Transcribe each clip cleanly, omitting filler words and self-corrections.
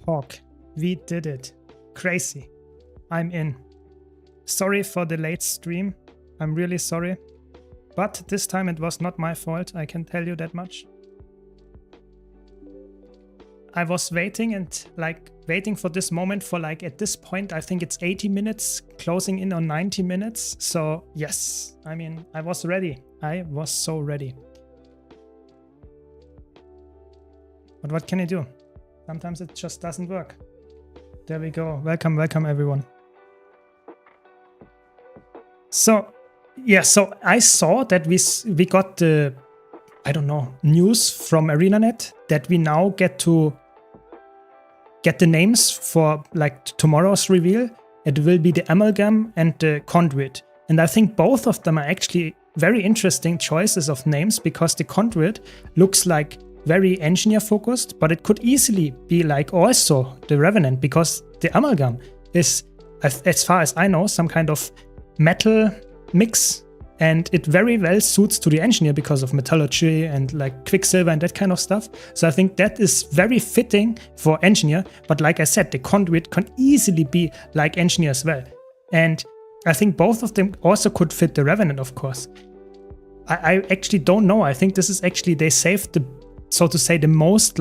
Hawk, we did it. Crazy. I'm in. Sorry for the late stream. I'm really sorry. But this time it was not my fault, I can tell you that much. I was waiting and waiting for this moment for at this point, I think it's 80 minutes, closing in on 90 minutes. So yes, I mean, I was ready. I was so ready. But what can you do? Sometimes it just doesn't work. There we go. Welcome, welcome everyone. So yeah, so I saw that we got the, I don't know, news from ArenaNet that we now get to get the names for tomorrow's reveal. It will be the Amalgam and the Conduit. And I think both of them are actually very interesting choices of names, because the Conduit looks like very engineer focused, but it could easily be also the Revenant, because the Amalgam is, as far as I know, some kind of metal mix, and it very well suits to the engineer because of metallurgy and quicksilver and that kind of stuff. So I think that is very fitting for engineer, but like I said, the Conduit can easily be like engineer as well. And I think both of them also could fit the Revenant, of course. I actually don't know. I think this is actually, they saved the, so to say, the most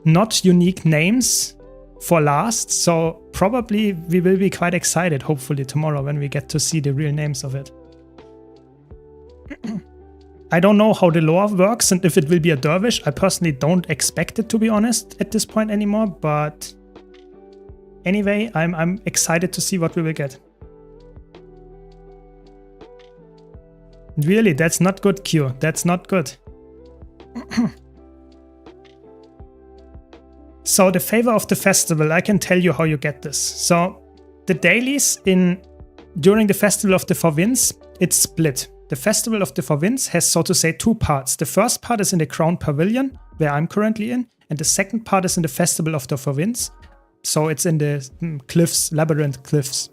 not unique names for last. So probably we will be quite excited, hopefully tomorrow, when we get to see the real names of it. I don't know how the lore works and if it will be a dervish. I personally don't expect it, to be honest, at this point anymore. But anyway, I'm excited to see what we will get. Really, that's not good, Q. That's not good. So the favor of the festival, I can tell you how you get this. So the dailies during the Festival of the Four Winds, it's split. The Festival of the Four Winds has, so to say, two parts. The first part is in the Crown Pavilion, where I'm currently in, and the second part is in the Festival of the Four Winds. So it's in the cliffs, labyrinth cliffs.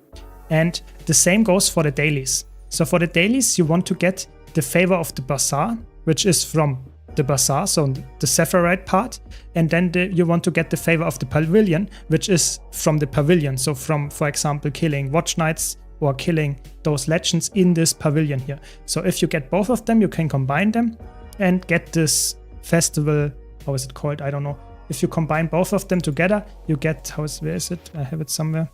And the same goes for the dailies. So for the dailies, you want to get the favor of the Bazaar, which is from the Bazaar, so the Sephirite part, and then you want to get the favor of the Pavilion, which is from the Pavilion. So from, for example, killing Watch Knights or killing those legends in this pavilion here. So if you get both of them, you can combine them and get this festival. How is it called? I don't know. If you combine both of them together, you get, where is it? I have it somewhere.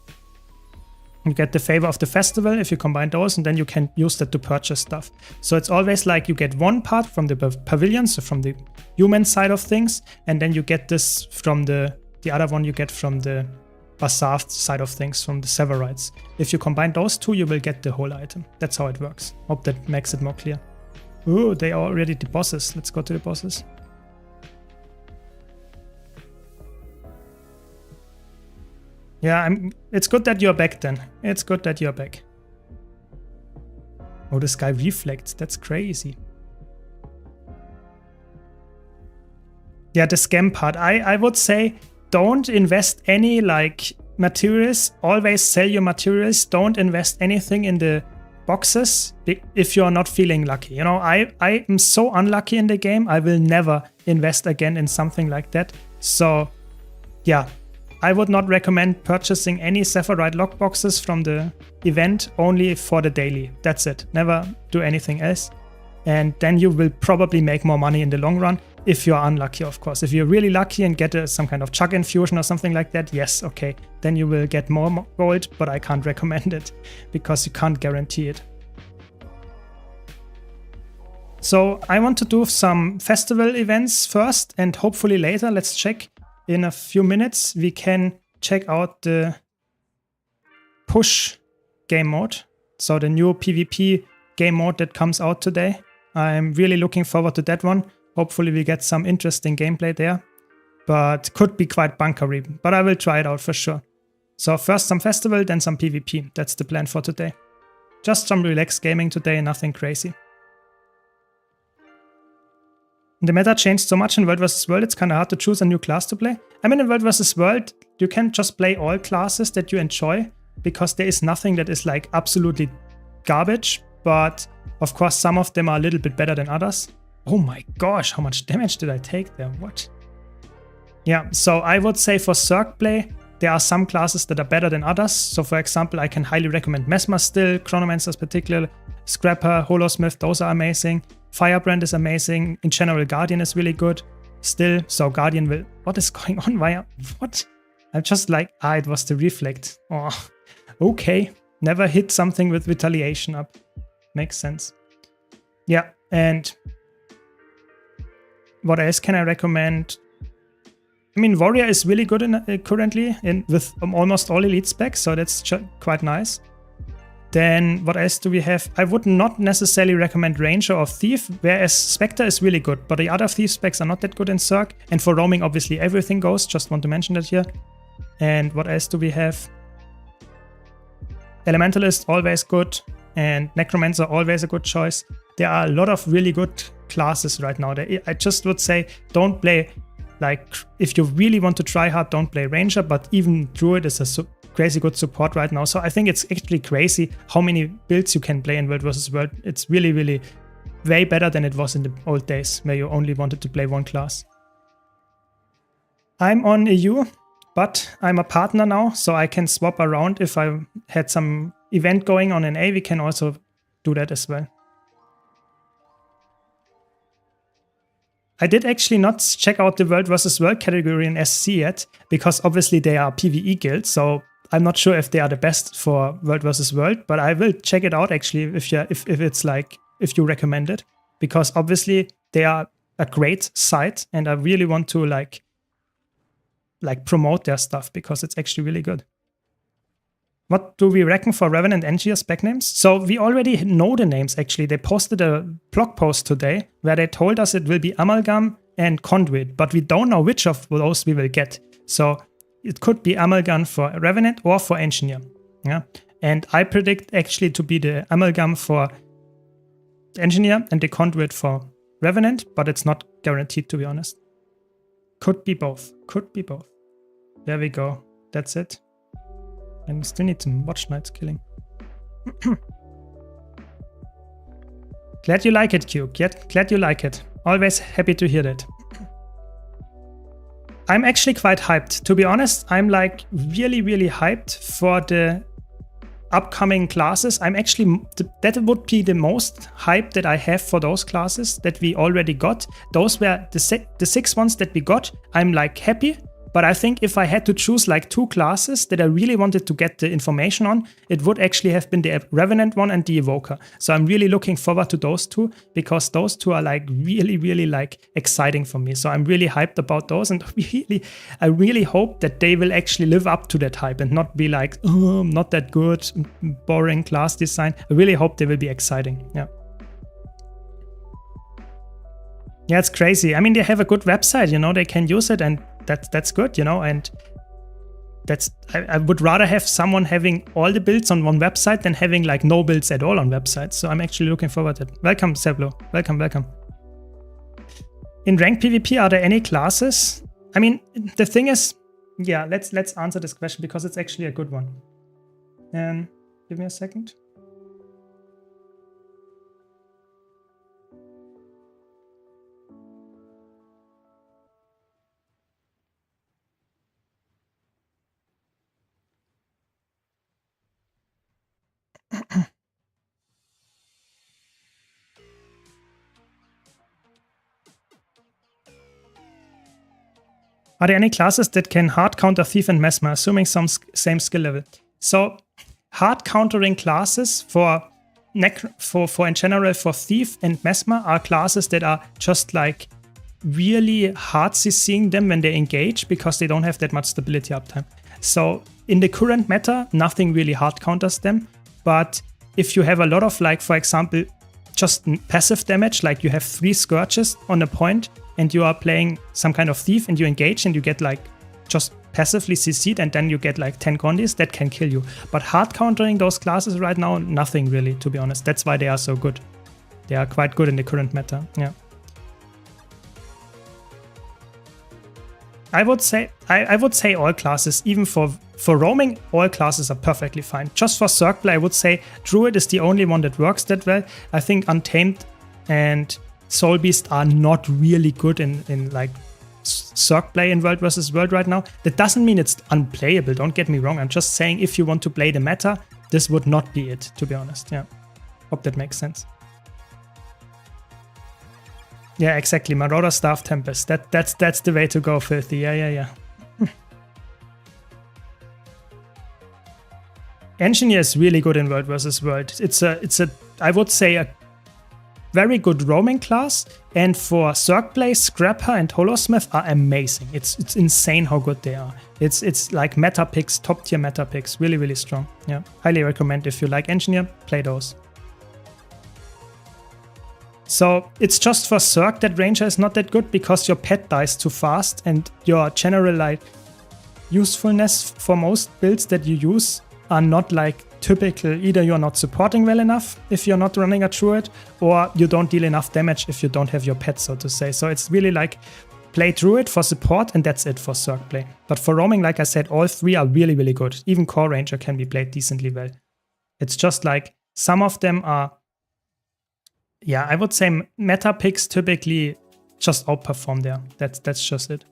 You get the favor of the festival if you combine those, and then you can use that to purchase stuff. So it's always you get one part from the pavilion, so from the human side of things, and then you get this from the other one you get from the Bazaar side of things, from the Severites. If you combine those two, you will get the whole item. That's how it works. Hope that makes it more clear. Ooh, they are already the bosses. Let's go to the bosses. Yeah, it's good that you're back then. It's good that you're back. Oh, the sky reflects. That's crazy. Yeah, the scam part. I would say don't invest any materials. Always sell your materials. Don't invest anything in the boxes if you're not feeling lucky. You know, I am so unlucky in the game. I will never invest again in something like that. So yeah, I would not recommend purchasing any Sephirite lockboxes from the event, only for the daily. That's it. Never do anything else. And then you will probably make more money in the long run, if you're unlucky, of course. If you're really lucky and get some kind of chug infusion or something like that, yes, okay. Then you will get more gold, but I can't recommend it because you can't guarantee it. So I want to do some festival events first, and hopefully later, let's check. In a few minutes, we can check out the push game mode. So the new PvP game mode that comes out today. I'm really looking forward to that one. Hopefully we get some interesting gameplay there. But could be quite bunkery. But I will try it out for sure. So first some festival, then some PvP. That's the plan for today. Just some relaxed gaming today, nothing crazy. The meta changed so much in World vs. World, it's kind of hard to choose a new class to play. I mean, in World vs. World, you can just play all classes that you enjoy, because there is nothing that is absolutely garbage. But of course, some of them are a little bit better than others. Oh my gosh, how much damage did I take there? What? Yeah, so I would say for Zerg play, there are some classes that are better than others. So for example, I can highly recommend Mesmer still, Chronomancers particularly, Scrapper, Holosmith, those are amazing. Firebrand is amazing. In general, Guardian is really good still. So Guardian will... What is going on? Why? What? I'm just like, it was the Reflect. Oh, okay. Never hit something with Retaliation up. Makes sense. Yeah, and what else can I recommend? I mean, Warrior is really good currently with almost all elite specs, so that's quite nice. Then what else do we have? I would not necessarily recommend Ranger or Thief, whereas Spectre is really good, but the other Thief specs are not that good in Zerg. And for roaming, obviously everything goes, just want to mention that here. And what else do we have? Elementalist, always good, and Necromancer, always a good choice. There are a lot of really good classes right now. I just would say don't play... Like, if you really want to try hard, don't play Ranger, but even Druid is a crazy good support right now. So I think it's actually crazy how many builds you can play in World vs. World. It's really, really way better than it was in the old days, where you only wanted to play one class. I'm on EU, but I'm a partner now, so I can swap around. If I had some event going on in A, we can also do that as well. I did actually not check out the World vs. World category in SC yet, because obviously they are PvE guilds, so I'm not sure if they are the best for World vs. World, but I will check it out actually if it's like, if you recommend it, because obviously they are a great site and I really want to like promote their stuff because it's actually really good. What do we reckon for Revenant Engineer spec names? So we already know the names actually. They posted a blog post today where they told us it will be Amalgam and Conduit, but we don't know which of those we will get. So it could be Amalgam for Revenant or for Engineer. Yeah, and I predict actually to be the Amalgam for Engineer and the Conduit for Revenant, but it's not guaranteed to be honest. Could be both. Could be both. There we go. That's it. And we still need some Watch Knights killing. Glad you like it, Q. Glad you like it. Always happy to hear that. I'm actually quite hyped. To be honest, I'm like really, really hyped for the upcoming classes. I'm actually, that would be the most hype that I have for those classes that we already got. Those were the 6 ones that we got. I'm like happy. But I think if I had to choose like 2 classes that I really wanted to get the information on, it would actually have been the Revenant one and the Evoker. So I'm really looking forward to those 2 because those 2 are like really, really like exciting for me. So I'm really hyped about those and I really hope that they will actually live up to that hype and not be like, oh, not that good, boring class design. I really hope they will be exciting. Yeah. Yeah, it's crazy. I mean, they have a good website, you know, they can use it and that's good, you know, and I would rather have someone having all the builds on one website than having like no builds at all on websites. So I'm actually looking forward to it. Welcome, Seblo. Welcome, welcome. In ranked PvP, are there any classes? I mean, the thing is, yeah, let's answer this question because it's actually a good one. Give me a second. Are there any classes that can hard counter Thief and Mesmer, assuming some same skill level? So hard countering classes for in general for Thief and Mesmer are classes that are just like really hard CCing them when they engage because they don't have that much stability uptime. So in the current meta, nothing really hard counters them. But if you have a lot of like, for example, just passive damage, like you have 3 Scourges on a point and you are playing some kind of Thief and you engage and you get like just passively CC'd and then you get like 10 Condis, that can kill you. But hard countering those classes right now, nothing really, to be honest. That's why they are so good. They are quite good in the current meta, yeah. I would say all classes, even for roaming, all classes are perfectly fine. Just for Zerg play, I would say Druid is the only one that works that well. I think Untamed and Soul Beast are not really good in like Zerg play in World vs. World right now. That doesn't mean it's unplayable, don't get me wrong. I'm just saying if you want to play the meta, this would not be it, to be honest. Yeah, hope that makes sense. Yeah, exactly. Marauder, Staff, Tempest. That's the way to go, Filthy. Yeah. Engineer is really good in World vs. World. It's a I would say a very good roaming class, and for Zerg play, Scrapper and Holosmith are amazing. It's insane how good they are. It's like meta picks, top tier meta picks, really strong. Yeah, highly recommend if you like Engineer, play those. So it's just for Zerg that Ranger is not that good because your pet dies too fast and your general like usefulness for most builds that you use are not like typical. Either you're not supporting well enough if you're not running a Druid, or you don't deal enough damage if you don't have your pet, so to say. So it's really like play Druid for support and that's it for Zerg play. But for roaming, like I said, all three are really good. Even Core Ranger can be played decently well. It's just like some of them are, yeah, I would say meta picks typically just outperform there. That's just it.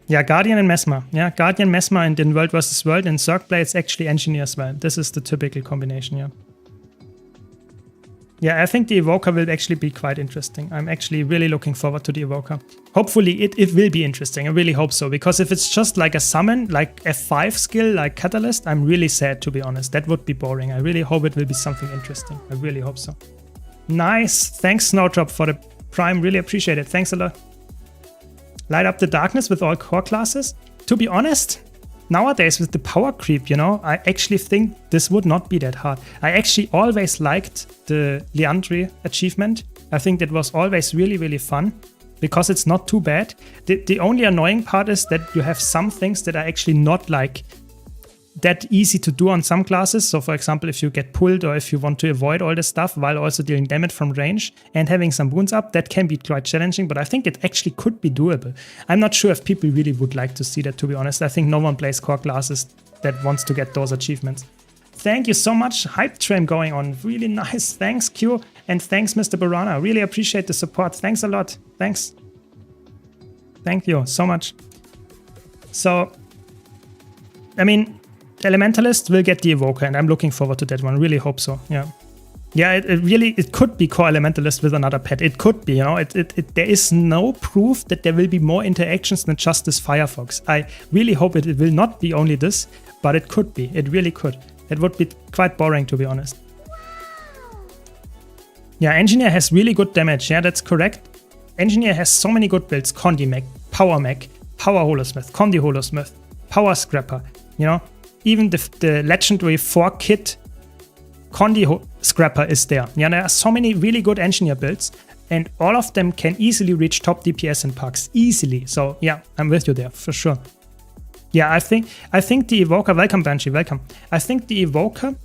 Yeah, Guardian and Mesmer. Yeah, Guardian, Mesmer, and in World vs. World and Zerg play, it's actually Engineer as well. This is the typical combination, yeah. Yeah, I think the Evoker will actually be quite interesting. I'm actually really looking forward to the Evoker. Hopefully it will be interesting. I really hope so. Because if it's just like a summon, like F5 skill, like Catalyst, I'm really sad, to be honest. That would be boring. I really hope it will be something interesting. I really hope so. Nice. Thanks, Snowdrop, for the Prime. Really appreciate it. Thanks a lot. Light up the darkness with all core classes. To be honest, nowadays with the power creep, you know, I actually think this would not be that hard. I actually always liked the Liandry achievement. I think that was always really fun because it's not too bad. The only annoying part is that you have some things that are actually not like that easy to do on some classes. So for example, if you get pulled or if you want to avoid all this stuff while also dealing damage from range and having some wounds up, that can be quite challenging, but I think it actually could be doable. I'm not sure if people really would like to see that, to be honest. I think no one plays core classes that wants to get those achievements. Thank you so much. Hype train going on. Really nice. Thanks, Q. And thanks, Mr. Barana. Really appreciate the support. Thanks a lot. Thanks. Thank you so much. So, I mean, Elementalist will get the Evoker, and I'm looking forward to that one. Really hope so. Yeah, yeah. It could be core Elementalist with another pet. It could be. You know, there is no proof that there will be more interactions than just this Firefox. I really hope it will not be only this, but it could be. It really could. It would be quite boring, to be honest. Yeah, Engineer has really good damage. Yeah, that's correct. Engineer has so many good builds: Condi Mech, Power Mech, Power Holosmith, Condi Holosmith, Power Scrapper. You know. Even the legendary 4-kit Condi Scrapper is there. Yeah, there are so many really good Engineer builds, and all of them can easily reach top DPS and pucks. Easily. So yeah, I'm with you there, for sure. Yeah, I think the Evoker, welcome Banshee, welcome. I think the Evoker,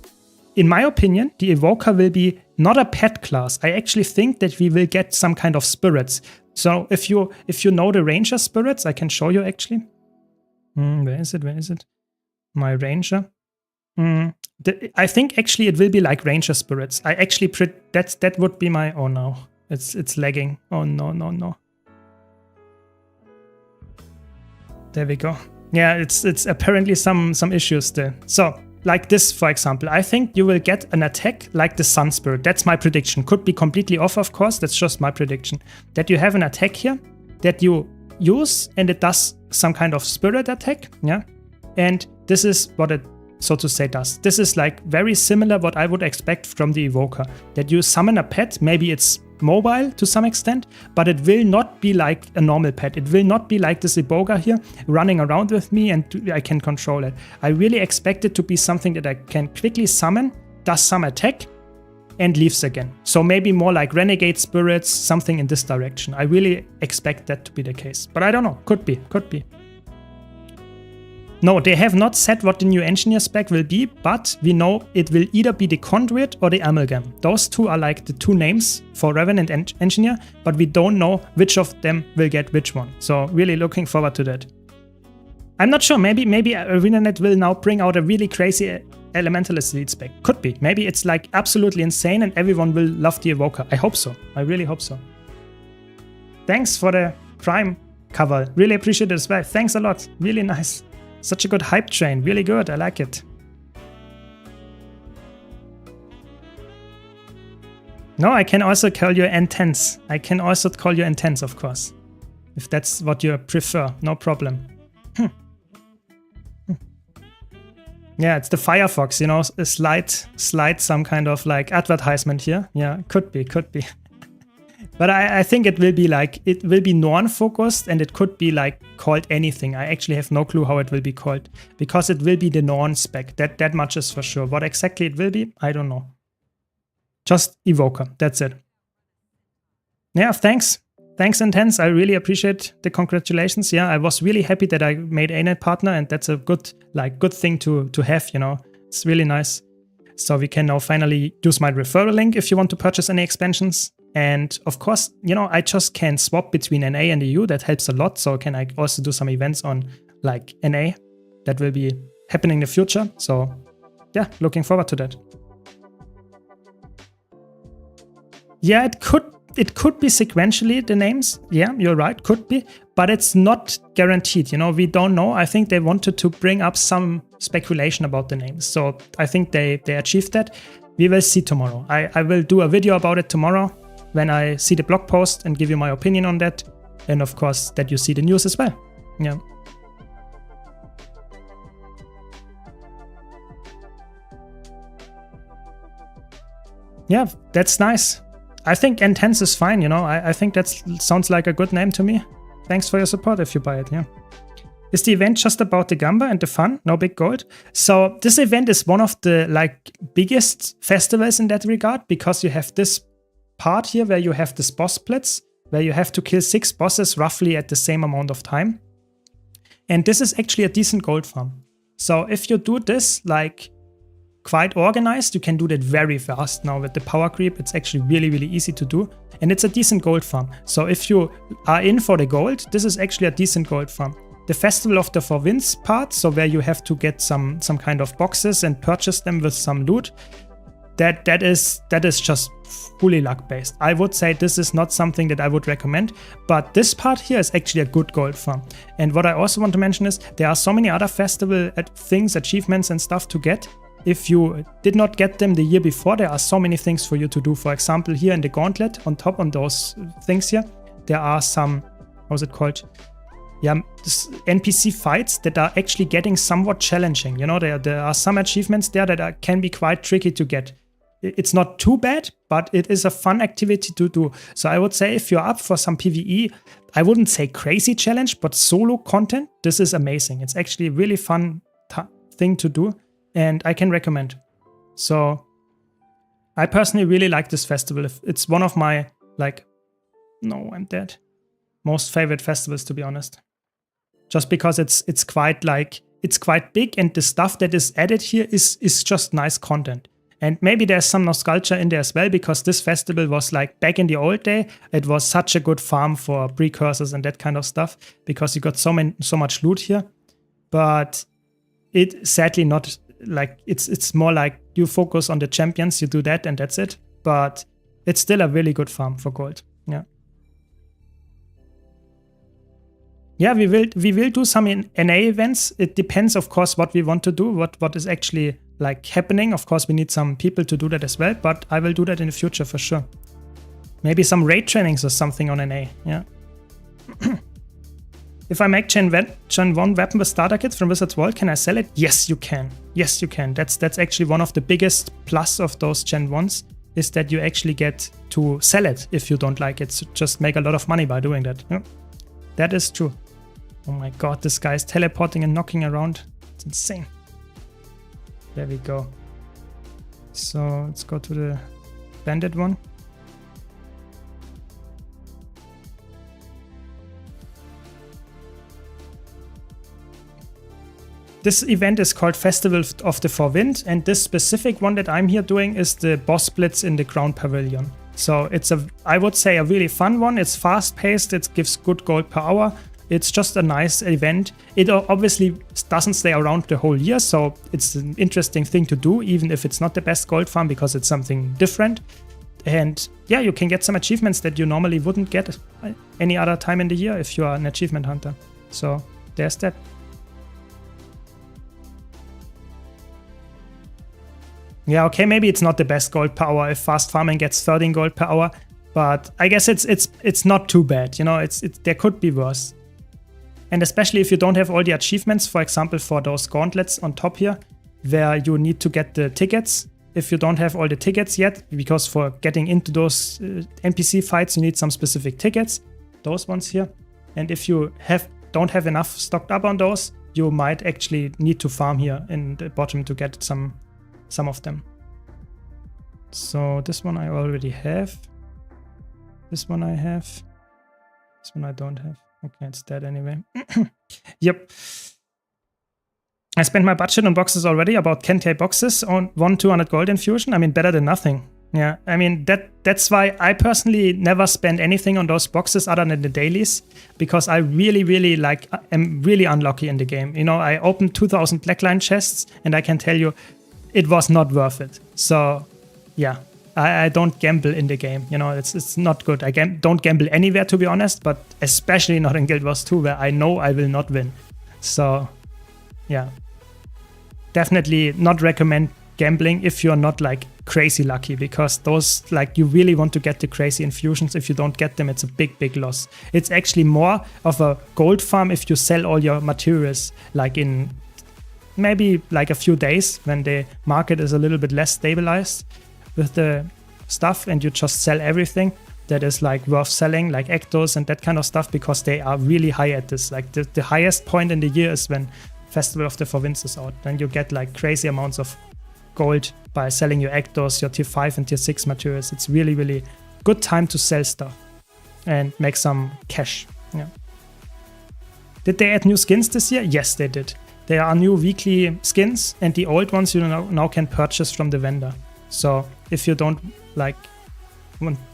in my opinion, the Evoker will be not a pet class. I actually think that we will get some kind of spirits. So if you know the Ranger spirits, I can show you actually. Where is it? My Ranger. I think actually it will be like Ranger spirits. I actually that would be my. Oh no, it's lagging. Oh no. There we go. Yeah, it's apparently some issues there. So like this, for example, I think you will get an attack like the Sun Spirit. That's my prediction. Could be completely off, of course. That's just my prediction. That you have an attack here that you use and it does some kind of spirit attack. Yeah. And this is what it, so to say, does. This is like very similar what I would expect from the Evoker. That you summon a pet, maybe it's mobile to some extent, but it will not be like a normal pet. It will not be like this Iboga here running around with me and I can control it. I really expect it to be something that I can quickly summon, does some attack, and leaves again. So maybe more like Renegade Spirits, something in this direction. I really expect that to be the case. But I don't know. Could be. No, they have not said what the new Engineer spec will be, but we know it will either be the Conduit or the Amalgam. Those two are like the two names for Revenant and Engineer, but we don't know which of them will get which one. So really looking forward to that. I'm not sure, maybe ArenaNet will now bring out a really crazy Elementalist lead spec. Could be. Maybe it's like absolutely insane and everyone will love the Evoker. I hope so. I really hope so. thanks for the Prime cover. Really appreciate it as well. Thanks a lot. Really nice. Such a good hype train. Really good. I like it. No, I can also call you intense. I can also call you intense, of course. If that's what you prefer, no problem. Yeah, it's the Firefox, you know, a slight some kind of like advertisement here. Yeah, could be. But I think it will be like, it will be Norn-focused and it could be like called anything. I actually have no clue how it will be called because it will be the Norn spec. That much is for sure. What exactly it will be, I don't know. Just Evoker, that's it. Yeah, thanks. Thanks, Intense. I really appreciate the congratulations. Yeah, I was really happy that I made ANET partner, and that's a good thing to have, you know. It's really nice. So we can now finally use my referral link if you want to purchase any expansions. And of course, you know, I just can swap between NA and EU. That helps a lot. So can I also do some events on like NA? That will be happening in the future. So yeah, looking forward to that. Yeah, it could be sequentially, the names. Yeah, you're right, could be. But it's not guaranteed, you know, we don't know. I think they wanted to bring up some speculation about the names. So I think they achieved that. We will see tomorrow. I will do a video about it tomorrow when I see the blog post and give you my opinion on that. And of course, that you see the news as well. Yeah. Yeah, that's nice. I think Intense is fine, you know. I think that sounds like a good name to me. Thanks for your support if you buy it, yeah. Is the event just about the Gamba and the fun? No big gold? So this event is one of the like biggest festivals in that regard, because you have this part here where you have this boss splits, where you have to kill 6 bosses roughly at the same amount of time. And this is actually a decent gold farm. So if you do this like quite organized, you can do that very fast now with the power creep. It's actually really easy to do, and it's a decent gold farm. So if you are in for the gold, this is actually a decent gold farm. The Festival of the Four Winds part, so where you have to get some kind of boxes and purchase them with some loot, that is just fully luck based. I would say this is not something that I would recommend, but this part here is actually a good gold farm. And what I also want to mention is there are so many other festival things, achievements and stuff to get. If you did not get them the year before, there are so many things for you to do. For example, here in the gauntlet, on top on those things here, there are some, how's it called? Yeah, NPC fights that are actually getting somewhat challenging. You know, there are some achievements there that can be quite tricky to get. It's not too bad, but it is a fun activity to do. So I would say if you're up for some PvE, I wouldn't say crazy challenge, but solo content, this is amazing. It's actually a really fun thing to do. And I can recommend. So I personally really like this festival. It's one of my most favorite festivals, to be honest. Just because it's quite big, and the stuff that is added here is just nice content. And maybe there's some nostalgia in there as well, because this festival was like back in the old day. It was such a good farm for precursors and that kind of stuff, because you got so much loot here. But it sadly not. Like it's more like you focus on the champions, you do that and that's it. But it's still a really good farm for gold. Yeah. Yeah, we will do some NA events. It depends, of course, what we want to do, what is actually like happening. Of course, we need some people to do that as well, but I will do that in the future for sure. Maybe some raid trainings or something on NA. Yeah. If I make Gen 1 weapon with starter kits from Wizard's World, can I sell it? Yes, you can. Yes, you can. That's actually one of the biggest plus of those Gen 1s, is that you actually get to sell it if you don't like it. So just make a lot of money by doing that. Yeah. That is true. Oh my god, this guy is teleporting and knocking around. It's insane. There we go. So let's go to the bandit one. This event is called Festival of the Four Winds, and this specific one that I'm here doing is the boss splits in the Crown Pavilion. So it's I would say a really fun one. It's fast paced, it gives good gold per hour. It's just a nice event. It obviously doesn't stay around the whole year, so it's an interesting thing to do, even if it's not the best gold farm, because it's something different. And yeah, you can get some achievements that you normally wouldn't get any other time in the year if you are an achievement hunter. So there's that. Yeah, okay, maybe it's not the best gold per hour if fast farming gets 13 gold per hour, but I guess it's not too bad. You know, there could be worse. And especially if you don't have all the achievements, for example, for those gauntlets on top here, where you need to get the tickets. If you don't have all the tickets yet, because for getting into those NPC fights, you need some specific tickets, those ones here. And if you don't have enough stocked up on those, you might actually need to farm here in the bottom to get some of them. So this one I already have. This one I have. This one I don't have. Okay, it's dead anyway. Yep. I spent my budget on boxes already, about 10k boxes on 200 gold infusion. I mean, better than nothing. Yeah, I mean, that's why I personally never spend anything on those boxes other than the dailies, because I really am really unlucky in the game. You know, I opened 2000 blackline chests and I can tell you it was not worth it. So yeah, I don't gamble in the game. You know, it's not good. I don't gamble anywhere, to be honest, but especially not in Guild Wars 2, where I know I will not win. So yeah, definitely not recommend gambling if you're not like crazy lucky, because those, like, you really want to get the crazy infusions. If you don't get them, it's a big loss. It's actually more of a gold farm if you sell all your materials, like in maybe like a few days when the market is a little bit less stabilized with the stuff, and you just sell everything that is like worth selling, like Ectos and that kind of stuff, because they are really high at this. Like the highest point in the year is when Festival of the Four Winds is out. Then you get like crazy amounts of gold by selling your Ectos, your tier 5 and tier 6 materials. It's really good time to sell stuff and make some cash. Yeah. Did they add new skins this year? Yes, they did. There are new weekly skins, and the old ones you now can purchase from the vendor. So if you don't like,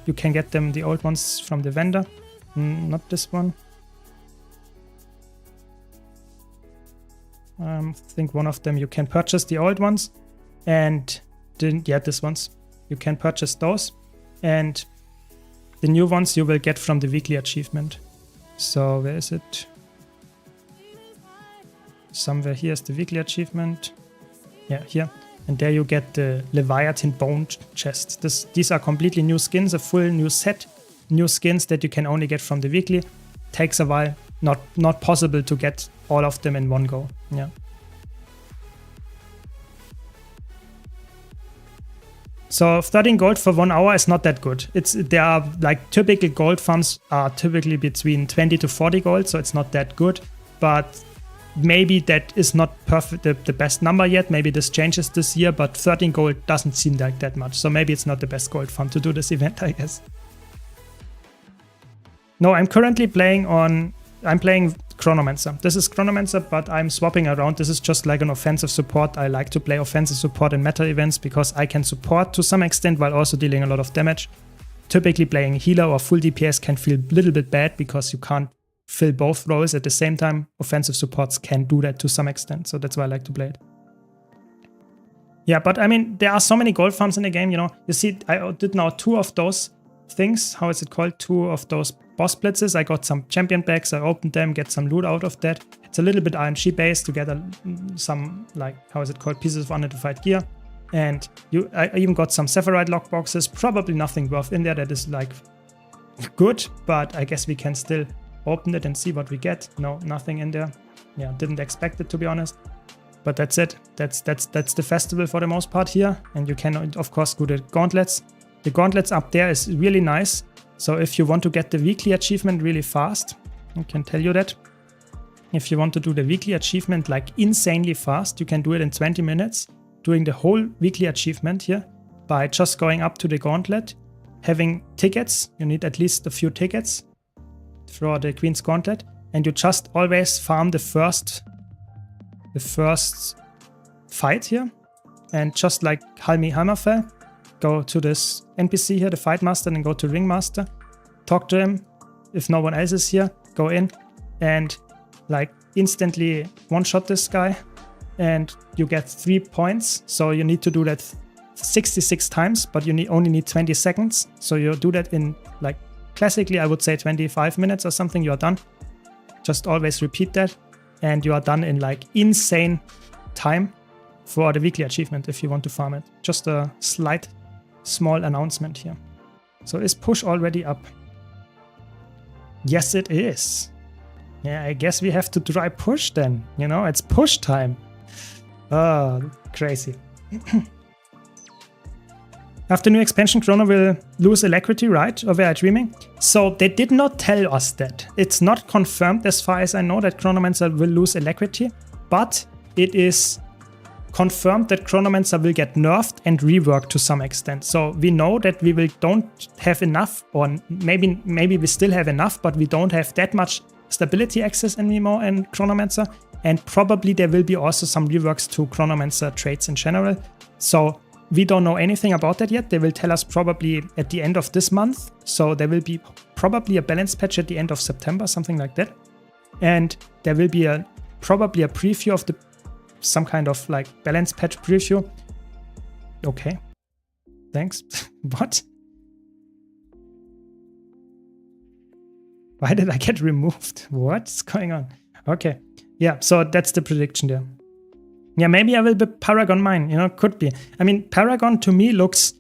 you can get them, the old ones, from the vendor. Not this one. I think one of them you can purchase the old ones, and this ones you can purchase those, and the new ones you will get from the weekly achievement. So where is it? Somewhere here is the weekly achievement. Yeah, here. And there you get the Leviathan Bone chest. These are completely new skins, a full new set, new skins that you can only get from the weekly. Takes a while, not possible to get all of them in one go. Yeah. So 13 gold for 1 hour is not that good. There are like typical gold farms are typically between 20 to 40 gold, so it's not that good. But maybe that is not perfect, the best number yet. Maybe this changes this year, but 13 gold doesn't seem like that much. So maybe it's not the best gold farm to do this event, I guess. No, I'm currently playing Chronomancer. This is Chronomancer, but I'm swapping around. This is just like an offensive support. I like to play offensive support in meta events because I can support to some extent while also dealing a lot of damage. Typically playing healer or full DPS can feel a little bit bad because you can't fill both roles at the same time. Offensive supports can do that to some extent, so that's why I like to play it. Yeah, but I mean, there are so many gold farms in the game, you know. You see, I did now 2 of those things. How is it called? 2 of those boss blitzes. I got some champion bags. I opened them, get some loot out of that. It's a little bit RNG based to get some, like, how is it called? Pieces of unidentified gear. And I even got some Sephirite lock boxes. Probably nothing worth in there that is like good, but I guess we can still open it and see what we get. No, nothing in there. Yeah, didn't expect it, to be honest. But that's it. That's the festival for the most part here. And you can, of course, do the gauntlets. The gauntlets up there is really nice. So if you want to get the weekly achievement really fast, I can tell you that. If you want to do the weekly achievement like insanely fast, you can do it in 20 minutes, doing the whole weekly achievement here by just going up to the gauntlet, having tickets. You need at least a few tickets for the Queen's Gauntlet, and you just always farm the first fight here, and just like Halmi Hammerfell, go to this NPC here, the Fight Master, and go to Ringmaster, talk to him. If no one else is here, go in and like instantly one-shot this guy, and you get 3 points. So you need to do that 66 times, but you only need 20 seconds. So you do that in like classically, I would say 25 minutes or something, you are done. Just always repeat that and you are done in like insane time for the weekly achievement if you want to farm it. Just a slight small announcement here. So is push already up? Yes, it is. Yeah, I guess we have to try push then. You know, it's push time. Oh, crazy. After new expansion, Chrono will lose alacrity, right? Or were I dreaming? So they did not tell us that. It's not confirmed as far as I know that Chronomancer will lose alacrity, but it is confirmed that Chronomancer will get nerfed and reworked to some extent. So we know that we don't have enough, or maybe we still have enough, but we don't have that much stability access anymore in Chronomancer. And probably there will be also some reworks to Chronomancer traits in general. So we don't know anything about that yet. They will tell us probably at the end of this month. So there will be probably a balance patch at the end of September, something like that. And there will be probably a preview of some kind of like balance patch preview. Okay. Thanks. What? Why did I get removed? What's going on? Okay. Yeah, so that's the prediction there. Yeah, maybe I will be Paragon mine, you know, could be. I mean, Paragon to me looks,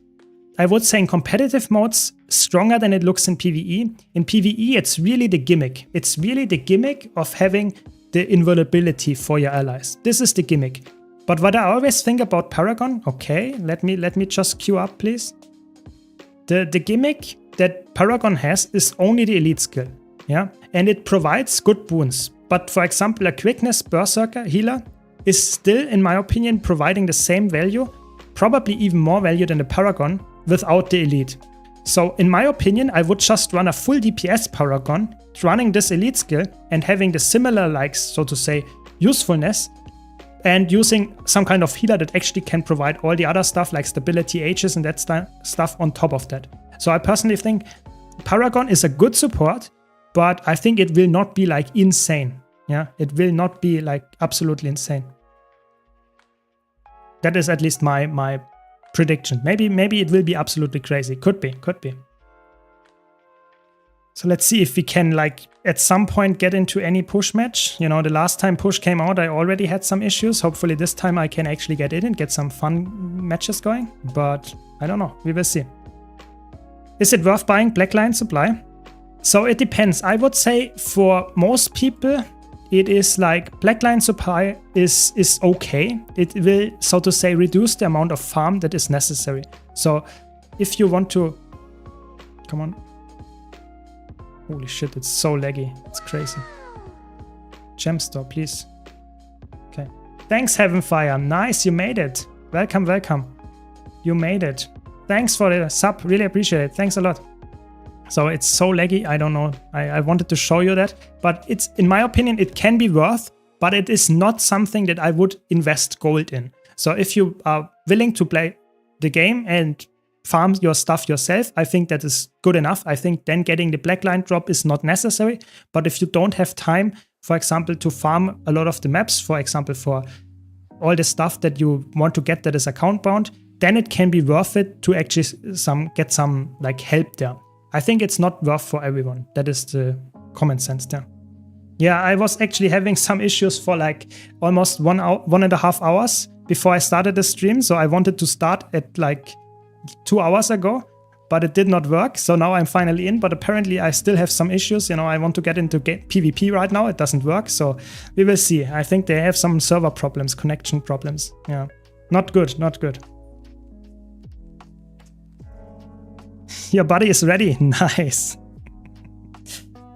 I would say in competitive modes, stronger than it looks in PvE. In PvE, it's really the gimmick. It's really the gimmick of having the invulnerability for your allies. This is the gimmick. But what I always think about Paragon, okay, let me just queue up, please. The gimmick that Paragon has is only the elite skill, yeah? And it provides good boons. But for example, a quickness berserker healer is still, in my opinion, providing the same value, probably even more value than the Paragon without the elite. So in my opinion, I would just run a full DPS Paragon, running this elite skill and having the similar, like, so to say, usefulness, and using some kind of healer that actually can provide all the other stuff like stability, H's and that stuff on top of that. So I personally think Paragon is a good support, but I think it will not be like insane. Yeah, it will not be like absolutely insane. That is at least my prediction. Maybe it will be absolutely crazy. Could be. So let's see if we can like at some point get into any push match. You know, the last time push came out, I already had some issues. Hopefully this time I can actually get in and get some fun matches going. But I don't know. We will see. Is it worth buying Black Lion supply? So it depends. I would say for most people, it is like Black Lion supply is okay. It will, so to say, reduce the amount of farm that is necessary. So if you want to... Come on. Holy shit, it's so laggy. It's crazy. Gem store, please. Okay. Thanks, Heavenfire. Nice, you made it. Welcome. You made it. Thanks for the sub. Really appreciate it. Thanks a lot. So it's so laggy, I don't know. I wanted to show you that. But it's, in my opinion, it can be worth, but it is not something that I would invest gold in. So if you are willing to play the game and farm your stuff yourself, I think that is good enough. I think then getting the Black Line drop is not necessary. But if you don't have time, for example, to farm a lot of the maps, for example, for all the stuff that you want to get that is account bound, then it can be worth it to actually get some like help there. I think it's not worth for everyone. That is the common sense there. Yeah, I was actually having some issues for like almost 1.5 hours before I started the stream. So I wanted to start at like 2 hours ago, but it did not work. So now I'm finally in, but apparently I still have some issues. You know, I want to get into PvP right now. It doesn't work. So we will see. I think they have some server problems, connection problems. Yeah, not good. Your body is ready. Nice.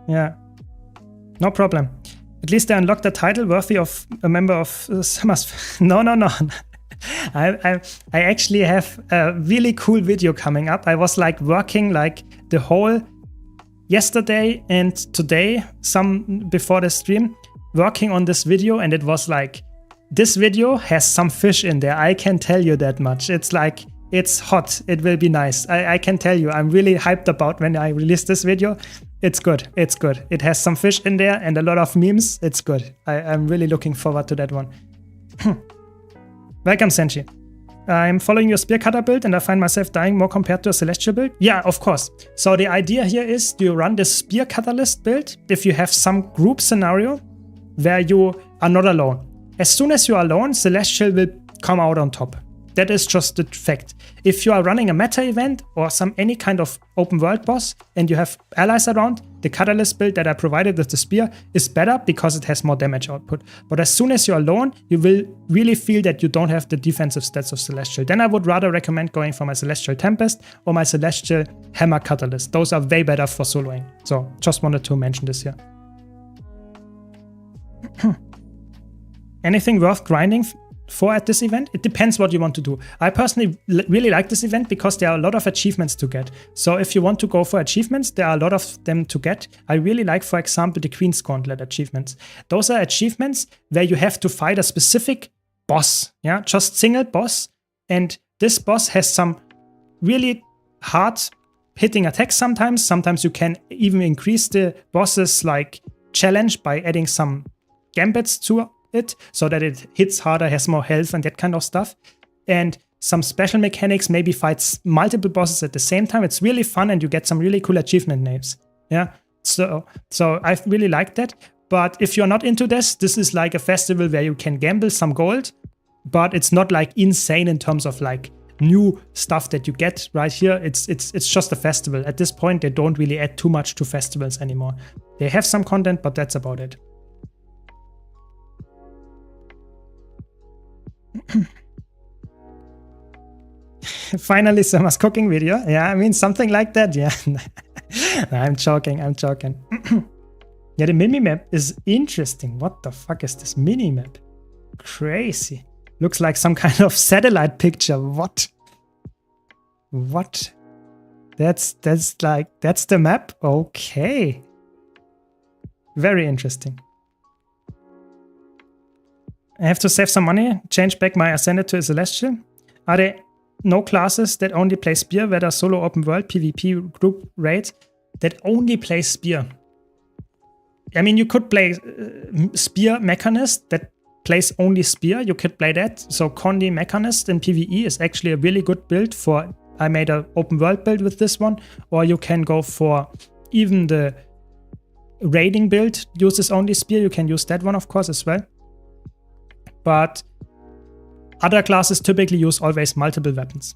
Yeah. No problem. At least they unlocked a title worthy of a member of Summer's. No. I actually have a really cool video coming up. I was like working like the whole yesterday and today, some before the stream, working on this video, and it was like, this video has some fish in there. I can tell you that much. It's like, it's hot. It will be nice. I can tell you. I'm really hyped about when I release this video. It's good. It has some fish in there and a lot of memes. It's good. I'm really looking forward to that one. Welcome, Senshi. I'm following your spear cutter build and I find myself dying more compared to a celestial build. Yeah, of course. So the idea here is, do you run the spear catalyst build if you have some group scenario where you are not alone? As soon as you are alone, celestial will come out on top. That is just the fact. If you are running a meta event or any kind of open world boss and you have allies around, the catalyst build that I provided with the spear is better because it has more damage output. But as soon as you're alone, you will really feel that you don't have the defensive stats of celestial. Then I would rather recommend going for my celestial tempest or my celestial hammer catalyst. Those are way better for soloing. So just wanted to mention this here. Anything worth grinding for at this event? It depends what you want to do. I personally really like this event because there are a lot of achievements to get. So if you want to go for achievements, there are a lot of them to get. I really like, for example, the Queen's Gauntlet achievements. Those are achievements where you have to fight a specific boss, yeah, just single boss. And this boss has some really hard hitting attacks sometimes. Sometimes you can even increase the boss's like challenge by adding some gambits to it so that it hits harder, has more health and that kind of stuff. And some special mechanics, maybe fights multiple bosses at the same time. It's really fun and you get some really cool achievement names. Yeah. So I really like that. But if you're not into this is like a festival where you can gamble some gold, but it's not like insane in terms of like new stuff that you get right here. It's just a festival. At this point, they don't really add too much to festivals anymore. They have some content, but that's about it. Finally, Summer's cooking video. Yeah, I mean, something like that. Yeah, no, I'm joking. Yeah, the mini-map is interesting. What the fuck is this mini-map? Crazy. Looks like some kind of satellite picture. What? That's the map? Okay. Very interesting. I have to save some money, change back my Ascended to a Celestial. Are there no classes that only play Spear, whether solo, open world, PvP, group, raid, that only play Spear? I mean, you could play Spear Mechanist that plays only Spear. You could play that. So Condi Mechanist in PvE is actually a really good build for, I made an open world build with this one. Or you can go for even the raiding build, uses only Spear. You can use that one, of course, as well. But other classes typically use always multiple weapons.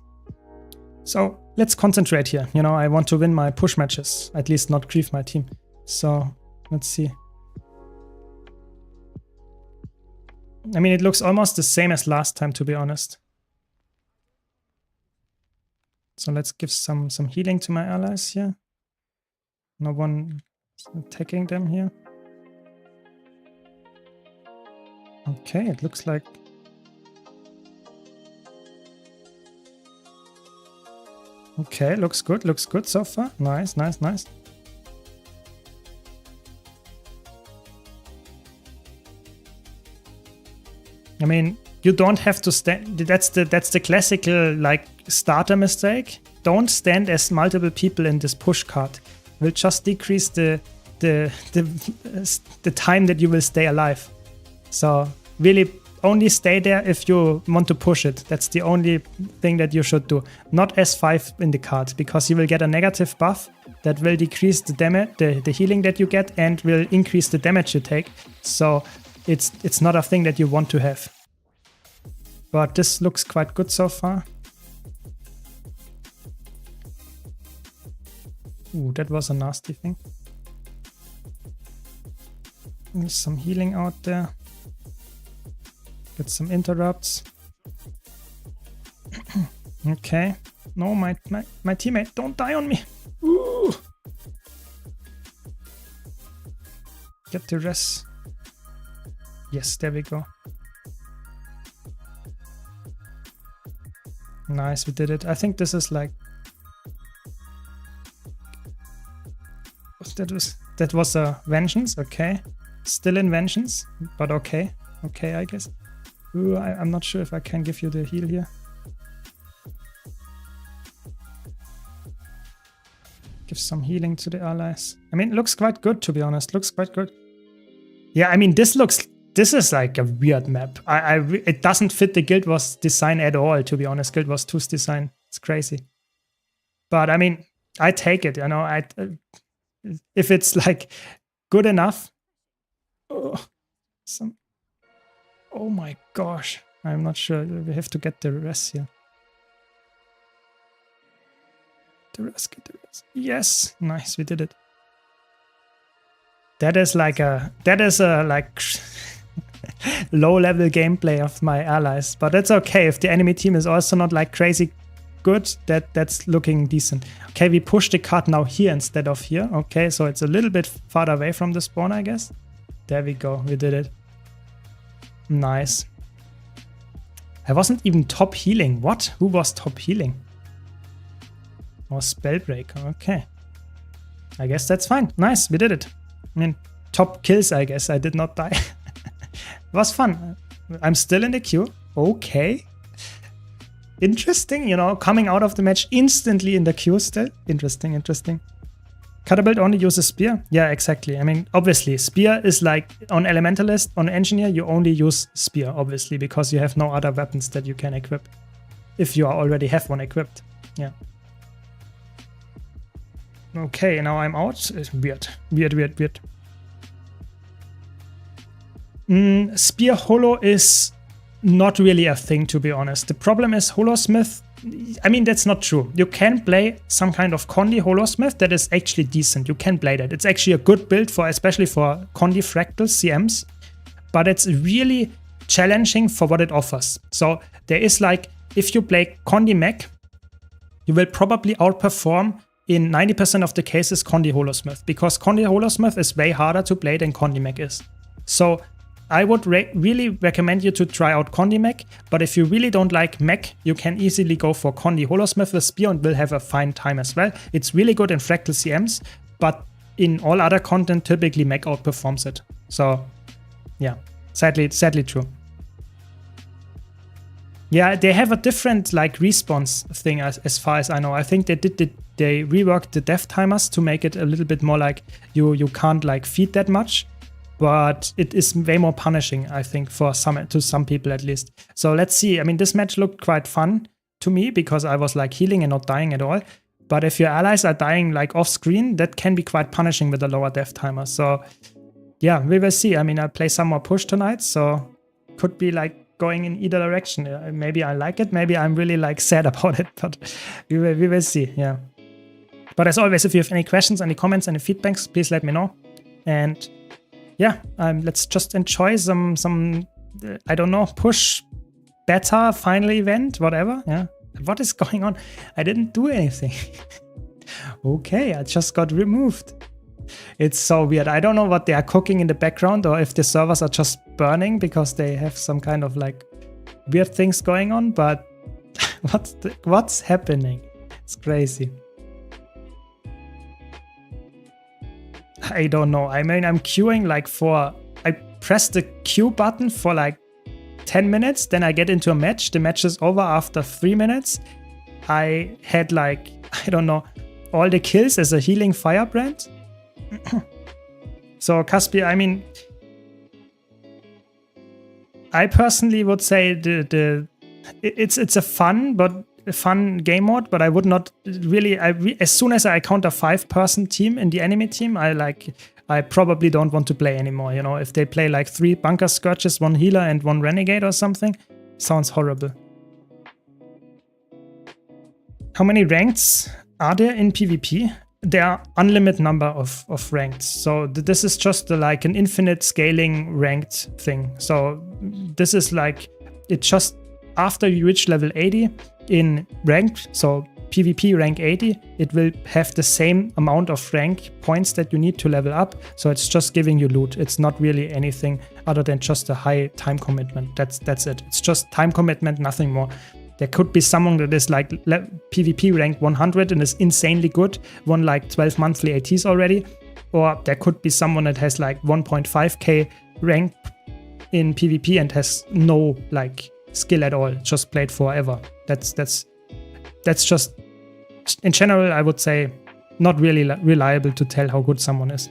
So let's concentrate here. You know, I want to win my push matches, at least not grief my team. So let's see. I mean, it looks almost the same as last time, to be honest. So let's give some healing to my allies here. No one attacking them here. Okay, it looks like... Okay, looks good so far. Nice. I mean, you don't have to stand... That's the classical, like, starter mistake. Don't stand as multiple people in this push card. Will just decrease the time that you will stay alive. So really only stay there if you want to push it. That's the only thing that you should do. Not S5 in the card, because you will get a negative buff that will decrease the damage, the healing that you get, and will increase the damage you take. So it's not a thing that you want to have. But this looks quite good so far. Ooh, that was a nasty thing. There's some healing out there. Get some interrupts. Okay. No, my teammate, don't die on me. Ooh. Get the rest. Yes, there we go. Nice, we did it. I think this is like... That was a vengeance, okay. Still in vengeance, but okay. Okay, I guess. Ooh, I'm not sure if I can give you the heal here. Give some healing to the allies. I mean, it looks quite good, to be honest. Looks quite good. Yeah, I mean, this looks This is like a weird map. It doesn't fit the Guild Wars design at all, to be honest. Guild Wars 2's design. It's crazy. But I mean, I take it, you know. If it's like good enough. Oh my gosh. I'm not sure. We have to get the rest here. The rest. Yes. Nice. We did it. That is a like low level gameplay of my allies, but it's okay if the enemy team is also not like crazy good. That's looking decent. Okay, we push the card now here instead of here. Okay, so it's a little bit farther away from the spawn, I guess. There we go. We did it. Nice. I wasn't even top healing. What? Who was top healing? Oh, Spellbreaker. Okay. I guess that's fine. Nice. We did it. I mean, top kills, I guess. I did not die. It was fun. I'm still in the queue. Okay. Interesting, you know, coming out of the match instantly in the queue still. Interesting. Catapult only uses Spear? Yeah, exactly. I mean, obviously, Spear is like on Elementalist, on Engineer, you only use Spear, obviously, because you have no other weapons that you can equip. If you already have one equipped. Yeah. Okay, now I'm out. It's weird. Spear Holo is not really a thing, to be honest. The problem is Holosmith. I mean, that's not true. You can play some kind of Condi Holosmith that is actually decent. You can play that. It's actually a good build for, especially for Condi Fractal CMs, but it's really challenging for what it offers. So there is like, if you play Condi Mech, you will probably outperform in 90% of the cases Condi Holosmith, because Condi Holosmith is way harder to play than Condi Mech is. So I would really recommend you to try out Condi Mech, but if you really don't like Mech, you can easily go for Condi Holosmith with Spear and will have a fine time as well. It's really good in Fractal CMs, but in all other content, typically Mech outperforms it. So yeah, sadly true. Yeah, they have a different like response thing as far as I know. I think they reworked the death timers to make it a little bit more like you can't like feed that much. But it is way more punishing, I think, to some people at least. So let's see. I mean, this match looked quite fun to me because I was like healing and not dying at all. But if your allies are dying like off screen, that can be quite punishing with a lower death timer. So yeah, we will see. I mean, I play some more push tonight, so could be like going in either direction. Maybe I like it. Maybe I'm really like sad about it. But we will see. Yeah. But as always, if you have any questions, any comments, any feedbacks, please let me know. And yeah, let's just enjoy some I don't know, push beta final event, whatever. Yeah, what is going on? I didn't do anything. Okay, I just got removed. It's so weird. I don't know what they are cooking in the background, or if the servers are just burning because they have some kind of like weird things going on. But what's happening? It's crazy. I don't know. I mean, I'm queuing like I press the queue button for like 10 minutes, then I get into a match. The match is over after 3 minutes. I had like, I don't know, all the kills as a healing firebrand. So Caspi, I mean, I personally would say it's a fun game mode, but I would not really. As soon as I encounter 5-person team in the enemy team, I probably don't want to play anymore. You know, if they play like 3 bunker scourges, 1 healer, and 1 renegade or something, sounds horrible. How many ranks are there in PvP? There are unlimited number of ranked. So this is just like an infinite scaling ranked thing. So this is like, it just after you reach level 80 in ranked, so PvP rank 80, it will have the same amount of rank points that you need to level up. So it's just giving you loot. It's not really anything other than just a high time commitment. That's it. It's just time commitment, nothing more. There could be someone that is like PvP rank 100 and is insanely good, won like 12 monthly ATs already. Or there could be someone that has like 1.5k rank in PvP and has no like skill at all, just played forever. That's just, in general, I would say, not really reliable to tell how good someone is.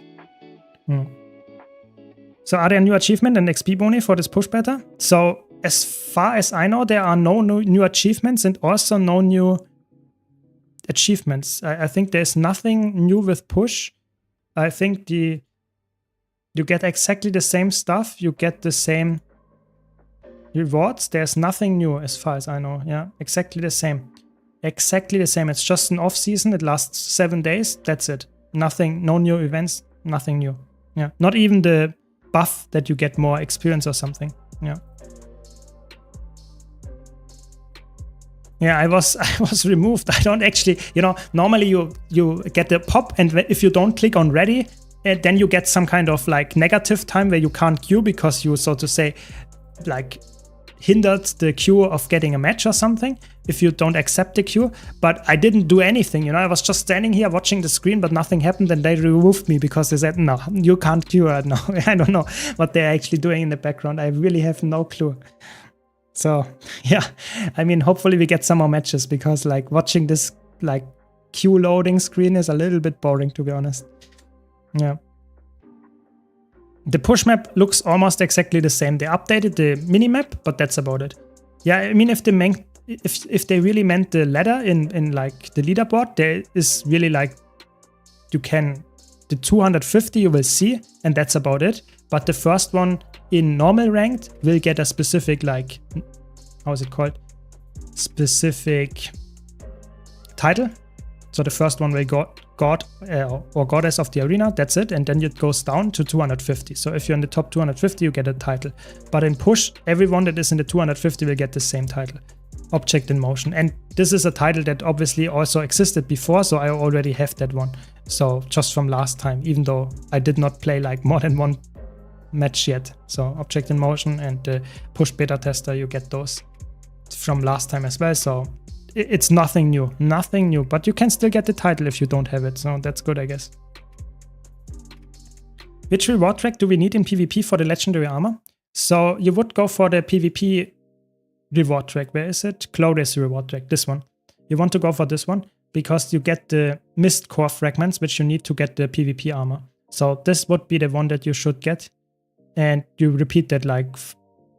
So are there new achievements and XP boni for this push beta? So as far as I know, there are no new achievements and also no new achievements. I think there's nothing new with push. I think you get exactly the same stuff. You get the same rewards. There's nothing new as far as I know. Yeah, exactly the same. Exactly the same. It's just an off season. It lasts 7 days. That's it. Nothing, no new events, nothing new. Yeah, not even the buff that you get more experience or something. Yeah. Yeah, I was removed. I don't actually, normally you get the pop, and if you don't click on ready, then you get some kind of like negative time where you can't queue because you, so to say, like hindered the queue of getting a match or something if you don't accept the queue. But I didn't do anything, I was just standing here watching the screen, but nothing happened, and they removed me because they said, no, you can't queue right now. I don't know what they're actually doing in the background. I really have no clue. So yeah, I mean, hopefully we get some more matches, because like watching this like queue loading screen is a little bit boring, to be honest. Yeah. The push map looks almost exactly the same. They updated the mini map, but that's about it. Yeah, I mean, if they really meant the ladder in like the leaderboard, there is really like the 250 you will see, and that's about it. But the first one in normal ranked will get a specific, like, how is it called? Specific title. So the first one will go God or Goddess of the Arena, that's it, and then it goes down to 250. So if you're in the top 250, you get a title. But in push, everyone that is in the 250 will get the same title, Object in Motion. And this is a title that obviously also existed before, so I already have that one. So just from last time, even though I did not play like more than one match yet. So Object in Motion and the push beta tester, you get those from last time as well. So it's nothing new, but you can still get the title if you don't have it, so that's good, I guess. Which reward track do we need in PvP for the legendary armor? So you would go for the PvP reward track. Where is it? Glorious reward track, this one. You want to go for this one because you get the mist core fragments, which you need to get the PvP armor. So this would be the one that you should get, and you repeat that like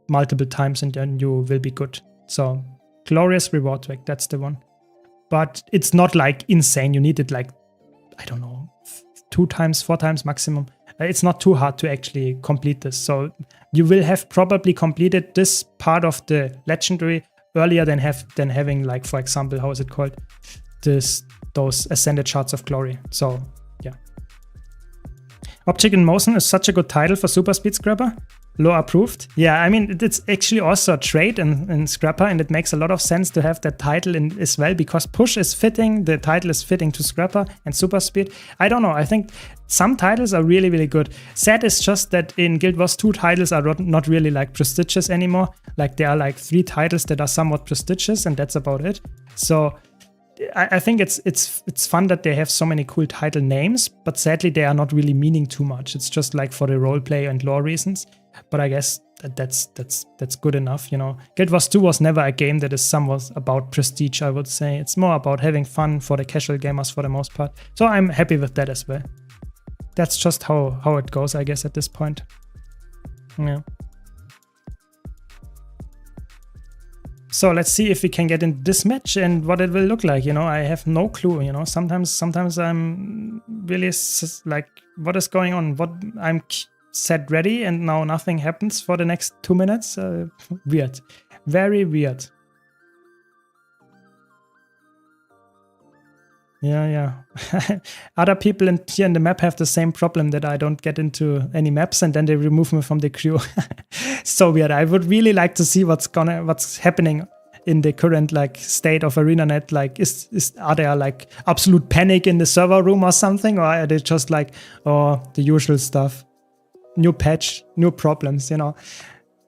multiple times and then you will be good. So Glorious reward track, that's the one. But it's not like insane. You need it like, I don't know, 2 times, 4 times maximum. It's not too hard to actually complete this. So you will have probably completed this part of the legendary earlier than having, like, for example, how is it called? Those Ascended Shards of Glory. So yeah. Object in Motion is such a good title for Super Speed Scrapper. Low approved. Yeah, I mean, it's actually also a trait in Scrapper, and it makes a lot of sense to have that title in as well, because push is fitting, the title is fitting to Scrapper and Super Speed. I don't know, I think some titles are really, really good. Sad is just that in Guild Wars 2 titles are not really like prestigious anymore. Like there are like 3 titles that are somewhat prestigious, and that's about it. So I think it's fun that they have so many cool title names, but sadly they are not really meaning too much. It's just like for the roleplay and lore reasons. But I guess that's good enough, Guild Wars 2 was never a game that is somewhat about prestige, I would say. It's more about having fun for the casual gamers for the most part. So I'm happy with that as well. That's just how it goes, I guess, at this point. Yeah. So let's see if we can get in this match and what it will look like. I have no clue. Sometimes I'm really like, what is going on? I'm set ready and now nothing happens for the next 2 minutes. Weird, very weird. Yeah. Other people here in the map have the same problem, that I don't get into any maps and then they remove me from the crew. So weird. I would really like to see what's happening in the current like state of ArenaNet. Like, are there like absolute panic in the server room or something, or are they just like, the usual stuff? New patch, new problems,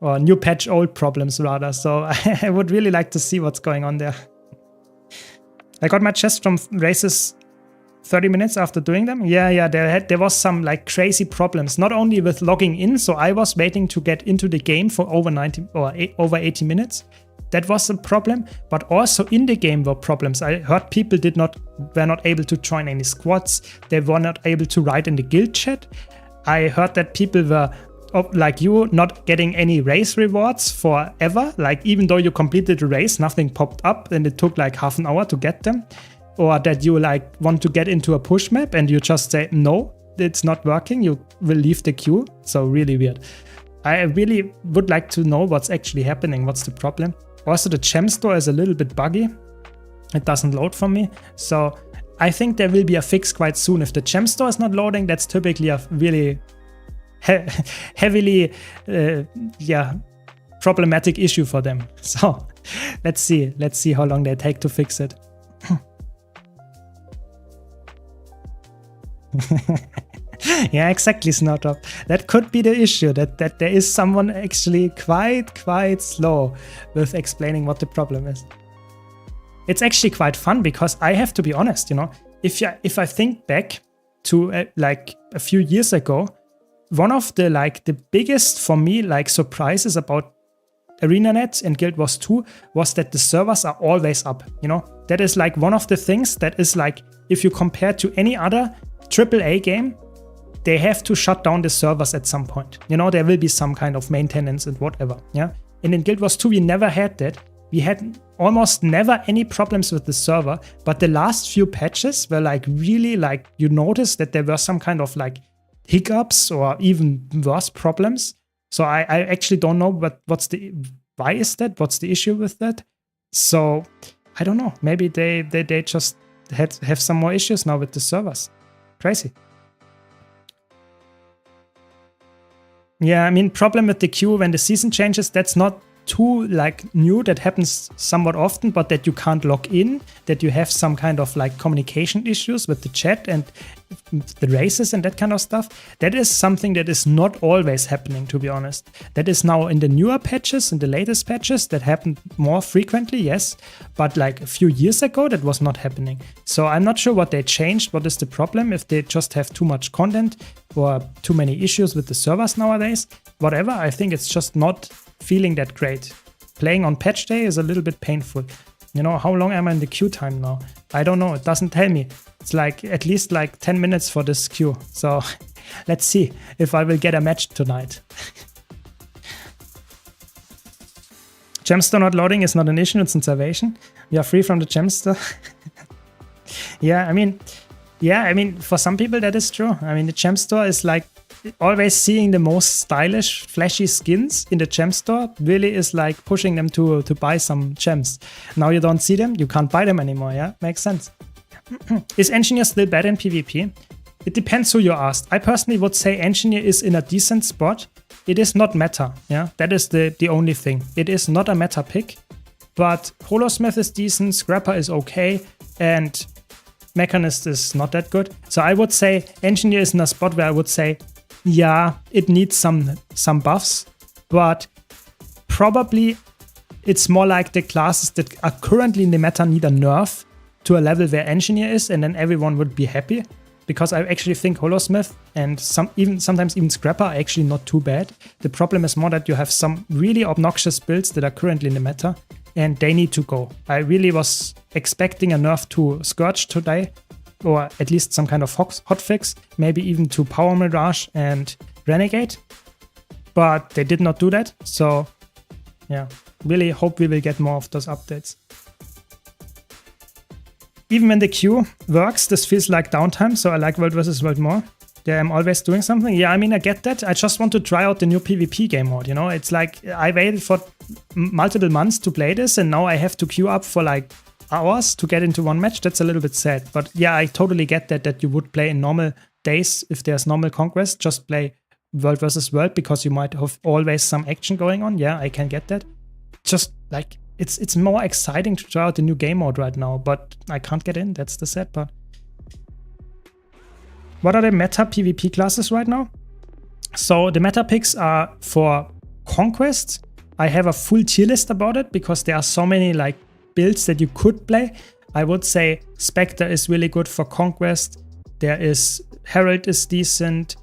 or new patch, old problems rather. So I would really like to see what's going on there. I got my chest from races 30 minutes after doing them. Yeah, there was some like crazy problems, not only with logging in. So I was waiting to get into the game for over 90 or over 80 minutes. That was a problem, but also in the game were problems. I heard people were not able to join any squads. They were not able to write in the guild chat. I heard that people were like you not getting any race rewards forever, like even though you completed the race, nothing popped up and it took like half an hour to get them, or that you like want to get into a push map and you just say no, it's not working, you will leave the queue. So really weird. I really would like to know what's actually happening, what's the problem. Also the gem store is a little bit buggy, it doesn't load for me, so I think there will be a fix quite soon. If the gem store is not loading, that's typically a really heavily problematic issue for them. So let's see how long they take to fix it. Yeah, exactly, Snowdrop. That could be the issue, that there is someone actually quite slow with explaining what the problem is. It's actually quite fun because I have to be honest, you know, if I think back to like a few years ago, one of the biggest for me like surprises about ArenaNet and Guild Wars 2 was that the servers are always up, you know. That is like one of the things that is like, if you compare to any other AAA game, they have to shut down the servers at some point. You know, there will be some kind of maintenance and whatever, yeah. And in Guild Wars 2 we never had that. We had almost never any problems with the server, but the last few patches were like really like, you notice that there were some kind of like hiccups or even worse problems. So I actually don't know why is that? What's the issue with that? So I don't know. Maybe they just have some more issues now with the servers. Crazy. Yeah, I mean, problem with the queue when the season changes, that's not too like new. That happens somewhat often, but that you can't log in, that you have some kind of like communication issues with the chat and the races and that kind of stuff. That is something that is not always happening, to be honest. That is now in the newer patches, in the latest patches, that happened more frequently, yes. But like a few years ago, that was not happening. So I'm not sure what they changed, what is the problem, if they just have too much content or too many issues with the servers nowadays. Whatever, I think it's just not feeling that great. Playing on patch day is a little bit painful. You know, how long am I in the queue time now? I don't know, it doesn't tell me. It's like at least like 10 minutes for this queue. So let's see if I will get a match tonight. Gemstore not loading is not an issue, it's in salvation. We are free from the gemstore. Yeah, I mean, for some people that is true. I mean, the gemstore is like always seeing the most stylish, flashy skins in the gem store really is like pushing them to buy some gems. Now you don't see them, you can't buy them anymore, yeah? Makes sense. Is Engineer still bad in PvP? It depends who you asked. I personally would say Engineer is in a decent spot. It is not meta, yeah? That is the only thing. It is not a meta pick, but Holosmith is decent, Scrapper is okay, and Mechanist is not that good. So I would say Engineer is in a spot where I would say, yeah, it needs some buffs, but probably it's more like the classes that are currently in the meta need a nerf to a level where Engineer is, and then everyone would be happy. Because I actually think Holosmith and sometimes even Scrapper are actually not too bad. The problem is more that you have some really obnoxious builds that are currently in the meta, and they need to go. I really was expecting a nerf to Scourge today, or at least some kind of hotfix, maybe even to Power Mirage and Renegade. But they did not do that, so yeah, really hope we will get more of those updates. Even when the queue works, this feels like downtime, so I like World vs. World more. Yeah, I'm always doing something. Yeah, I mean, I get that. I just want to try out the new PvP game mode, you know? It's like I waited for multiple months to play this, and now I have to queue up for like hours to get into one match. That's a little bit sad. But yeah, I totally get that you would play in normal days if there's normal conquest. Just play World vs. World because you might have always some action going on. Yeah, I can get that. Just like it's more exciting to try out the new game mode right now, but I can't get in. That's the sad part. What are the meta PvP classes right now? So the meta picks are for Conquest. I have a full tier list about it because there are so many like builds that you could play. I would say Spectre is really good for Conquest. There is Herald is decent.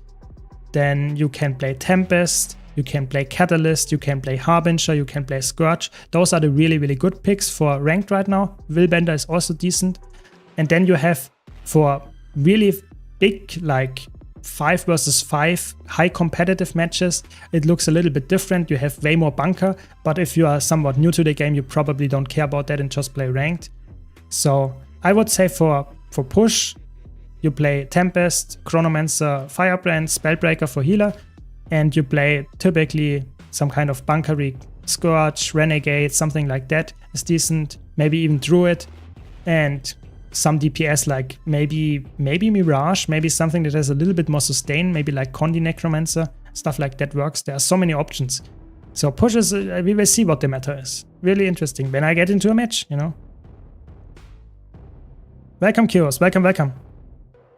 Then you can play Tempest. You can play Catalyst, you can play Harbinger, you can play Scourge. Those are the really, really good picks for ranked right now. Willbender is also decent. And then you have for really big like 5 versus 5 high competitive matches, it looks a little bit different. You have way more bunker, but if you are somewhat new to the game, you probably don't care about that and just play ranked. So I would say for push, you play Tempest, Chronomancer, Firebrand, Spellbreaker for healer, and you play typically some kind of bunkery, Scourge, Renegade, something like that is decent, maybe even Druid, and some DPS like maybe Mirage, maybe something that has a little bit more sustain, maybe like Condi Necromancer, stuff like that works. There are so many options. So pushes, we will see what the meta is. Really interesting when I get into a match, you know. Welcome Kyros, welcome.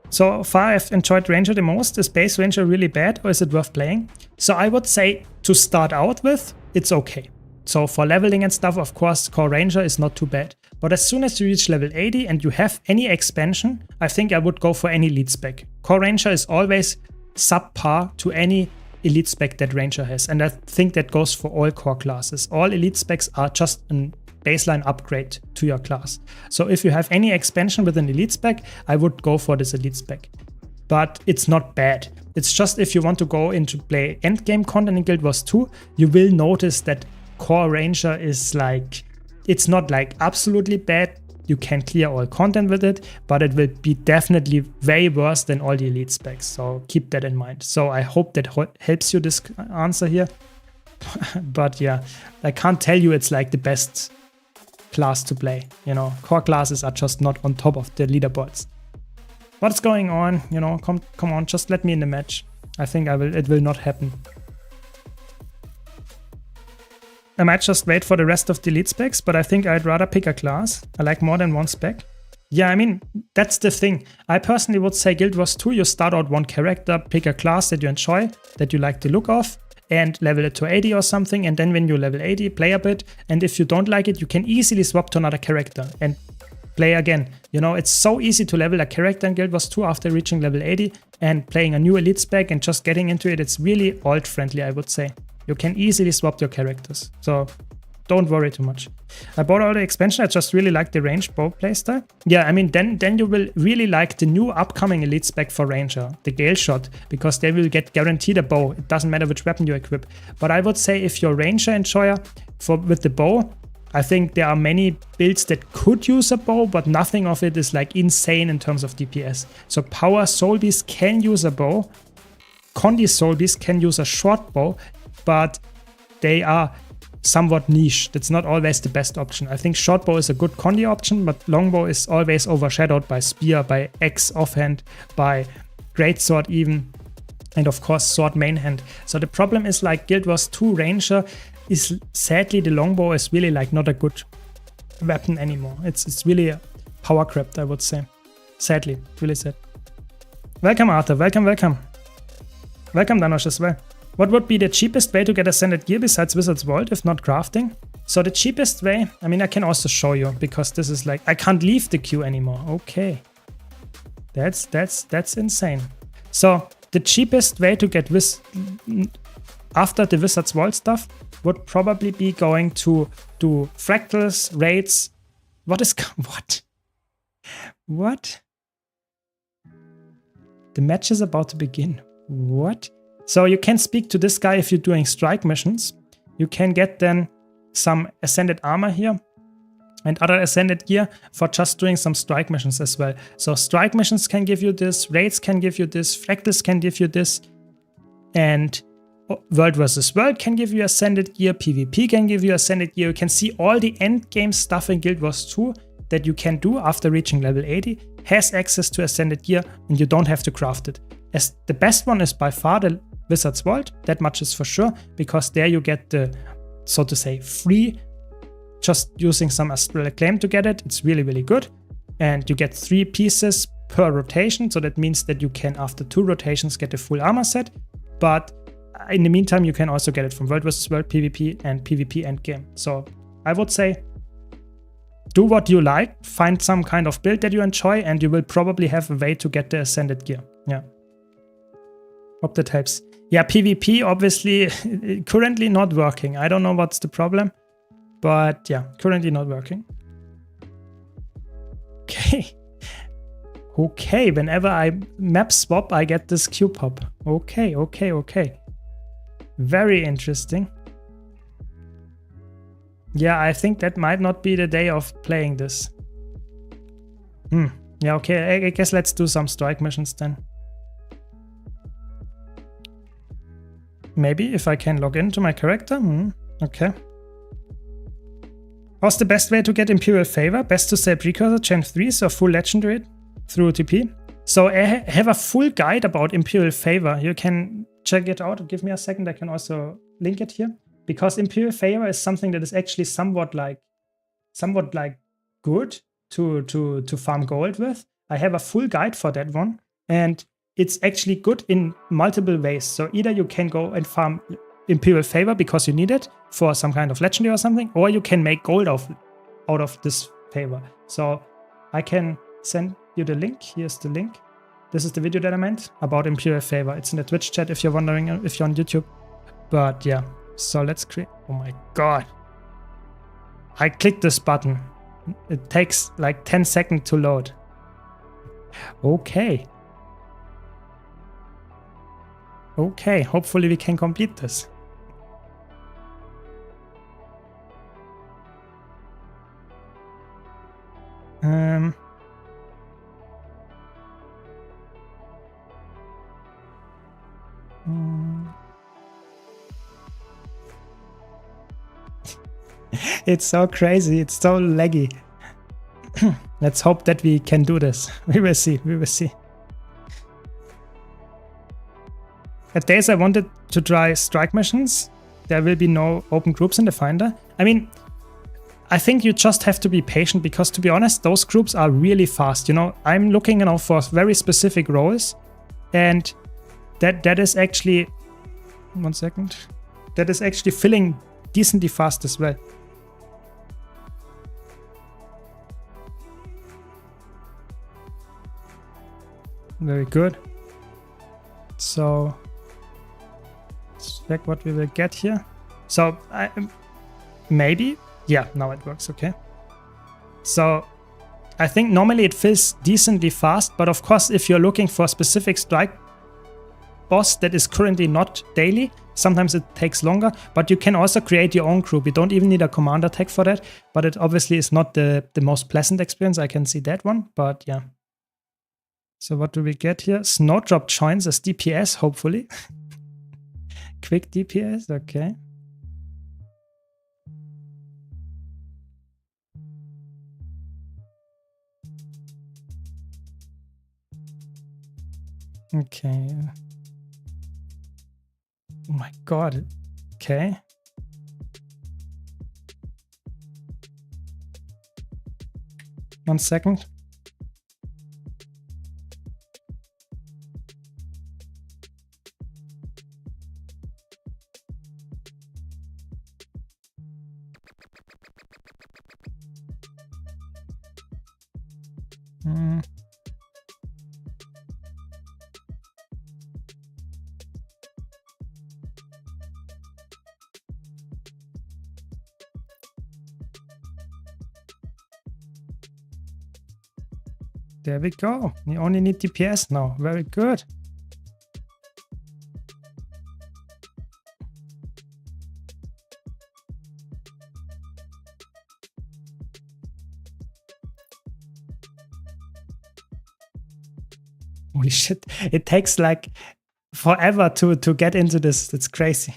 So far I've enjoyed Ranger the most. Is base Ranger really bad or is it worth playing? So I would say to start out with, it's okay. So for leveling and stuff, of course, Core Ranger is not too bad. But as soon as you reach level 80 and you have any expansion, I think I would go for any elite spec. Core Ranger is always subpar to any elite spec that Ranger has. And I think that goes for all core classes. All elite specs are just a baseline upgrade to your class. So if you have any expansion with an elite spec, I would go for this elite spec. But it's not bad. It's just if you want to go into play endgame content in Guild Wars 2, you will notice that Core Ranger is like, it's not like absolutely bad. You can clear all content with it, but it will be definitely way worse than all the elite specs. So keep that in mind. So I hope that helps you this answer here. But yeah, I can't tell you it's like the best class to play. You know, core classes are just not on top of the leaderboards. What's going on? You know, come on, just let me in the match. I think it will not happen. I might just wait for the rest of the elite specs, but I think I'd rather pick a class. I like more than one spec. Yeah, I mean, that's the thing. I personally would say Guild Wars 2, you start out one character, pick a class that you enjoy, that you like the look of, and level it to 80 or something, and then when you level 80, play a bit, and if you don't like it, you can easily swap to another character and play again. You know, it's so easy to level a character in Guild Wars 2 after reaching level 80 and playing a new elite spec and just getting into it. It's really alt friendly, I would say. You can easily swap your characters, so don't worry too much. I bought all the expansion, I just really like the ranged bow playstyle. Yeah, I mean, then you will really like the new upcoming elite spec for Ranger, the Gale Shot, because they will get guaranteed a bow. It doesn't matter which weapon you equip. But I would say if you're Ranger enjoyer with the bow, I think there are many builds that could use a bow, but nothing of it is like insane in terms of DPS. So Power Soul Beast can use a bow, Condi Soul Beast can use a short bow, but they are somewhat niche. That's not always the best option. I think short bow is a good Condi option, but longbow is always overshadowed by spear, by axe offhand, by greatsword even, and of course sword main hand. So the problem is like Guild Wars 2 Ranger is sadly the longbow is really like not a good weapon anymore. It's really power crept, I would say. Sadly, really sad. Welcome Arthur, welcome. Welcome Danosh as well. What would be the cheapest way to get ascended gear besides Wizard's Vault if not crafting? So the cheapest way, I mean I can also show you because this is like, I can't leave the queue anymore. Okay. That's insane. So the cheapest way to get after the Wizard's Vault stuff would probably be going to do fractals, raids. What? The match is about to begin. What? So you can speak to this guy if you're doing strike missions. You can get then some ascended armor here and other ascended gear for just doing some strike missions as well. So strike missions can give you this, raids can give you this, fractals can give you this, and World vs. World can give you ascended gear, PvP can give you ascended gear. You can see all the end game stuff in Guild Wars 2 that you can do after reaching level 80 has access to ascended gear and you don't have to craft it. As the best one is by far the Wizard's Vault, that much is for sure, because there you get the, so to say, free, just using some Astral Acclaim to get it. It's really, really good. And you get 3 pieces per rotation, so that means that you can, after 2 rotations, get a full armor set. But in the meantime, you can also get it from World vs. World PvP and PvP endgame. So I would say, do what you like, find some kind of build that you enjoy, and you will probably have a way to get the ascended gear. Yeah. Hope that helps. Yeah, PvP obviously currently not working. I don't know what's the problem, but yeah, currently not working. Okay. Okay, whenever I map swap, I get this Q pop. Okay, okay, okay. Very interesting. Yeah, I think that might not be the day of playing this. Yeah, okay, I guess let's do some strike missions then. Maybe if I can log into my character. Okay. What's the best way to get Imperial Favor? Best to say Precursor, Gen 3s or full Legendary through TP? So I have a full guide about Imperial Favor. You can check it out. Give me a second. I can also link it here. Because Imperial Favor is something that is actually somewhat like good to farm gold with. I have a full guide for that one. And it's actually good in multiple ways. So either you can go and farm Imperial Favor because you need it for some kind of legendary or something, or you can make gold out of this favor. So I can send you the link. Here's the link. This is the video that I meant about Imperial Favor. It's in the Twitch chat if you're wondering if you're on YouTube. But yeah, so let's create. Oh my god. I clicked this button. It takes like 10 seconds to load. Okay. Okay, hopefully we can complete this. It's so crazy, it's so laggy. Let's hope that we can do this. We will see, we will see. At days I wanted to try strike missions, there will be no open groups in the Finder. I mean, I think you just have to be patient because, to be honest, those groups are really fast. You know, I'm looking for very specific roles, and that is actually 1 second. That is actually filling decently fast as well. Very good. So check what we will get here. So maybe, yeah, now it works. Okay. So I think normally it fills decently fast, but of course, if you're looking for a specific strike boss that is currently not daily, sometimes it takes longer, but you can also create your own group. You don't even need a commander tag for that, but it obviously is not the most pleasant experience. I can see that one, but yeah. So what do we get here? Snowdrop joins as DPS, hopefully. Quick DPS, okay. Okay. Oh my god. Okay. One second. There we go. You only need DPS now. Very good. Holy shit. It takes like forever to get into this. That's crazy.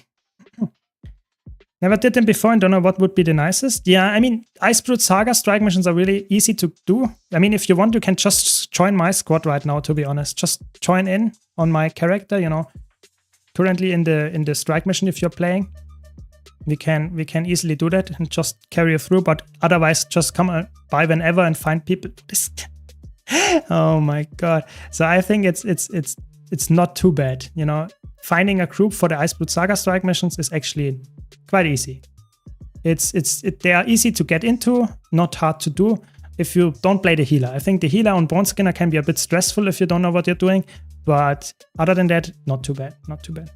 Never did them before and don't know what would be the nicest. Yeah, I mean, Icebrood Saga strike missions are really easy to do. I mean, if you want, you can just join my squad right now, to be honest. Just join in on my character, you know. Currently in the strike mission, if you're playing, we can easily do that and just carry you through. But otherwise, just come by whenever and find people. Oh my god. So I think it's not too bad, you know. Finding a group for the Icebrood Saga strike missions is actually quite easy. They are easy to get into, not hard to do if you don't play the healer. I think the healer on Bone Skinner can be a bit stressful if you don't know what you're doing, but other than that, not too bad, not too bad.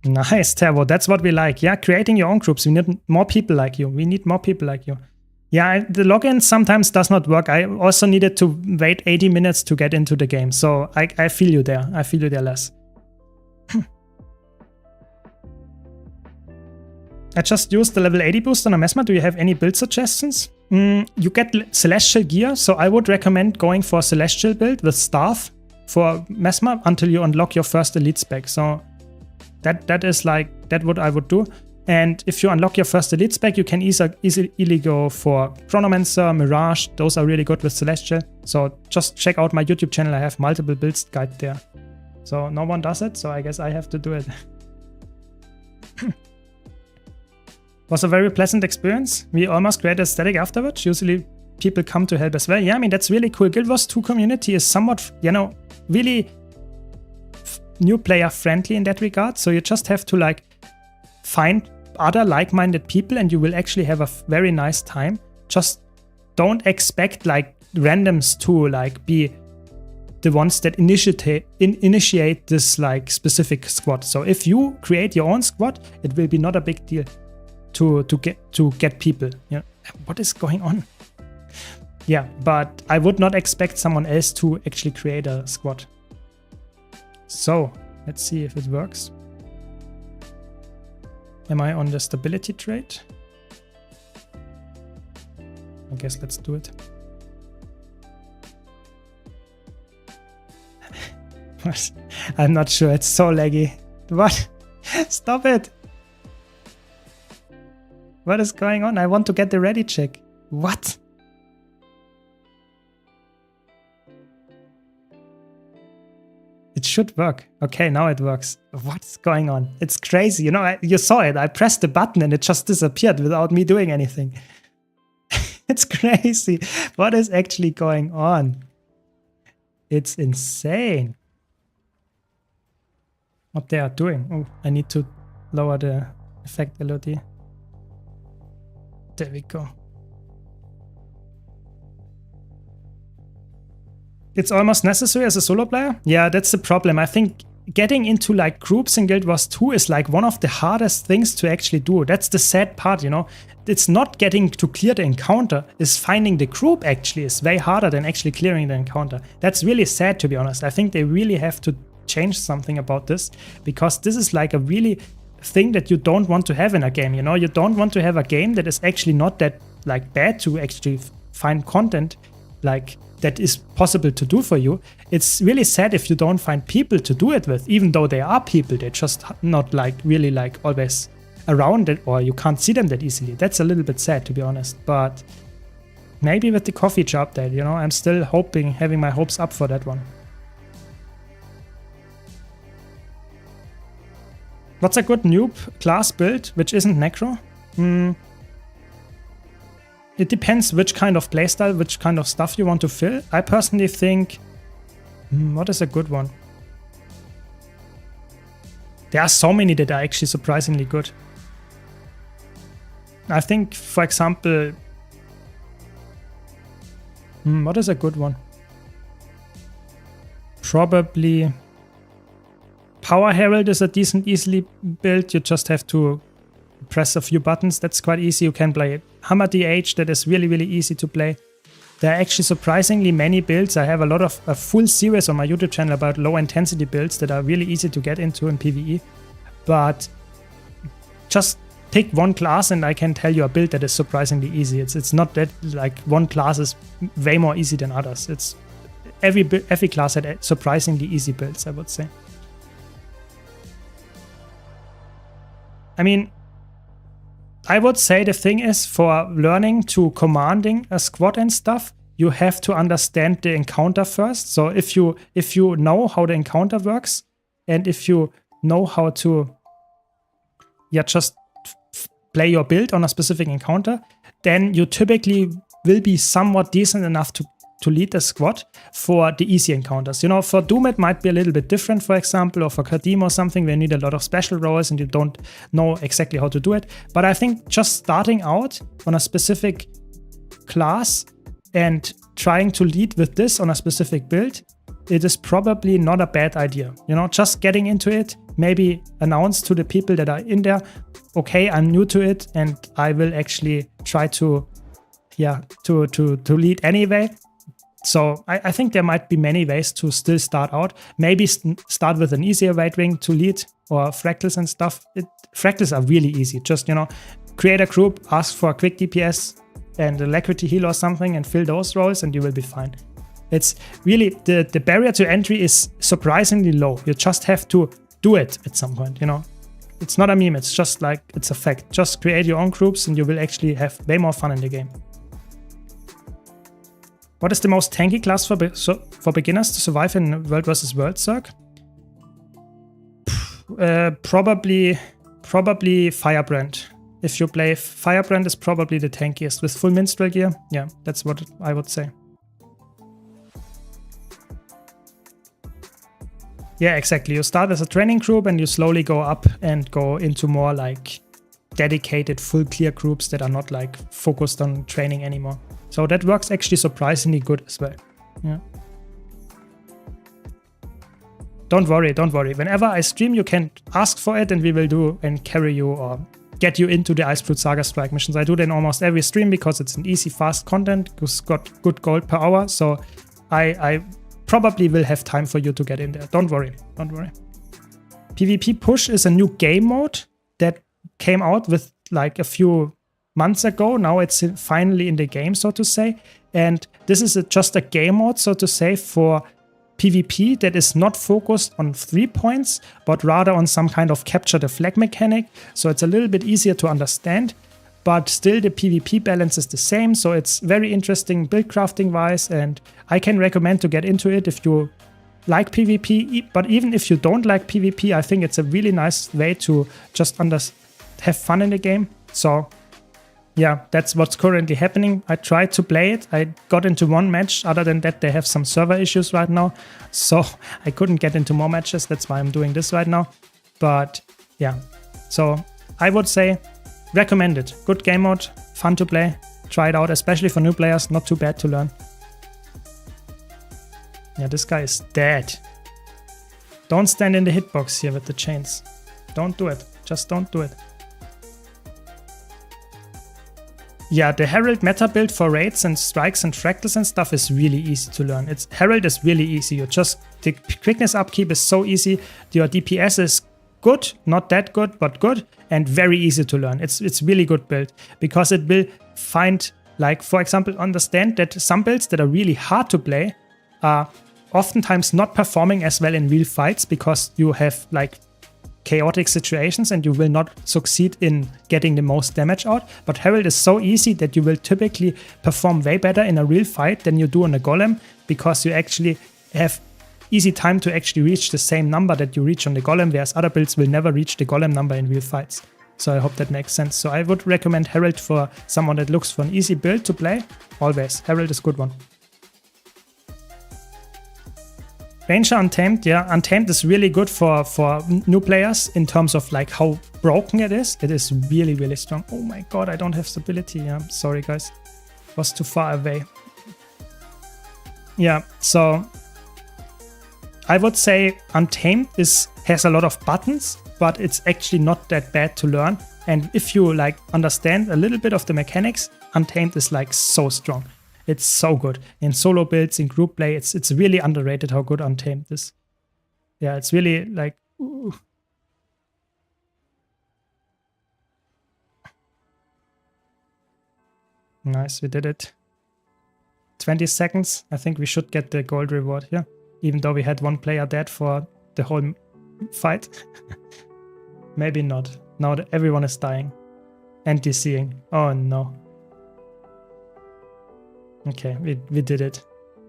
Nice, Tervo. That's what we like. Yeah, creating your own groups. We need more people like you. We need more people like you. Yeah, the login sometimes does not work. I also needed to wait 80 minutes to get into the game. So I feel you there. I feel you there, Les. I just used the level 80 boost on a Mesmer. Do you have any build suggestions? You get Celestial gear, so I would recommend going for a Celestial build with Staff for Mesmer until you unlock your first Elite spec. So that is like, that what I would do. And if you unlock your first Elite spec, you can easily go for Chronomancer, Mirage. Those are really good with Celestial. So just check out my YouTube channel. I have multiple builds guide there. So no one does it, so I guess I have to do it. Was a very pleasant experience. We almost created a static afterwards. Usually people come to help as well. Yeah, I mean, that's really cool. Guild Wars 2 community is somewhat, really new player friendly in that regard. So you just have to like find other like-minded people and you will actually have a very nice time. Just don't expect like randoms to like be the ones that initiate this like specific squad. So if you create your own squad, it will be not a big deal to get people. Yeah, what is going on? Yeah, but I would not expect someone else to actually create a squad. So let's see if it works. Am I on the stability trait? I guess let's do it. What? I'm not sure. It's so laggy. What? Stop it. What is going on? I want to get the ready check. What? It should work. Okay, now it works. What's going on? It's crazy. You saw it. I pressed the button and it just disappeared without me doing anything. It's crazy. What is actually going on? It's insane. What they are doing. Oh, I need to lower the effect LOD. There we go. It's almost necessary as a solo player? Yeah, that's the problem. I think getting into like groups in Guild Wars 2 is like one of the hardest things to actually do. That's the sad part, It's not getting to clear the encounter, is finding the group actually is way harder than actually clearing the encounter. That's really sad, to be honest. I think they really have to change something about this, because this is like a really thing that you don't want to have in a game, You don't want to have a game that is actually not that like bad to actually find content like that is possible to do for you. It's really sad if you don't find people to do it with, even though they are people, they're just not like really like always around it, or you can't see them that easily. That's a little bit sad, to be honest, but maybe with the coffee jar update, I'm still having my hopes up for that one. What's a good noob class build which isn't Necro? It depends which kind of playstyle, which kind of stuff you want to fill. I personally think, what is a good one? There are so many that are actually surprisingly good. I think, for example, what is a good one? Probably Power Herald is a decent, easily build. You just have to press a few buttons. That's quite easy. You can play Hammer DH. That is really, really easy to play. There are actually surprisingly many builds. I have a full series on my YouTube channel about low intensity builds that are really easy to get into in PvE. But just pick one class and I can tell you a build that is surprisingly easy. It's not that like one class is way more easy than others. It's every class had surprisingly easy builds, I would say. I mean, I would say the thing is, for learning to commanding a squad and stuff, you have to understand the encounter first. So if you know how the encounter works, and if you know how to just play your build on a specific encounter, then you typically will be somewhat decent enough to lead the squad for the easy encounters. For Doom it might be a little bit different, for example, or for Kadim or something where you need a lot of special rolls and you don't know exactly how to do it. But I think just starting out on a specific class and trying to lead with this on a specific build it is probably not a bad idea. You know, just getting into it, maybe announce to the people that are in there, okay, I'm new to it and I will actually try to lead anyway. So I think there might be many ways to still start out. Maybe start with an easier White Wing to lead, or fractals and stuff. Fractals are really easy. Just, you know, create a group, ask for a quick DPS and alacrity heal or something and fill those roles and you will be fine. It's really, the barrier to entry is surprisingly low. You just have to do it at some point, you know. It's not a meme, it's just like, it's a fact. Just create your own groups and you will actually have way more fun in the game. What is the most tanky class for beginners to survive in World vs. World Circ? Probably Firebrand. If you play Firebrand, is probably the tankiest with full minstrel gear. Yeah, that's what I would say. Yeah, exactly. You start as a training group and you slowly go up and go into more like dedicated full clear groups that are not like focused on training anymore. So that works actually surprisingly good as well. Yeah. Don't worry. Whenever I stream, you can ask for it and we will do and carry you or get you into the Ice Brute Saga Strike missions. I do that in almost every stream because it's an easy, fast content. It's got good gold per hour. So I probably will have time for you to get in there. Don't worry. PvP Push is a new game mode that came out with like a few months ago. Now it's finally in the game, so to say. And this is just a game mode, so to say, for PvP that is not focused on 3 points, but rather on some kind of capture the flag mechanic. So it's a little bit easier to understand, but still the PvP balance is the same. So it's very interesting build crafting wise, and I can recommend to get into it if you like PvP. But even if you don't like PvP, I think it's a really nice way to just have fun in the game. So yeah, that's what's currently happening. I tried to play it. I got into one match. Other than that, they have some server issues right now. So I couldn't get into more matches. That's why I'm doing this right now. But yeah, so I would say recommend it. Good game mode, fun to play. Try it out, especially for new players. Not too bad to learn. Yeah, this guy is dead. Don't stand in the hitbox here with the chains. Don't do it. Just don't do it. Yeah, the Herald meta build for raids and strikes and fractals and stuff is really easy to learn. Herald is really easy. The quickness upkeep is so easy. Your DPS is good, not that good, but good, and very easy to learn. It's really good build because it will find, like, for example, understand that some builds that are really hard to play are oftentimes not performing as well in real fights because you have like chaotic situations and you will not succeed in getting the most damage out. But Herald is so easy that you will typically perform way better in a real fight than you do on a golem, because you actually have easy time to actually reach the same number that you reach on the golem, whereas other builds will never reach the golem number in real fights. So I hope that makes sense. So I would recommend Herald for someone that looks for an easy build to play. Always. Herald is a good one. Ranger Untamed, yeah, Untamed is really good for new players in terms of like how broken it is. It is really, really strong. Oh my god, I don't have stability. Yeah, sorry guys. Was too far away. Yeah, so I would say Untamed has a lot of buttons, but it's actually not that bad to learn. And if you like understand a little bit of the mechanics, Untamed is like so strong. It's so good. In solo builds, in group play, it's really underrated how good Untamed is. Yeah, it's really like... Ooh. Nice, we did it. 20 seconds. I think we should get the gold reward here. Even though we had one player dead for the whole fight. Maybe not. Now everyone is dying. And DCing. Oh no. Okay, we did it.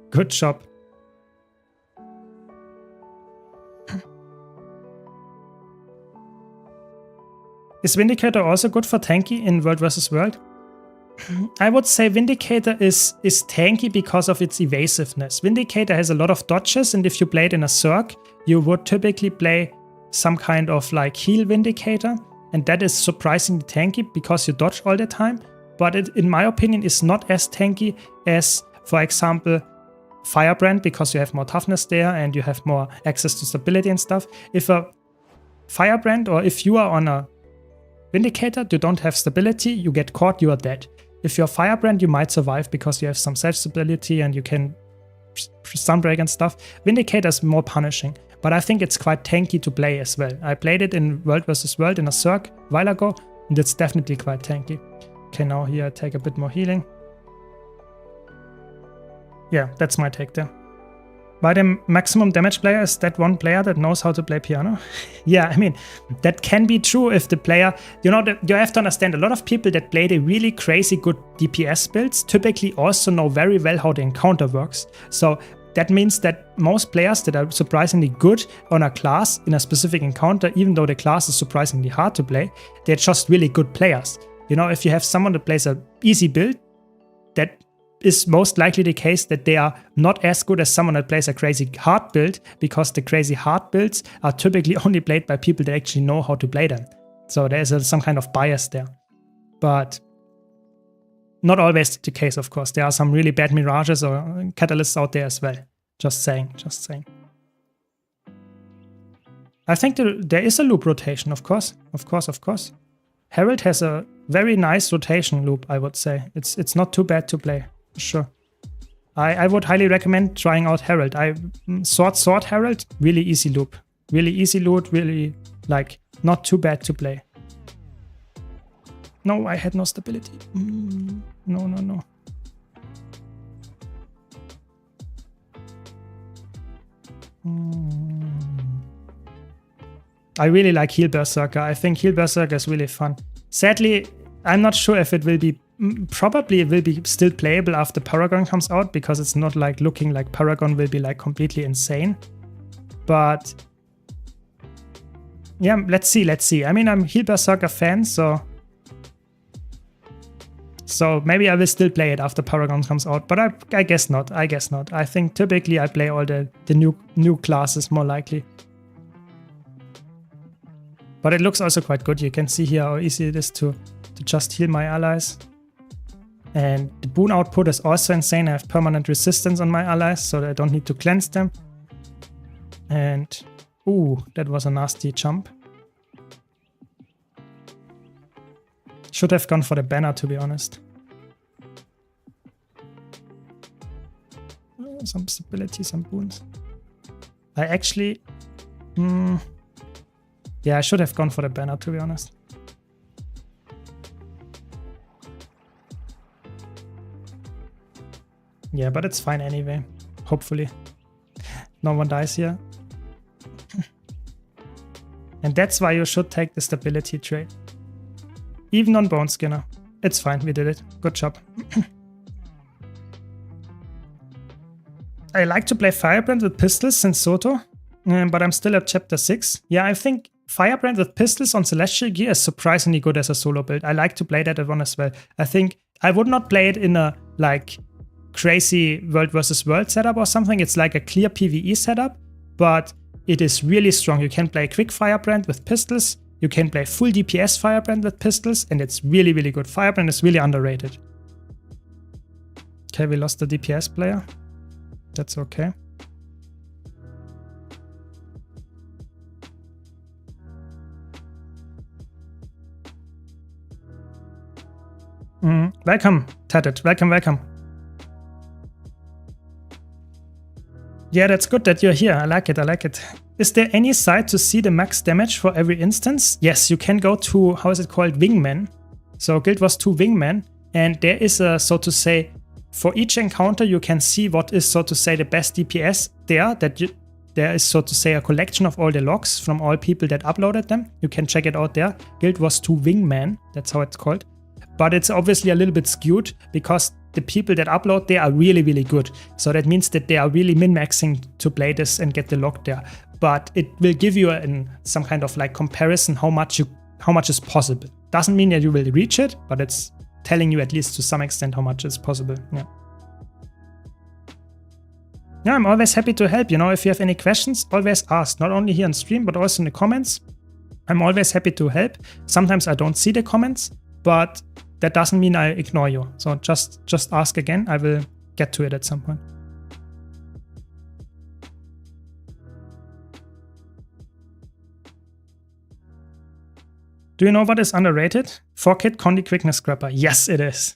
Good job. Is Vindicator also good for tanky in World vs. World? I would say Vindicator is tanky because of its evasiveness. Vindicator has a lot of dodges, and if you play it in a Circ, you would typically play some kind of like heal Vindicator, and that is surprisingly tanky because you dodge all the time. But it, in my opinion, is not as tanky as, for example, Firebrand because you have more toughness there and you have more access to stability and stuff. If a Firebrand or if you are on a Vindicator, you don't have stability, you get caught, you are dead. If you're Firebrand, you might survive because you have some self-stability and you can Sunbreak and stuff. Vindicator is more punishing, but I think it's quite tanky to play as well. I played it in World vs. World in a Cirque a while ago, and it's definitely quite tanky. Okay, now here I take a bit more healing. Yeah, that's my take there. By the maximum damage player is that one player that knows how to play piano? Yeah, I mean, that can be true if the player, you have to understand, a lot of people that play the really crazy good DPS builds typically also know very well how the encounter works. So that means that most players that are surprisingly good on a class in a specific encounter, even though the class is surprisingly hard to play, they're just really good players. You know, if you have someone that plays an easy build, that is most likely the case that they are not as good as someone that plays a crazy hard build, because the crazy hard builds are typically only played by people that actually know how to play them. So there's some kind of bias there. But not always the case, of course. There are some really bad mirages or catalysts out there as well. Just saying, just saying. I think there is a loop rotation, of course. Of course. Herald has a very nice rotation loop, I would say. It's not too bad to play. Sure. I would highly recommend trying out Herald. Sword Herald, really easy loop. Really easy loop, really, like, not too bad to play. No, I had no stability. No. I really like Heal Berserker. I think Heal Berserker is really fun. Sadly, I'm not sure if it will be. Probably it will be still playable after Paragon comes out, because it's not like looking like Paragon will be like completely insane. But yeah, let's see. I mean, I'm a Heal Berserker fan, so maybe I will still play it after Paragon comes out. But I guess not. I think typically I play all the new classes more likely. But it looks also quite good. You can see here how easy it is to just heal my allies. And the boon output is also insane. I have permanent resistance on my allies, so that I don't need to cleanse them. And, ooh, that was a nasty jump. Should have gone for the banner, to be honest. Some stability, some boons. I actually... yeah, I should have gone for the banner, to be honest. Yeah, but it's fine anyway. Hopefully. No one dies here. And that's why you should take the stability trade. Even on Bone Skinner. It's fine, we did it. Good job. I like to play Firebrand with pistols since Soto, but I'm still at chapter 6. Yeah, I think Firebrand with pistols on Celestial Gear is surprisingly good as a solo build. I like to play that one as well. I think I would not play it in a, like, crazy World vs. World setup or something. It's like a clear PvE setup, but it is really strong. You can play quick Firebrand with pistols, you can play full DPS Firebrand with pistols, and it's really, really good. Firebrand is really underrated. Okay, we lost the DPS player. That's okay. Welcome, Tatted. Welcome. Yeah, that's good that you're here. I like it. Is there any site to see the max damage for every instance? Yes, you can go to, how is it called, Wingman. So Guild Wars 2 Wingman, and there is a, so to say, for each encounter you can see what is, so to say, the best DPS there. There is, so to say, a collection of all the logs from all people that uploaded them. You can check it out there. Guild Wars 2 Wingman, that's how it's called. But it's obviously a little bit skewed because the people that upload there are really, really good. So that means that they are really min-maxing to play this and get the log there. But it will give you some kind of like comparison how much is possible. Doesn't mean that you will reach it, but it's telling you at least to some extent how much is possible. Yeah. Yeah, I'm always happy to help. You know, if you have any questions, always ask. Not only here on stream, but also in the comments. I'm always happy to help. Sometimes I don't see the comments, but that doesn't mean I ignore you. So just ask again. I will get to it at some point. Do you know what is underrated? 4-kit Condi Quickness Scrapper. Yes, it is.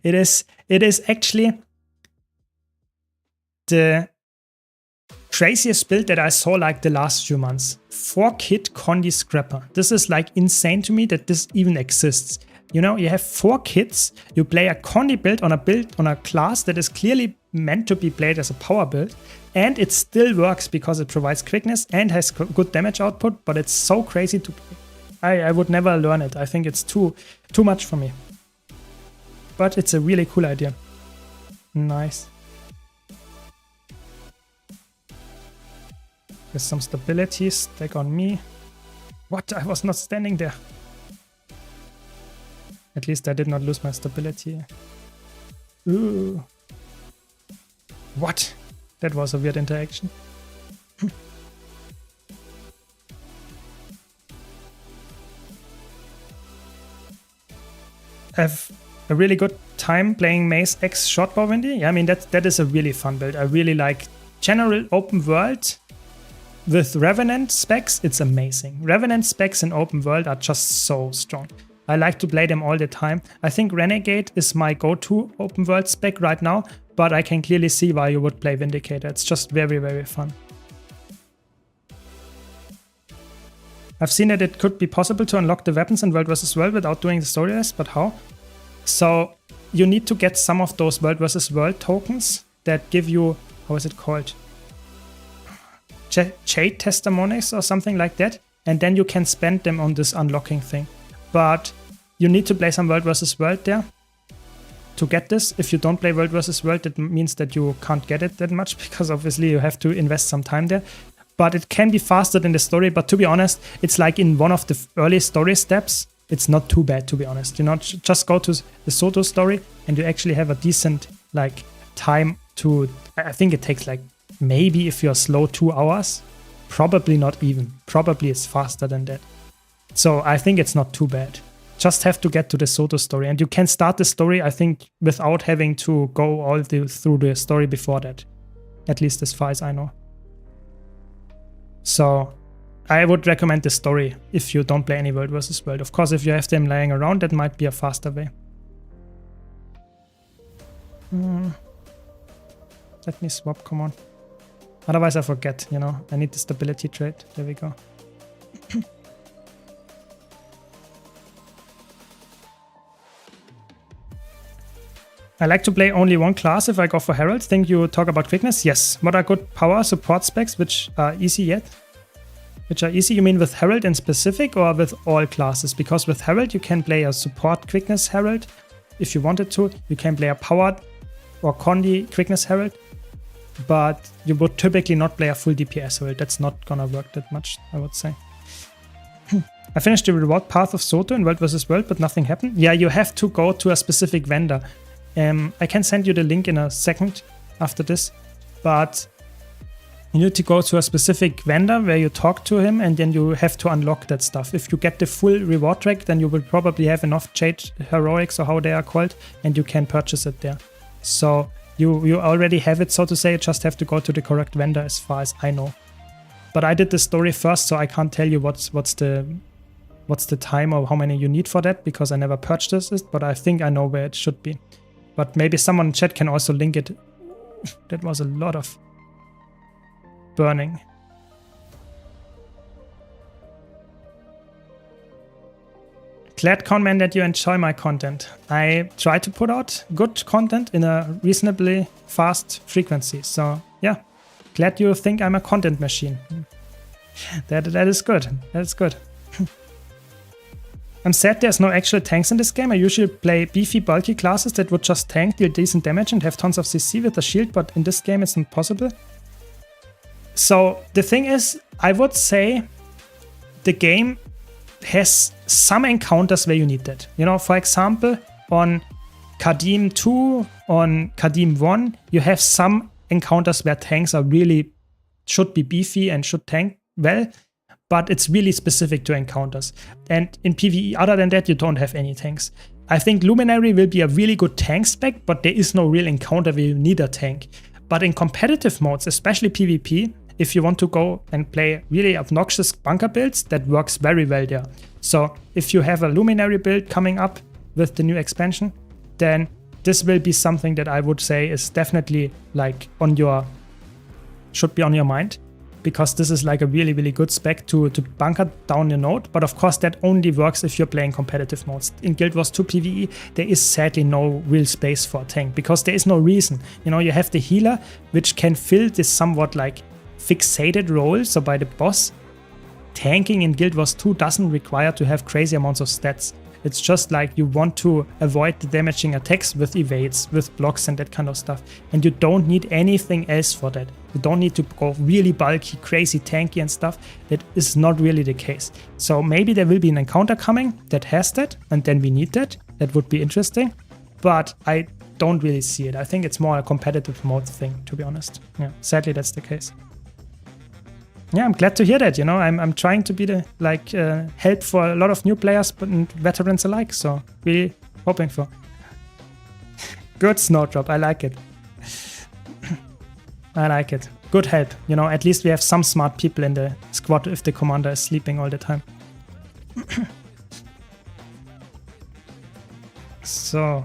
It is actually the craziest build that I saw like the last few months. 4-kit Condi Scrapper. This is like insane to me that this even exists. You know, you have 4 kits, you play a Condi build on a class that is clearly meant to be played as a power build, and it still works because it provides quickness and has good damage output, but it's so crazy to play. I would never learn it. I think it's too much for me. But it's a really cool idea. Nice. With some stability, stack on me. What? I was not standing there. At least I did not lose my stability. Ooh. What? That was a weird interaction. I have a really good time playing Maze X Shortbow Windy. Yeah, I mean, that is a really fun build. I really like general open world with Revenant specs. It's amazing. Revenant specs in open world are just so strong. I like to play them all the time. I think Renegade is my go-to open world spec right now, but I can clearly see why you would play Vindicator. It's just very, very fun. I've seen that it could be possible to unlock the weapons in World vs. World without doing the story rest, but how? So you need to get some of those World vs. World tokens that give you, how is it called? Jade testimonies or something like that, and then you can spend them on this unlocking thing. But you need to play some World vs. World there to get this. If you don't play World vs. World, that means that you can't get it that much, because obviously you have to invest some time there. But it can be faster than the story, but to be honest, it's like in one of the early story steps. It's not too bad, to be honest. You know, just go to the Soto story and you actually have a decent like time to, I think it takes like, maybe if you're slow, 2 hours. Probably not even. Probably it's faster than that. So I think it's not too bad. Just have to get to the Soto story. And you can start the story, I think, without having to go all through the story before that. At least as far as I know. So I would recommend the story if you don't play any World vs. World. Of course, if you have them lying around, that might be a faster way. Let me swap, come on. Otherwise I forget, you know. I need the stability trait. There we go. I like to play only one class if I go for Herald. Think you talk about quickness? Yes. What are good power support specs which are easy yet? Which are easy, you mean with Herald in specific or with all classes? Because with Herald you can play a support quickness Herald if you wanted to. You can play a powered or Condi quickness Herald. But you would typically not play a full DPS Herald. That's not gonna work that much, I would say. I finished the reward path of Soto in World vs. World, but nothing happened. Yeah, you have to go to a specific vendor. I can send you the link in a second after this, but you need to go to a specific vendor where you talk to him and then you have to unlock that stuff. If you get the full reward track, then you will probably have enough Jade Heroics or how they are called, and you can purchase it there. So you already have it, so to say. You just have to go to the correct vendor as far as I know. But I did the story first, so I can't tell you what's the time or how many you need for that, because I never purchased it, but I think I know where it should be. But maybe someone in chat can also link it. That was a lot of burning. Glad, Conman, that you enjoy my content. I try to put out good content in a reasonably fast frequency. So yeah, glad you think I'm a content machine. That is good. That's good. I'm sad there's no actual tanks in this game. I usually play beefy, bulky classes that would just tank, deal decent damage and have tons of CC with a shield, but in this game it's not possible. So the thing is, I would say the game has some encounters where you need that. You know, for example, on Kadim 2, on Kadim 1, you have some encounters where tanks are really, should be beefy and should tank well. But it's really specific to encounters. And in PvE, other than that, you don't have any tanks. I think Luminary will be a really good tank spec, but there is no real encounter where you need a tank. But in competitive modes, especially PvP, if you want to go and play really obnoxious bunker builds, that works very well there. So if you have a Luminary build coming up with the new expansion, then this will be something that I would say is definitely like should be on your mind, because this is like a really, really good spec to bunker down your node. But of course, that only works if you're playing competitive modes. In Guild Wars 2 PvE, there is sadly no real space for a tank, because there is no reason. You know, you have the healer, which can fill this somewhat like fixated role. So by the boss, tanking in Guild Wars 2 doesn't require to have crazy amounts of stats. It's just like you want to avoid the damaging attacks with evades, with blocks and that kind of stuff. And you don't need anything else for that. You don't need to go really bulky, crazy tanky and stuff. That is not really the case. So maybe there will be an encounter coming that has that, and then we need that. That would be interesting. But I don't really see it. I think it's more a competitive mode thing, to be honest. Yeah, sadly that's the case. Yeah, I'm glad to hear that. You know, I'm trying to be the help for a lot of new players but veterans alike. So really hoping for good Snowdrop. I like it. I like it. Good help. You know, at least we have some smart people in the squad if the commander is sleeping all the time. So.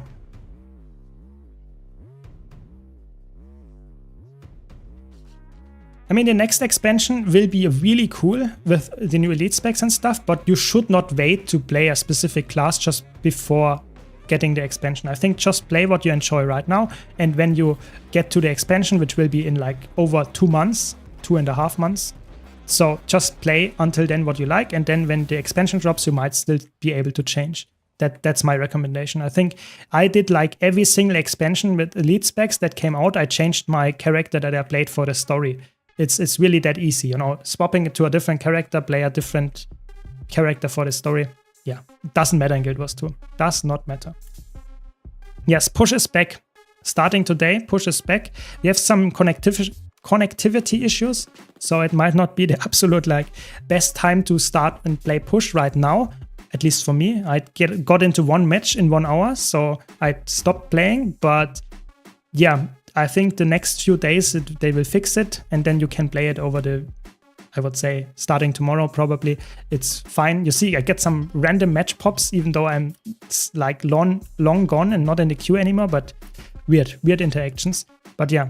I mean, the next expansion will be really cool with the new elite specs and stuff, but you should not wait to play a specific class just before getting the expansion. I think just play what you enjoy right now, and when you get to the expansion, which will be in like over 2 months, 2.5 months, so just play until then what you like, and then when the expansion drops, you might still be able to change. That's my recommendation. I think I did like every single expansion with elite specs that came out. I changed my character that I played for the story. It's really that easy, you know, swapping it to a different character, play a different character for the story. Yeah, it doesn't matter in Guild Wars 2. Does not matter. Yes, push is back. Starting today, push is back. We have some connectivity issues, so it might not be the absolute like best time to start and play push right now. At least for me, I got into one match in 1 hour, so I stopped playing. But yeah, I think the next few days they will fix it, and then you can play it over the, I would say, starting tomorrow probably. It's fine. You see, I get some random match pops, even though I'm like long gone and not in the queue anymore, but weird interactions. But yeah,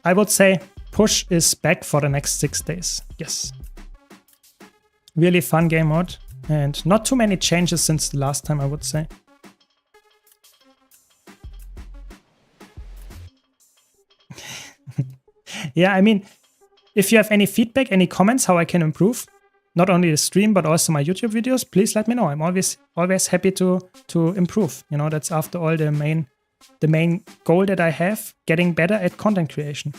I would say push is back for the next 6 days. Yes. Really fun game mode, and not too many changes since the last time, I would say. Yeah, I mean, if you have any feedback, any comments, how I can improve, not only the stream, but also my YouTube videos, please let me know. I'm always happy to improve. You know, that's after all the main goal that I have, getting better at content creation.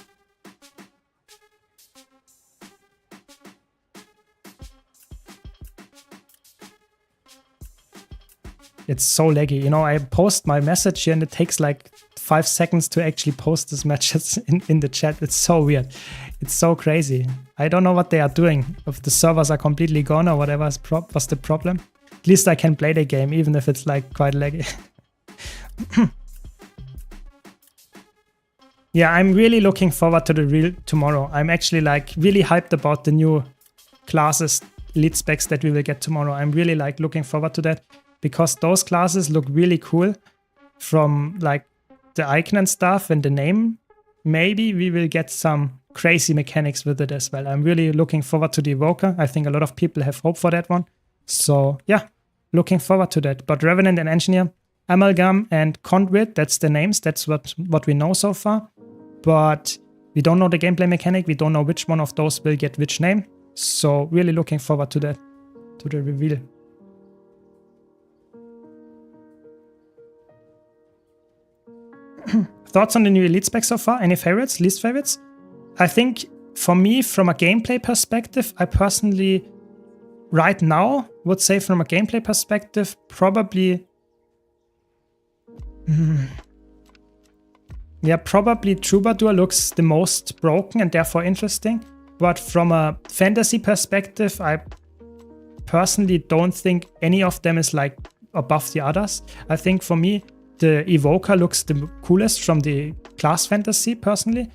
It's so laggy. You know, I post my message here and it takes like 5 seconds to actually post these matches in the chat. It's so weird. It's so crazy. I don't know what they are doing. If the servers are completely gone or whatever was the problem. At least I can play the game, even if it's like quite laggy. Yeah, I'm really looking forward to the real tomorrow. I'm actually like really hyped about the new classes, elite specs that we will get tomorrow. I'm really like looking forward to that, because those classes look really cool from like the icon and stuff and the name. Maybe we will get some crazy mechanics with it as well. I'm really looking forward to the Evoker. I think a lot of people have hope for that one. So yeah, looking forward to that. But Revenant and Engineer, Amalgam and Conduit, that's the names. That's what we know so far. But we don't know the gameplay mechanic. We don't know which one of those will get which name. So really looking forward to that, to the reveal. Thoughts on the new elite spec so far? Any favorites, least favorites? I think for me, from a gameplay perspective, I personally, right now, would say from a gameplay perspective, probably... yeah, probably Troubadour looks the most broken and therefore interesting. But from a fantasy perspective, I personally don't think any of them is like above the others. I think for me, the Evoker looks the coolest from the class fantasy personally.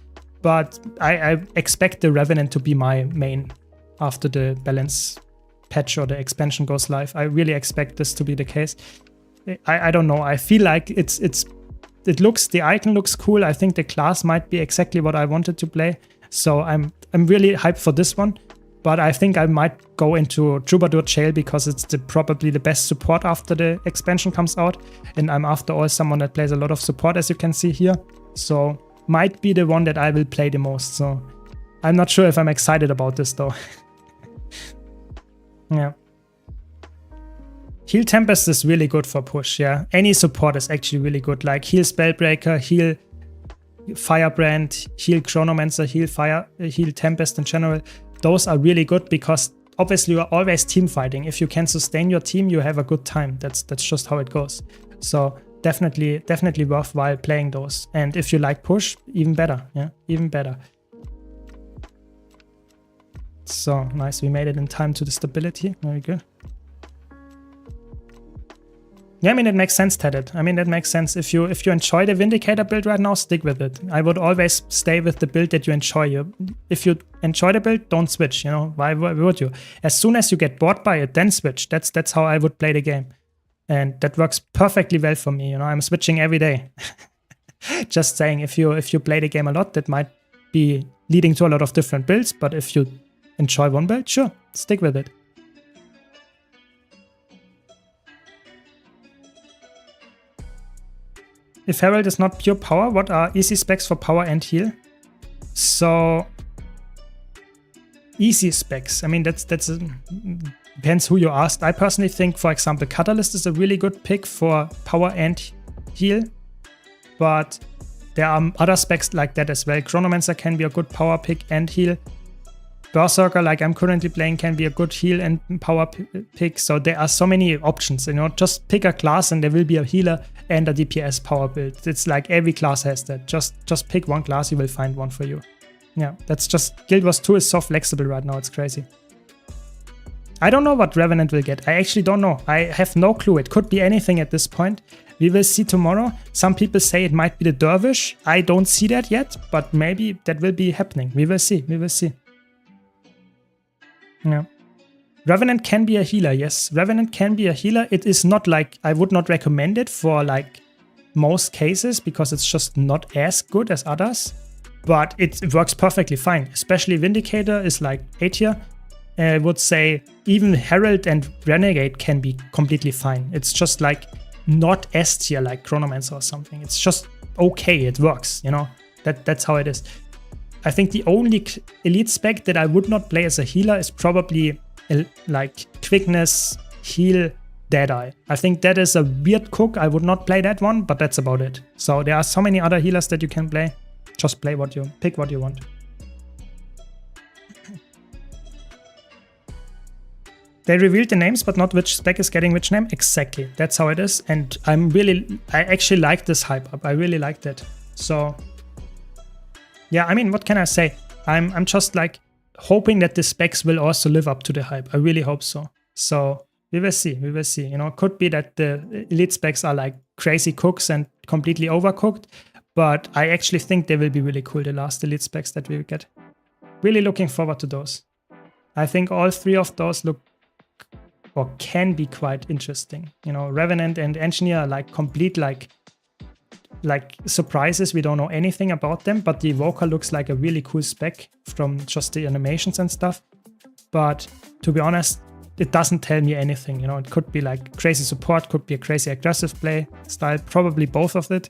but I expect the Revenant to be my main after the balance patch or the expansion goes live. I really expect this to be the case. I don't know. I feel like the icon looks cool. I think the class might be exactly what I wanted to play. So I'm really hyped for this one. But I think I might go into Troubadour Jail because it's probably the best support after the expansion comes out. And I'm after all someone that plays a lot of support, as you can see here. So might be the one that I will play the most. So I'm not sure if I'm excited about this though. Yeah. Heal Tempest is really good for push, yeah. Any support is actually really good. Like heal Spellbreaker, heal Firebrand, heal Chronomancer, heal Tempest in general. Those are really good because obviously you are always team fighting. If you can sustain your team, you have a good time. That's just how it goes. So definitely worthwhile playing those. And if you like push, even better, yeah, even better. So nice, we made it in time to the stability. Very good. Yeah, I mean, it makes sense, Tedded. I mean, that makes sense. If you enjoy the Vindicator build right now, stick with it. I would always stay with the build that you enjoy. If you enjoy the build, don't switch, you know. Why would you? As soon as you get bored by it, then switch. That's how I would play the game. And that works perfectly well for me, you know. I'm switching every day. Just saying, if you play the game a lot, that might be leading to a lot of different builds, but if you enjoy one build, sure, stick with it. If Herald is not pure power, what are easy specs for power and heal? So easy specs. I mean, depends who you asked. I personally think, for example, Catalyst is a really good pick for power and heal, but there are other specs like that as well. Chronomancer can be a good power pick and heal. Berserker, like I'm currently playing, can be a good heal and power pick. So there are so many options, you know. Just pick a class and there will be a healer and a DPS power build. It's like every class has that. Just pick one class, you will find one for you. Yeah, that's just, Guild Wars 2 is so flexible right now, it's crazy. I don't know what Revenant will get. I actually don't know. I have no clue. It could be anything at this point. We will see tomorrow. Some people say it might be the Dervish. I don't see that yet, but maybe that will be happening. We will see. We will see. Yeah. Revenant can be a healer, yes. Revenant can be a healer. It is not like, I would not recommend it for like most cases because it's just not as good as others. But it works perfectly fine. Especially Vindicator is like A tier. I would say even Herald and Renegade can be completely fine. It's just like not S tier like Chronomancer or something. It's just okay, it works, you know. That's how it is. I think the only elite spec that I would not play as a healer is probably like quickness, heal, Deadeye. I think that is a weird cook. I would not play that one, but that's about it. So there are so many other healers that you can play. Just pick what you want. They revealed the names, but not which spec is getting which name. Exactly. That's how it is. And I actually like this hype up. I really like that. So yeah, I mean, what can I say? I'm just like hoping that the specs will also live up to the hype. I really hope so. So we will see. We will see. You know, it could be that the elite specs are like crazy cooks and completely overcooked, but I actually think they will be really cool, the last elite specs that we will get. Really looking forward to those. I think all three of those look or can be quite interesting. You know, Revenant and Engineer are like complete like surprises. We don't know anything about them, but the Evoker looks like a really cool spec from just the animations and stuff. But to be honest, it doesn't tell me anything. You know, it could be like crazy support, could be a crazy aggressive play style, probably both of it.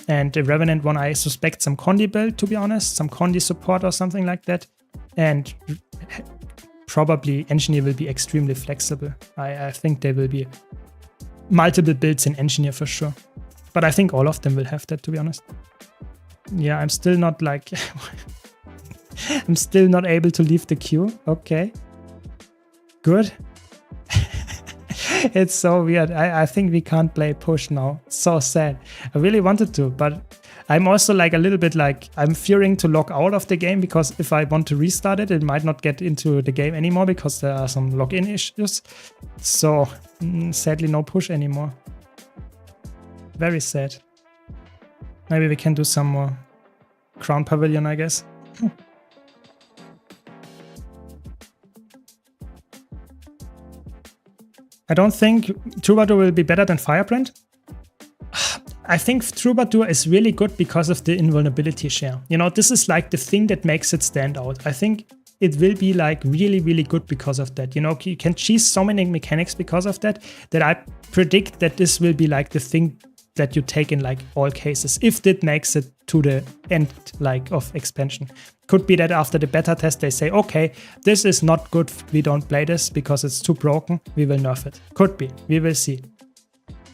And the Revenant one, I suspect some Condi build, to be honest, some Condi support or something like that. And probably Engineer will be extremely flexible. I think there will be multiple builds in Engineer for sure. But I think all of them will have that, to be honest. Yeah, I'm still not like... I'm still not able to leave the queue. Okay. Good. It's so weird. I think we can't play push now. So sad. I really wanted to, but I'm also like a little bit like, I'm fearing to log out of the game because if I want to restart it, it might not get into the game anymore because there are some login issues. So sadly no push anymore. Very sad. Maybe we can do some more Crown Pavilion, I guess. I don't think Troubadour will be better than Firebrand. I think Troubadour is really good because of the invulnerability share. You know, this is like the thing that makes it stand out. I think it will be like really, really good because of that. You know, you can cheese so many mechanics because of that, that I predict that this will be like the thing that you take in like all cases, if it makes it to the end like of expansion. Could be that after the beta test they say, okay, this is not good, we don't play this because it's too broken, we will nerf it. Could be, we will see.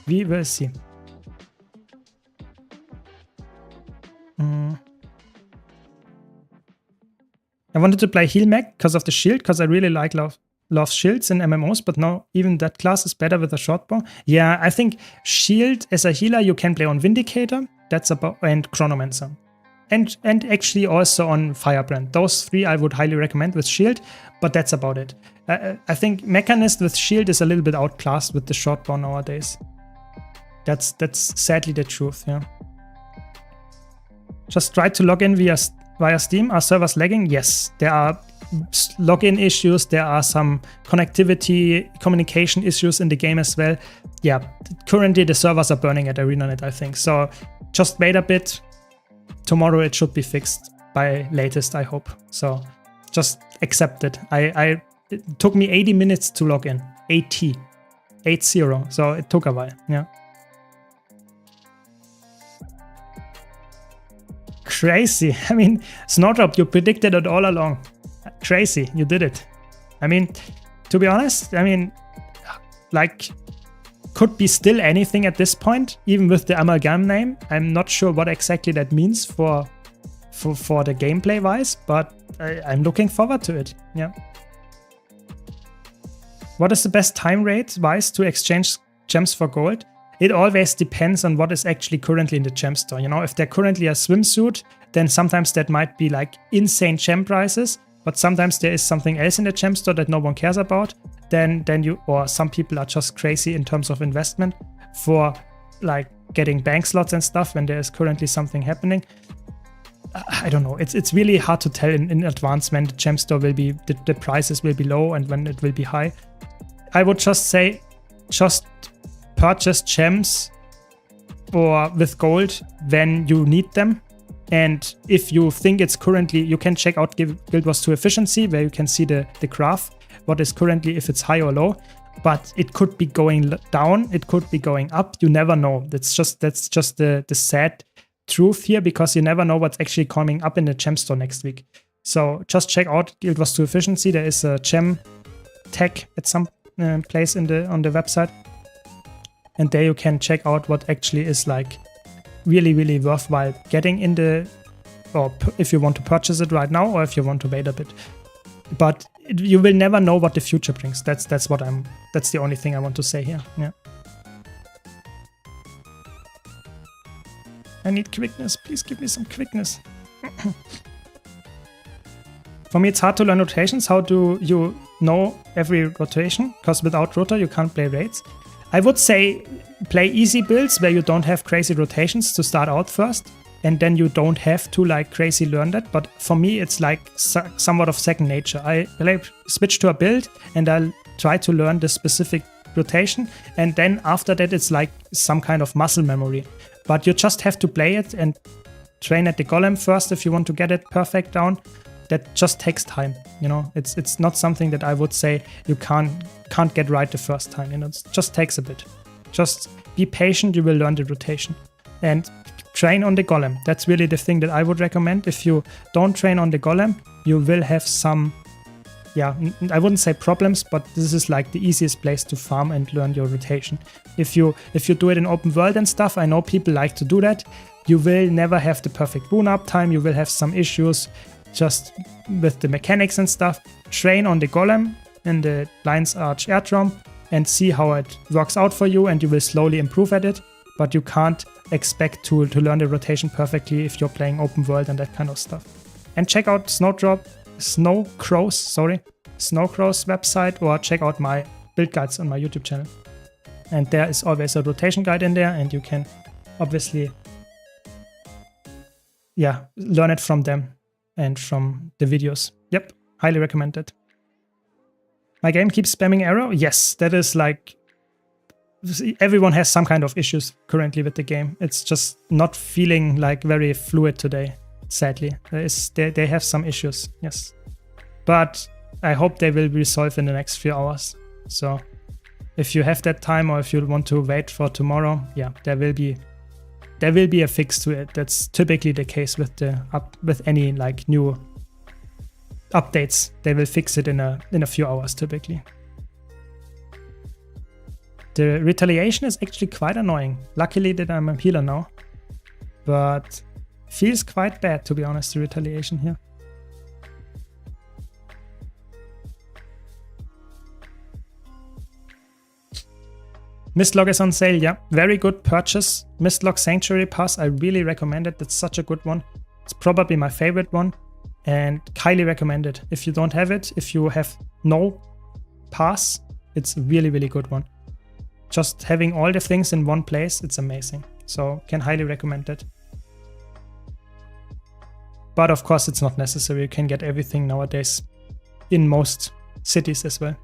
We will see. I wanted to play heal mech because of the shield, because I really like love shields in MMOs, but now even that class is better with a short bow. Yeah, I think shield as a healer you can play on Vindicator, that's about, and Chronomancer. And actually also on Firebrand. Those three I would highly recommend with shield, but that's about it. I think Mechanist with shield is a little bit outclassed with the short bow nowadays. That's sadly the truth, yeah. Just try to log in via Steam. Are servers lagging? Yes, there are login issues, there are some connectivity, communication issues in the game as well. Yeah, currently the servers are burning at ArenaNet, I think. So just wait a bit. Tomorrow it should be fixed by latest, I hope. So just accept it. It took me 80 minutes to log in. 80. So it took a while, yeah. Crazy. I mean, Snowdrop, you predicted it all along. Crazy, you did it. I mean, to be honest, I mean, like, could be still anything at this point, even with the Amalgam name. I'm not sure what exactly that means for the gameplay wise, but I'm looking forward to it. Yeah. What is the best time rate wise to exchange gems for gold? It always depends on what is actually currently in the gem store. You know, if they're currently a swimsuit, then sometimes that might be like insane gem prices, but sometimes there is something else in the gem store that no one cares about. Then you, or some people are just crazy in terms of investment for like getting bank slots and stuff when there is currently something happening. I don't know. It's really hard to tell in advance when the gem store will be, the prices will be low and when it will be high. I would just say, just purchase gems or with gold when you need them. And if you think it's currently, you can check out Guild Wars 2 efficiency, where you can see the graph, what is currently, if it's high or low. But it could be going down, it could be going up, you never know. That's just the sad truth here, because you never know what's actually coming up in the gem store next week. So just check out Guild Wars 2 efficiency. There is a gem tag at some place on the website. And there you can check out what actually is like really, really worthwhile getting in the, or if you want to purchase it right now, or if you want to wait a bit. But you will never know what the future brings. That's the only thing I want to say here. Yeah. I need quickness. Please give me some quickness. For me, it's hard to learn rotations. How do you know every rotation? Because without rota, you can't play raids. I would say play easy builds where you don't have crazy rotations to start out first, and then you don't have to like crazy learn that. But for me, it's like somewhat of second nature. I switch to a build and I'll try to learn the specific rotation, and then after that, it's like some kind of muscle memory. But you just have to play it and train at the golem first if you want to get it perfect down. That just takes time, you know. It's not something that I would say you can't get right the first time. You know, it just takes a bit. Just be patient. You will learn the rotation and train on the golem. That's really the thing that I would recommend. If you don't train on the golem, you will have some, yeah, I wouldn't say problems, but this is like the easiest place to farm and learn your rotation. If you do it in open world and stuff, I know people like to do that. You will never have the perfect boon uptime. You will have some issues just with the mechanics and stuff. Train on the golem in the Lion's Arch Airdrome and see how it works out for you, and you will slowly improve at it. But you can't expect to learn the rotation perfectly if you're playing open world and that kind of stuff. And check out Snowcrow's website, or check out my build guides on my YouTube channel. And there is always a rotation guide in there, and you can obviously yeah, learn it from them and from the videos. Yep, highly recommend it. My game keeps spamming error. Yes, that is like everyone has some kind of issues currently with the game. It's just not feeling like very fluid today, sadly. They have some issues, yes. But I hope they will be resolved in the next few hours. So if you have that time or if you want to wait for tomorrow, yeah, there will be a fix to it. That's typically the case with any like new updates. They will fix it in a few hours typically. The retaliation is actually quite annoying. Luckily that I'm a healer now, but feels quite bad, to be honest, the retaliation here. Mistlog is on sale, yeah. Very good purchase. Mistlog Sanctuary Pass, I really recommend it. It's such a good one. It's probably my favorite one and highly recommend it. If you don't have it, if you have no pass, it's a really, really good one. Just having all the things in one place, it's amazing. So can highly recommend it. But of course, it's not necessary. You can get everything nowadays in most cities as well.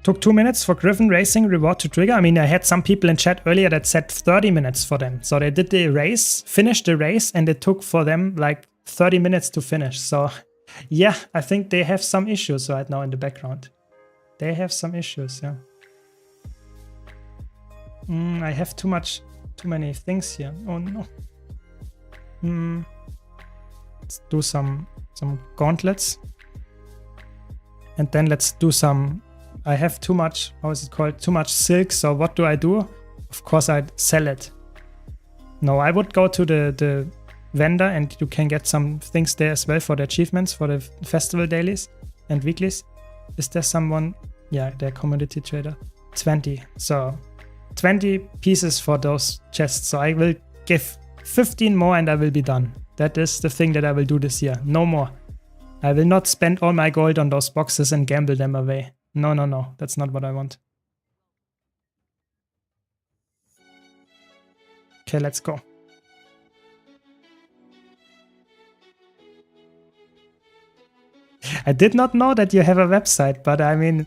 Took 2 minutes for Griffin Racing reward to trigger. I mean, I had some people in chat earlier that said 30 minutes for them. So they did the race, finished the race, and it took for them like 30 minutes to finish. So yeah, I think they have some issues right now in the background. They have some issues, yeah. I have too many things here. Oh no. Let's do some gauntlets. And then let's do some... I have too much, how is it called? Too much silk. So what do? Of course, I'd sell it. No, I would go to the vendor and you can get some things there as well for the achievements, for the festival dailies and weeklies. Is there someone? Yeah, the commodity trader. 20. So 20 pieces for those chests. So I will give 15 more and I will be done. That is the thing that I will do this year. No more. I will not spend all my gold on those boxes and gamble them away. No, no, no. That's not what I want. Okay, let's go. I did not know that you have a website, but I mean,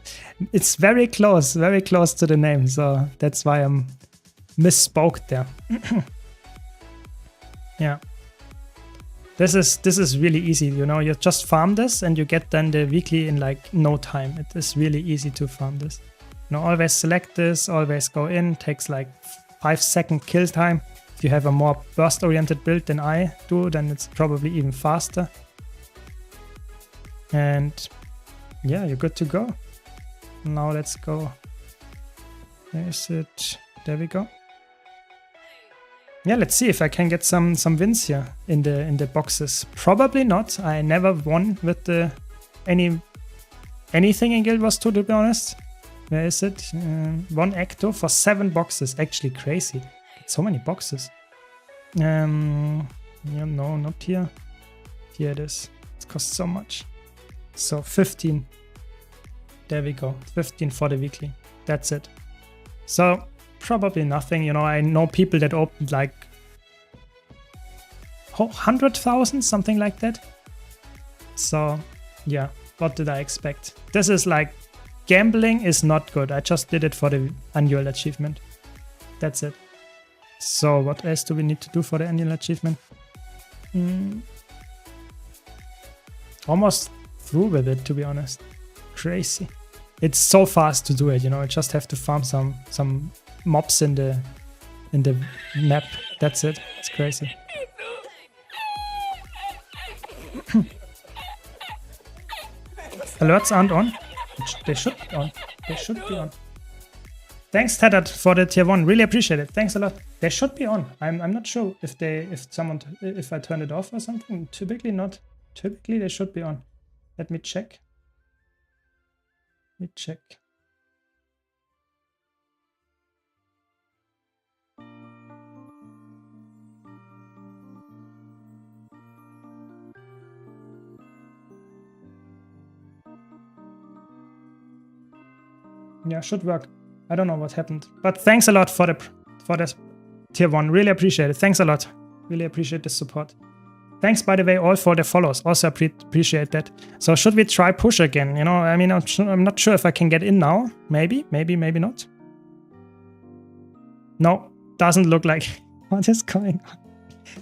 it's very close to the name. So that's why I'm misspoke there. Yeah. This is really easy, you know, you just farm this and you get then the weekly in like no time. It is really easy to farm this. You know, always select this, always go in, takes like 5-second kill time. If you have a more burst oriented build than I do, then it's probably even faster. And yeah, you're good to go. Now let's go. Where is it? There we go. Yeah, let's see if I can get some wins here in the boxes. Probably not. I never won with anything in Guild Wars 2, to be honest. Where is it? 1 Ecto for 7 boxes. Actually crazy. So many boxes. Yeah, no, not here. Here it is. It costs so much. So 15. There we go. 15 for the weekly. That's it. So probably nothing, you know. I know people that opened like 100,000, something like that. So yeah, what did I expect? This is like, gambling is not good. I just did it for the annual achievement. That's it. So what else do we need to do for the annual achievement? Almost through with it, to be honest. Crazy. It's so fast to do it, you know. I just have to farm some mobs in the map. That's it. It's crazy. Alerts aren't on. They should be on. They should be on. Thanks, Tadat, for the tier 1. Really appreciate it. Thanks a lot. They should be on. I'm not sure if I turn it off or something. Typically not. Typically they should be on. Let me check. Yeah, should work. I don't know what happened. But thanks a lot for the tier 1. Really appreciate it. Thanks a lot. Really appreciate the support. Thanks, by the way, all for the follows. Also appreciate that. So should we try push again? You know, I mean, I'm not sure if I can get in now. Maybe not. No, doesn't look like. What is going on?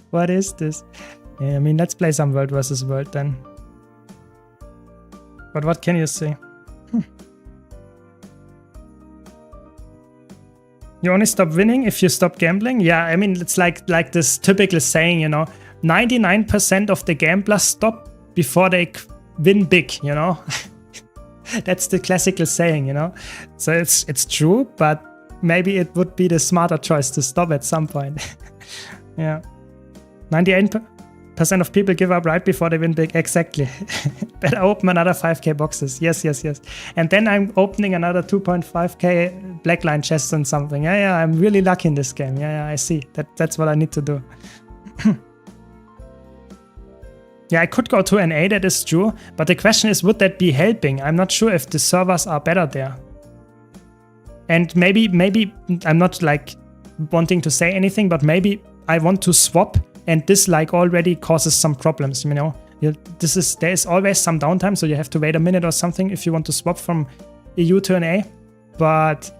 What is this? Yeah, I mean, let's play some world versus world then. But what can you say? You only stop winning if you stop gambling? Yeah, I mean, it's like this typical saying, you know, 99% of the gamblers stop before they win big, you know? That's the classical saying, you know? So it's true, but maybe it would be the smarter choice to stop at some point. Yeah. 98% of people give up right before they win big. Exactly. Better open another 5k boxes. Yes. And then I'm opening another 2.5k blackline chests and something. Yeah, I'm really lucky in this game. Yeah, I see. That's what I need to do. Yeah, I could go to NA, that is true. But the question is, would that be helping? I'm not sure if the servers are better there. And maybe I'm not like wanting to say anything, but maybe I want to swap, and this like already causes some problems, you know. There is always some downtime, so you have to wait a minute or something if you want to swap from EU to NA. But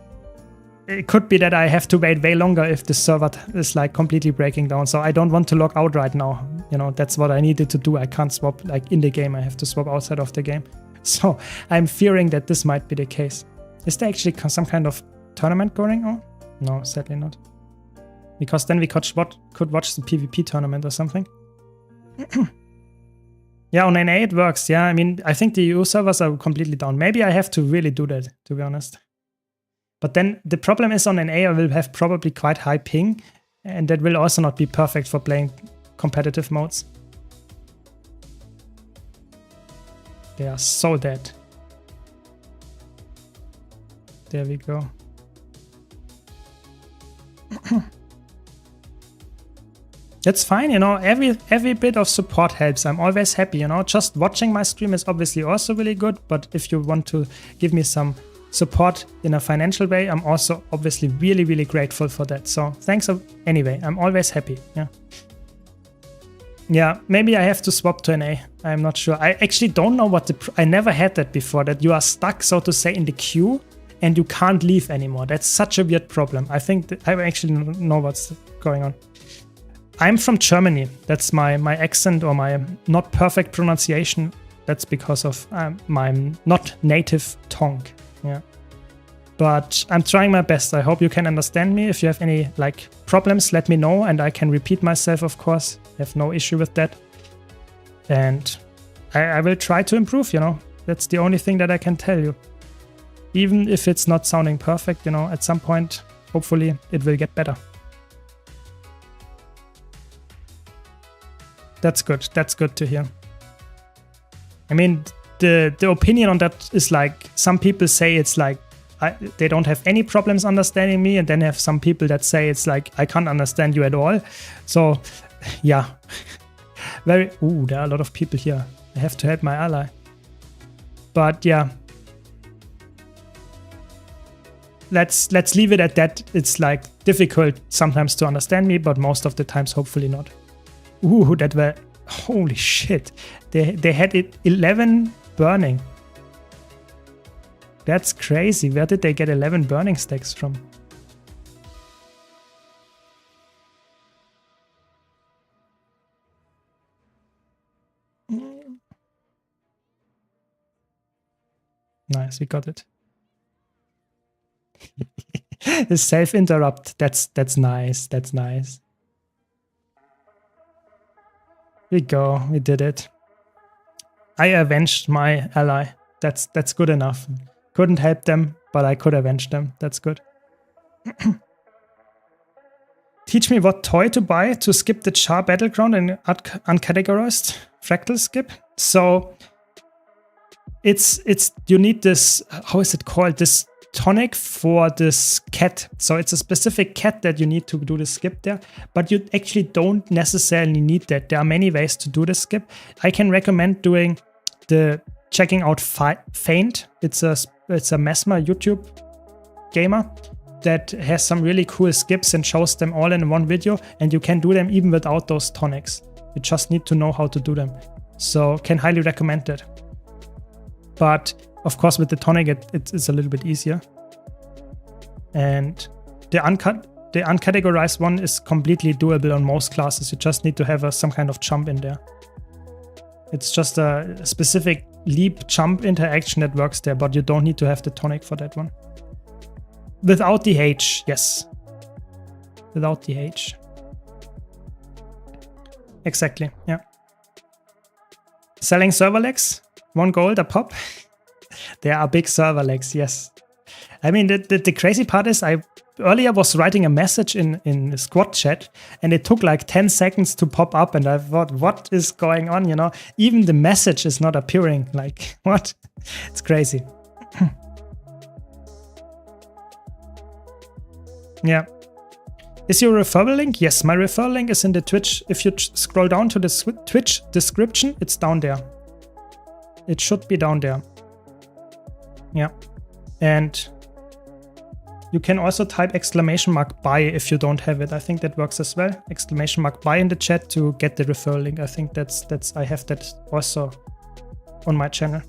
it could be that I have to wait way longer if the server is like completely breaking down. So I don't want to log out right now. You know, that's what I needed to do. I can't swap like in the game. I have to swap outside of the game. So I'm fearing that this might be the case. Is there actually some kind of tournament going on? No, sadly not. Because then we could watch the PvP tournament or something. Yeah, on NA it works. Yeah, I mean, I think the EU servers are completely down. Maybe I have to really do that, to be honest. But then the problem is on NA I will have probably quite high ping, and that will also not be perfect for playing competitive modes. They are so dead. There we go. That's fine, you know, every bit of support helps. I'm always happy, you know. Just watching my stream is obviously also really good, but if you want to give me some support in a financial way, I'm also obviously really, really grateful for that. So thanks anyway, I'm always happy. Yeah, maybe I have to swap to NA. I'm not sure. I actually don't know what I never had that before, that you are stuck, so to say, in the queue and you can't leave anymore. That's such a weird problem. I think I actually know what's going on. I'm from Germany. That's my accent or my not perfect pronunciation. That's because of my not native tongue. Yeah, but I'm trying my best. I hope you can understand me. If you have any like problems, let me know, and I can repeat myself, of course. I have no issue with that, and I will try to improve, you know. That's the only thing that I can tell you. Even if it's not sounding perfect, you know, at some point, hopefully it will get better. That's good. That's good to hear. I mean, the opinion on that is like, some people say it's like they don't have any problems understanding me, and then have some people that say it's like I can't understand you at all. So yeah, there are a lot of people here. I have to help my ally. But yeah, let's leave it at that. It's like difficult sometimes to understand me, but most of the times hopefully not. Ooh, that were, holy shit. They had it 11 burning. That's crazy. Where did they get 11 burning stacks from? Nice, we got it. The self-interrupt. That's nice. That's nice. We go. We did it. I avenged my ally. That's good enough. Couldn't help them, but I could avenge them. That's good. Teach me what toy to buy to skip the Char battleground and uncategorized fractal skip. So it's you need this, how is it called? This tonic for this cat. So it's a specific cat that you need to do the skip there, but you actually don't necessarily need that. There are many ways to do the skip. I can recommend doing checking out Faint. It's a Mesmer YouTube gamer that has some really cool skips and shows them all in one video, and you can do them even without those tonics. You just need to know how to do them. So can highly recommend that. But of course with the tonic it's a little bit easier. And the uncategorized one is completely doable on most classes. You just need to have some kind of jump in there. It's just a specific leap jump interaction that works there, but you don't need to have the tonic for that one. Without the H, yes. Without the H. Exactly, yeah. Selling server legs, 1 gold a pop. There are big server legs, yes. I mean, the crazy part is I earlier was writing a message in squad chat, and it took like 10 seconds to pop up, and I thought, what is going on, you know? Even the message is not appearing, like, what? It's crazy. Yeah. Is your referral link? Yes, my referral link is in the Twitch. If you scroll down to the Twitch description, it's down there. It should be down there. Yeah. And you can also type !buy if you don't have it. I think that works as well. !buy in the chat to get the referral link. I think that's I have that also on my channel.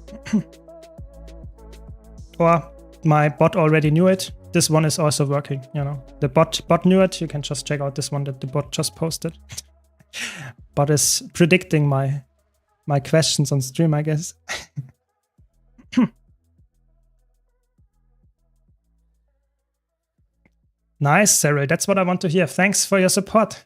Or my bot already knew it. This one is also working, you know. The bot knew it. You can just check out this one that the bot just posted. Bot is predicting my questions on stream, I guess. Nice, Cyril. That's what I want to hear. Thanks for your support.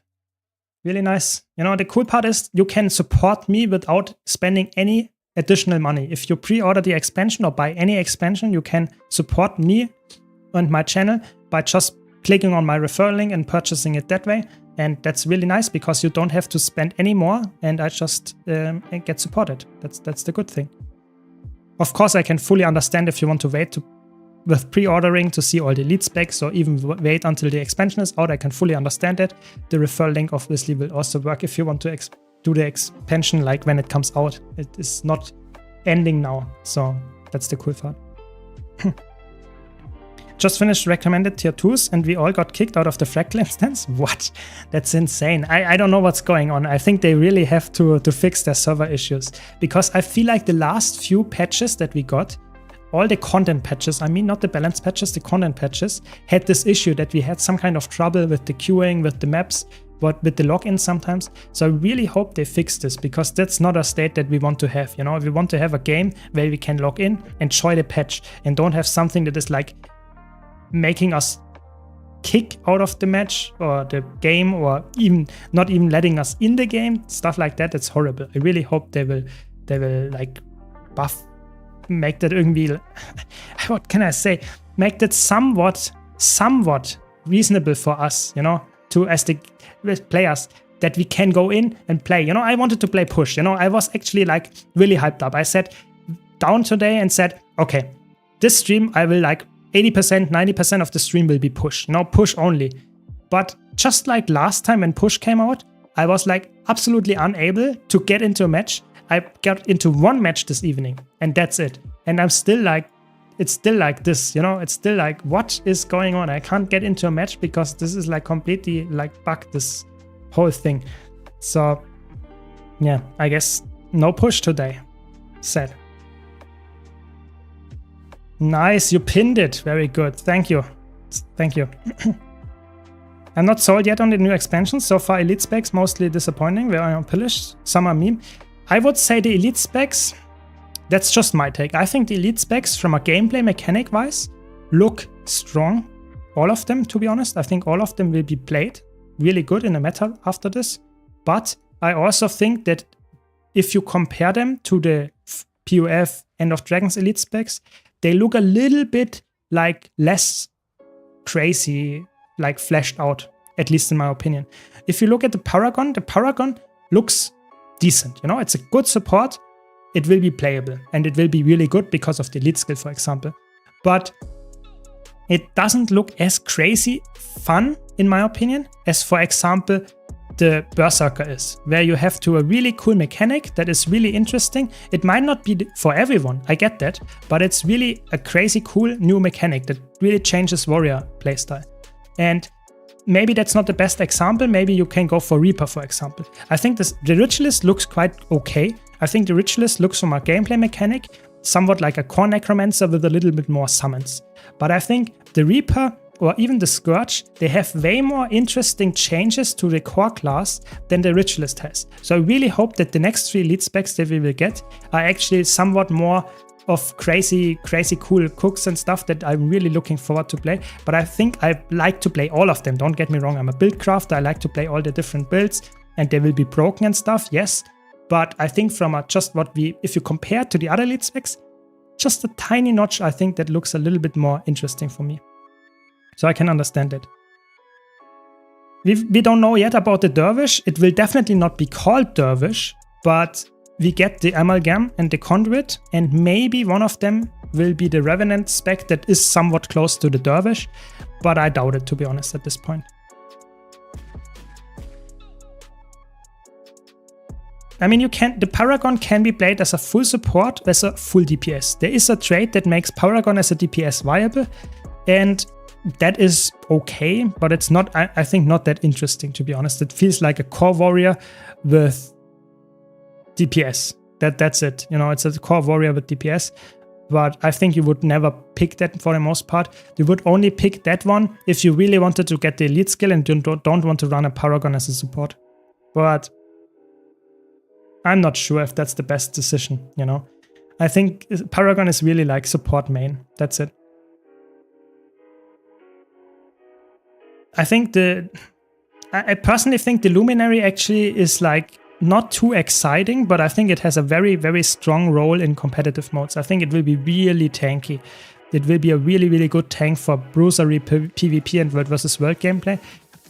Really nice. You know, the cool part is you can support me without spending any additional money. If you pre-order the expansion or buy any expansion, you can support me and my channel by just clicking on my referral link and purchasing it that way. And that's really nice because you don't have to spend any more, and I just get supported. That's the good thing. Of course, I can fully understand if you want to wait with pre-ordering to see all the elite specs, or even wait until the expansion is out. I can fully understand that. The referral link obviously will also work if you want to do the expansion like when it comes out. It is not ending now, so that's the cool part. Just finished recommended tier 2s and we all got kicked out of the fractal instance? What? That's insane. I don't know what's going on. I think they really have to fix their server issues, because I feel like the last few patches that we got, all the content patches, I mean not the balance patches, the content patches, had this issue that we had some kind of trouble with the queuing, with the maps, but with the login sometimes. So I really hope they fix this, because that's not a state that we want to have. You know, we want to have a game where we can log in, enjoy the patch, and don't have something that is like making us kick out of the match or the game, or even not even letting us in the game. Stuff like that, that's horrible. I really hope they will like make that irgendwie, what can I say, make that somewhat reasonable for us, you know, to as the players, that we can go in and play. You know, I wanted to play push, you know, I was actually like really hyped up. I sat down today and said, okay, this stream I will like 80%, 90% of the stream will be push, no push only. But just like last time when push came out, I was like absolutely unable to get into a match. I got into one match this evening and that's it. And I'm still like, it's still like this, you know, it's still like, what is going on? I can't get into a match because this is like completely like bugged, this whole thing. So yeah, I guess no push today. Sad. Nice, you pinned it. Very good. Thank you. Thank you. I'm not sold yet on the new expansions. So far, elite specs mostly disappointing. Where I am pillaged. Some are meme. I would say the elite specs, that's just my take. I think the elite specs from a gameplay mechanic wise look strong. All of them, to be honest. I think all of them will be played really good in the meta after this. But I also think that if you compare them to the POF End of Dragons elite specs, they look a little bit like less crazy, like fleshed out, at least in my opinion. If you look at the Paragon looks decent. You know, it's a good support. It will be playable and it will be really good because of the elite skill, for example. But it doesn't look as crazy fun, in my opinion, as, for example, the Berserker is, where you have to a really cool mechanic that is really interesting. It might not be for everyone, I get that, but it's really a crazy cool new mechanic that really changes warrior playstyle. And maybe that's not the best example, maybe you can go for Reaper, for example. I think the Ritualist looks quite okay. I think the Ritualist looks from a gameplay mechanic somewhat like a core Necromancer with a little bit more summons. But I think the Reaper or even the Scourge, they have way more interesting changes to the core class than the Ritualist has. So I really hope that the next 3 elite specs that we will get are actually somewhat more of crazy cool cooks and stuff that I'm really looking forward to play. But I think I like to play all of them. Don't get me wrong, I'm a build crafter. I like to play all the different builds and they will be broken and stuff, yes. But I think from if you compare to the other elite specs, just a tiny notch, I think that looks a little bit more interesting for me. So I can understand it. We don't know yet about the Dervish. It will definitely not be called Dervish, but we get the Amalgam and the Conduit, and maybe one of them will be the Revenant spec that is somewhat close to the Dervish, but I doubt it, to be honest, at this point. I mean, the Paragon can be played as a full support, as a full DPS. There is a trait that makes Paragon as a DPS viable, and that is okay, but it's not, I think, not that interesting, to be honest. It feels like a core warrior with DPS. That's it. You know, it's a core warrior with DPS, but I think you would never pick that for the most part. You would only pick that one if you really wanted to get the elite skill and you don't want to run a Paragon as a support. But I'm not sure if that's the best decision, you know. I think Paragon is really like support main. That's it. I personally think the Luminary actually is like not too exciting, but I think it has a very, very strong role in competitive modes. I think it will be really tanky. It will be a really, really good tank for bruisery PvP and World vs. World gameplay.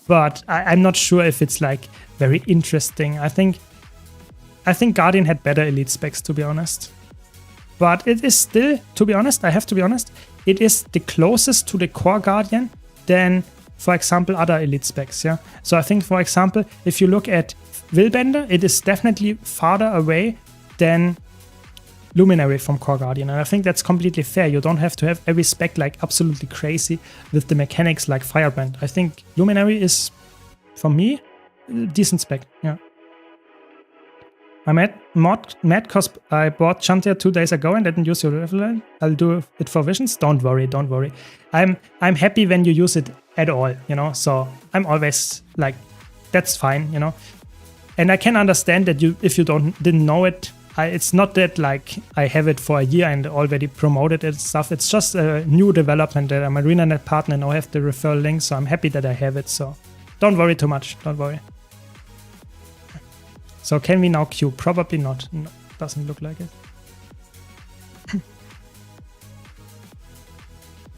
But I'm not sure if it's like very interesting. I think Guardian had better elite specs, to be honest. But it is still, to be honest, I have to be honest, it is the closest to the core Guardian than, for example, other elite specs, yeah? So I think, for example, if you look at Willbender, it is definitely farther away than Luminary from core Guardian. And I think that's completely fair. You don't have to have every spec like absolutely crazy with the mechanics like Firebrand. I think Luminary is, for me, a decent spec, yeah. I'm mad because I bought Chantia 2 days ago and didn't use your referral. I'll do it for Visions. Don't worry, don't worry. I'm happy when you use it at all, you know. So I'm always like, that's fine, you know. And I can understand that if you didn't know it, it's not that like I have it for a year and already promoted it and stuff. It's just a new development that I'm a ArenaNet partner and I have the referral link. So I'm happy that I have it. So don't worry too much. Don't worry. So can we now queue? Probably not. No, doesn't look like it.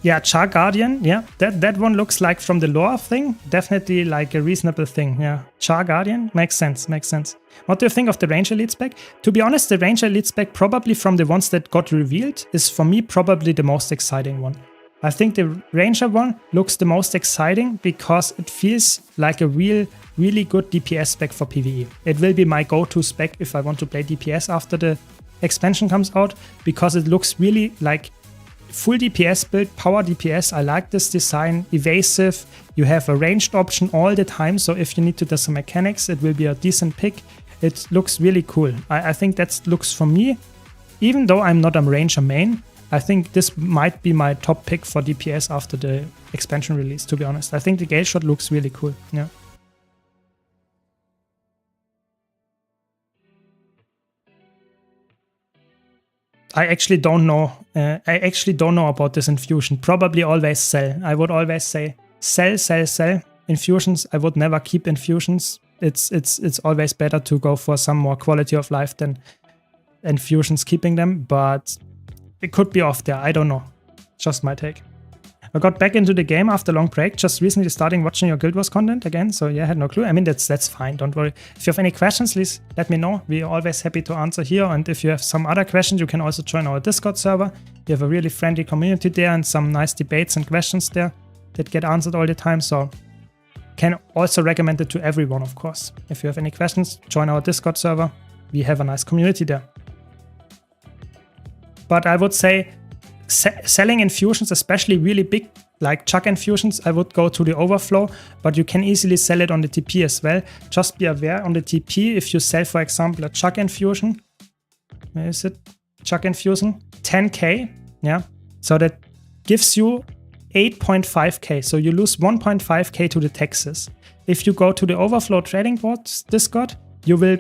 Yeah, Char Guardian. Yeah, that one looks like from the lore thing, definitely like a reasonable thing. Yeah, Char Guardian makes sense. Makes sense. What do you think of the Ranger Elite spec? To be honest, the Ranger Elite spec, probably from the ones that got revealed, is for me probably the most exciting one. I think the Ranger one looks the most exciting because it feels like a really good DPS spec for PvE. It will be my go-to spec if I want to play DPS after the expansion comes out, because it looks really like full DPS build, power DPS. I like this design, evasive. You have a ranged option all the time, so if you need to do some mechanics, it will be a decent pick. It looks really cool. I think that looks, for me, even though I'm not a Ranger main, I think this might be my top pick for DPS after the expansion release, to be honest. I think the Gale Shot looks really cool, yeah. I actually don't know. About this infusion. Probably always sell. I would always say sell. Infusions, I would never keep infusions. It's always better to go for some more quality of life than infusions keeping them, but it could be off there. I don't know. Just my take. I got back into the game after a long break, just recently starting watching your Guild Wars content again, so yeah, I had no clue. I mean, that's fine, don't worry. If you have any questions, please let me know. We're always happy to answer here, and if you have some other questions, you can also join our Discord server. We have a really friendly community there and some nice debates and questions there that get answered all the time, so can also recommend it to everyone, of course. If you have any questions, join our Discord server. We have a nice community there. But I would say selling infusions, especially really big, like chug infusions, I would go to the overflow, but you can easily sell it on the TP as well. Just be aware on the TP, if you sell, for example, a chug infusion, where is it? Chug infusion, 10k, yeah. So that gives you 8.5k. So you lose 1.5k to the taxes. If you go to the overflow trading bots Discord, you will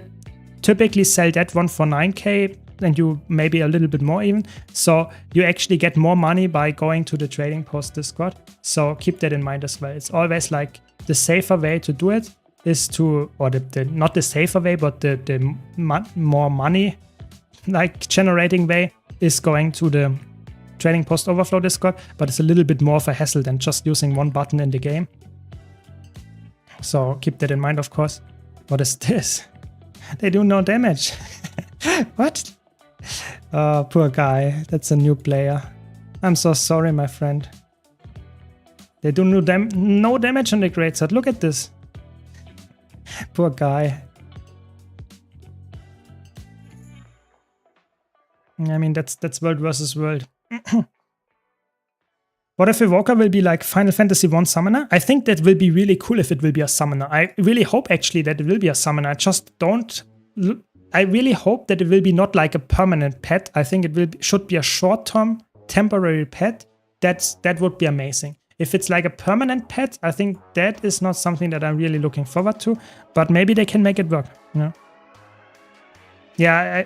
typically sell that one for 9k, and you maybe a little bit more even. So you actually get more money by going to the trading post Discord. So keep that in mind as well. It's always like the safer way to do it is to, or not the safer way, but the more money like generating way is going to the trading post overflow Discord, but it's a little bit more of a hassle than just using one button in the game. So keep that in mind, of course. What is this? They do no damage. What? Oh, poor guy. That's a new player. I'm so sorry, my friend. They do no damage on the great sword. Look at this. Poor guy. I mean, that's world versus world. What if Evoker will be like Final Fantasy 1 summoner? I think that will be really cool if it will be a summoner. I really hope actually that it will be a summoner. I really hope that it will be not like a permanent pet. I think it should be a short-term temporary pet. That would be amazing. If it's like a permanent pet, I think that is not something that I'm really looking forward to. But maybe they can make it work. You know? Yeah,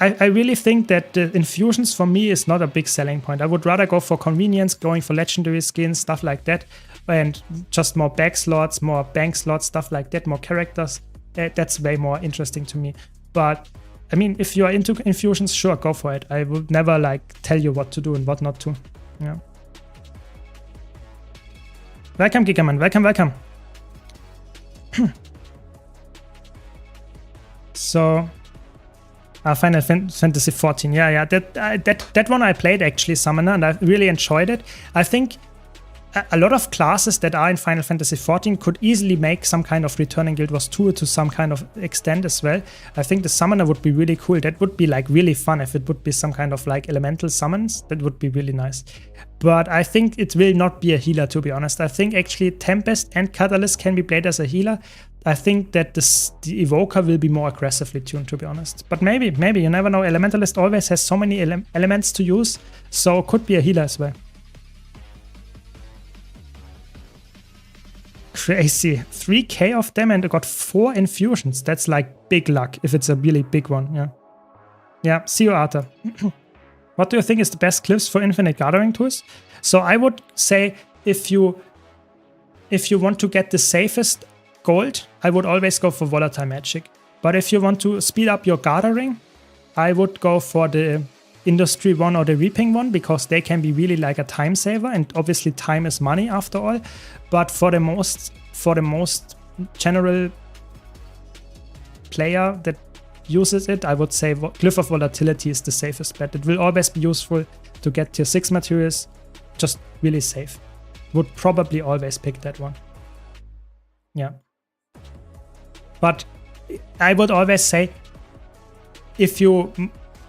I really think that the infusions for me is not a big selling point. I would rather go for convenience, going for legendary skins, stuff like that, and just more bag slots, more bank slots, stuff like that, more characters. That's way more interesting to me. But I mean, if you are into infusions, sure, go for it. I would never like tell you what to do and what not to. Yeah. Welcome, Gigaman. Welcome. So. Final Fantasy 14. Yeah. That one I played actually, Summoner, and I really enjoyed it. I think a lot of classes that are in Final Fantasy 14 could easily make some kind of Returning Guild Wars 2 to some kind of extent as well. I think the Summoner would be really cool. That would be like really fun if it would be some kind of like elemental summons. That would be really nice. But I think it will not be a healer, to be honest. I think actually Tempest and Catalyst can be played as a healer. I think that the Evoker will be more aggressively tuned, to be honest. But maybe, you never know. Elementalist always has so many elements to use, so could be a healer as well. Crazy. 3k of them and got 4 infusions. That's like big luck if it's a really big one. Yeah. Yeah, see you, Arthur. What do you think is the best clips for infinite gathering tools? So I would say if you want to get the safest gold, I would always go for volatile magic. But if you want to speed up your gathering, I would go for the industry one or the reaping one, because they can be really like a time saver, and obviously time is money after all. But for the most general player that uses it, I would say Glyph of Volatility is the safest bet. It will always be useful to get tier 6 materials, just really safe. Would probably always pick that one. Yeah. But I would always say, if you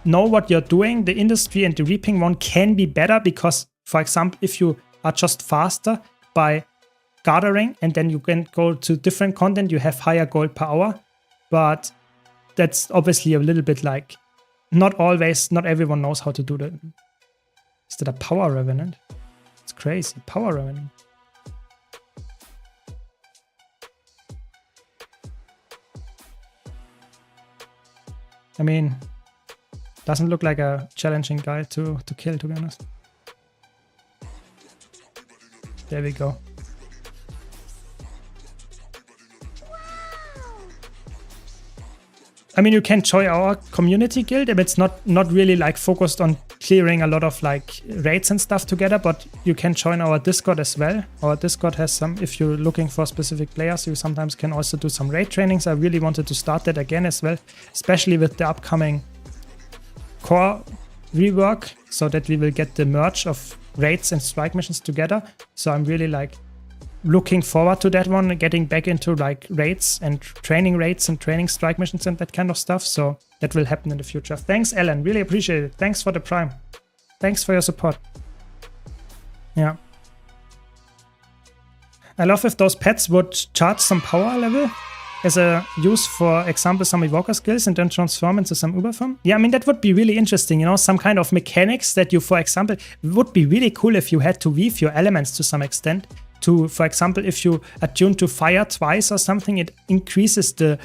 know what you're doing, the industry and the reaping one can be better, because, for example, if you are just faster by gathering and then you can go to different content, you have higher gold per hour. But that's obviously a little bit like, not everyone knows how to do that. Is that a power revenant? It's crazy. Power revenant. I mean, doesn't look like a challenging guy to kill, to be honest. There we go. I mean, you can join our community guild, if it's not really like focused on clearing a lot of like raids and stuff together, but you can join our Discord as well. Our Discord has some, if you're looking for specific players, you sometimes can also do some raid trainings. I really wanted to start that again as well, especially with the upcoming core rework, so that we will get the merge of raids and strike missions together. So I'm really like looking forward to that one, getting back into like raids and training strike missions and that kind of stuff. So that will happen in the future. Thanks, Alan. Really appreciate it. Thanks for the Prime. Thanks for your support. Yeah. I love if those pets would charge some power level as a use, for example, some evoker skills and then transform into some uber form. Yeah, I mean, that would be really interesting, you know, some kind of mechanics that you, for example, it would be really cool if you had to weave your elements to some extent. To, for example, if you attune to fire twice or something, it increases the,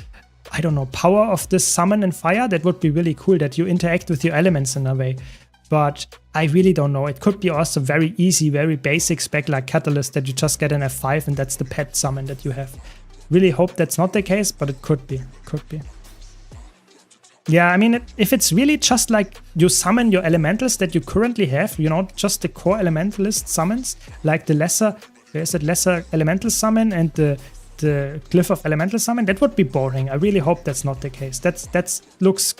I don't know, power of this summon and fire. That would be really cool, that you interact with your elements in a way. But I really don't know. It could be also very easy, very basic spec like Catalyst, that you just get an F5 and that's the pet summon that you have. Really hope that's not the case, but it could be. Could be. Yeah, I mean, if it's really just like you summon your elementals that you currently have, you know, just the core elementalist summons, like the lesser, there's a lesser elemental summon and the glyph of elemental summon, that would be boring. I really hope that's not the case. That looks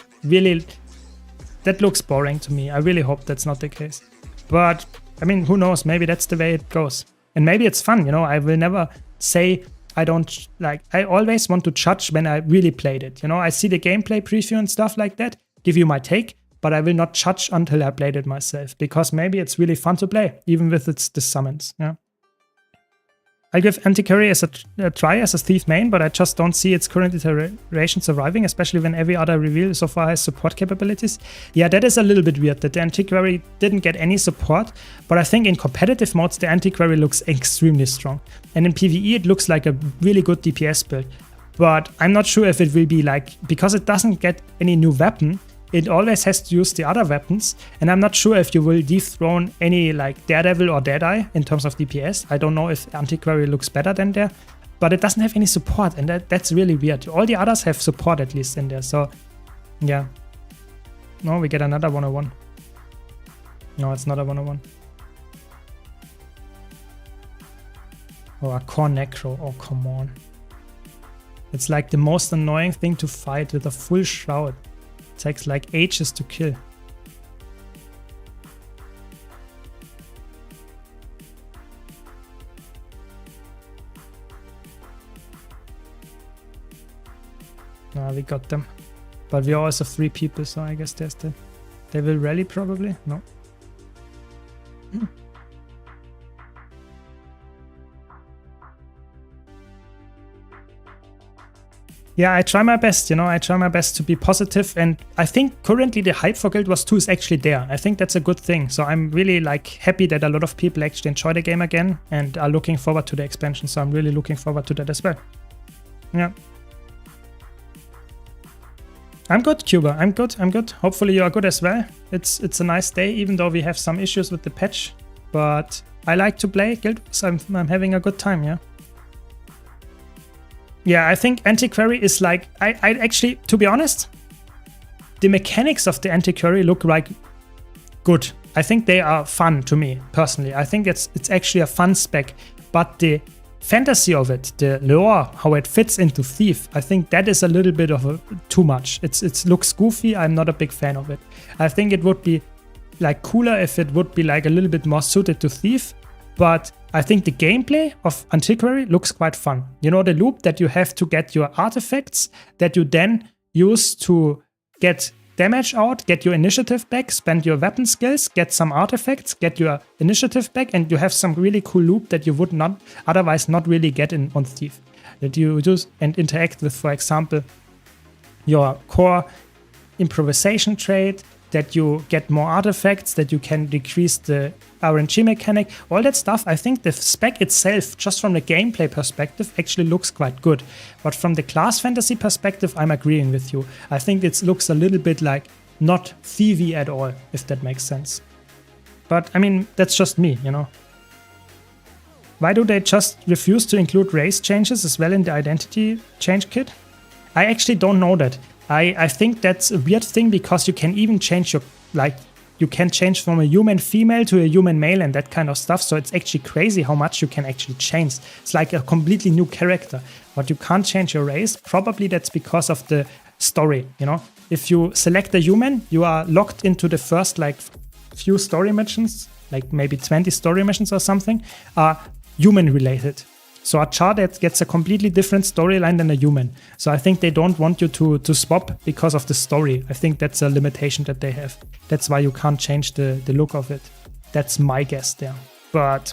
boring to me. I really hope that's not the case. But I mean, who knows? Maybe that's the way it goes. And maybe it's fun, you know. I will never say I don't like, I always want to judge when I really played it. You know, I see the gameplay preview and stuff like that, give you my take, but I will not judge until I played it myself, because maybe it's really fun to play, even with the summons. Yeah. I give Antiquary as a try as a Thief main, but I just don't see its current iteration surviving, especially when every other reveal so far has support capabilities. Yeah, that is a little bit weird that the Antiquary didn't get any support, but I think in competitive modes the Antiquary looks extremely strong. And in PvE it looks like a really good DPS build. But I'm not sure if it will be like, because it doesn't get any new weapon, it always has to use the other weapons, and I'm not sure if you will dethrone any like Daredevil or Deadeye in terms of DPS. I don't know if Antiquary looks better than there, but it doesn't have any support, and that's really weird. All the others have support at least in there, so yeah. No, we get another 101. No, it's not a 101. Oh, a core Necro, oh come on. It's like the most annoying thing to fight with a full shroud. Takes like ages to kill. We got them. But we are also 3 people, so I guess there's the... They will rally probably? No. Yeah, I try my best, you know, I try my best to be positive, and I think currently the hype for Guild Wars 2 is actually there. I think that's a good thing. So I'm really like happy that a lot of people actually enjoy the game again and are looking forward to the expansion. So I'm really looking forward to that as well. Yeah. I'm good, Cuba. I'm good. I'm good. Hopefully you are good as well. It's a nice day, even though we have some issues with the patch. But I like to play Guild Wars. I'm having a good time, yeah. Yeah, I think Antiquary is like, I actually, to be honest, the mechanics of the Antiquary look like good. I think they are fun to me, personally. I think it's actually a fun spec, but the fantasy of it, the lore, how it fits into Thief, I think that is a little bit of too much. It looks goofy, I'm not a big fan of it. I think it would be like cooler if it would be like a little bit more suited to Thief, but I think the gameplay of Antiquary looks quite fun. You know, the loop that you have to get your artifacts that you then use to get damage out, get your initiative back, spend your weapon skills, get some artifacts, get your initiative back, and you have some really cool loop that you would not otherwise not really get on Thief. That you use and interact with, for example, your core improvisation trait, that you get more artifacts, that you can decrease the RNG mechanic, all that stuff. I think the spec itself, just from the gameplay perspective, actually looks quite good. But from the class fantasy perspective, I'm agreeing with you. I think it looks a little bit like not thievy at all, if that makes sense. But I mean, that's just me, you know. Why do they just refuse to include race changes as well in the identity change kit? I actually don't know that. I think that's a weird thing, because you can even change your, like, you can change from a human female to a human male and that kind of stuff. So it's actually crazy how much you can actually change. It's like a completely new character, but you can't change your race. Probably that's because of the story, you know. If you select a human, you are locked into the first, like, few story missions, like maybe 20 story missions or something, are human related. So a char that gets a completely different storyline than a human. So I think they don't want you to swap because of the story. I think that's a limitation that they have. That's why you can't change the look of it. That's my guess there. But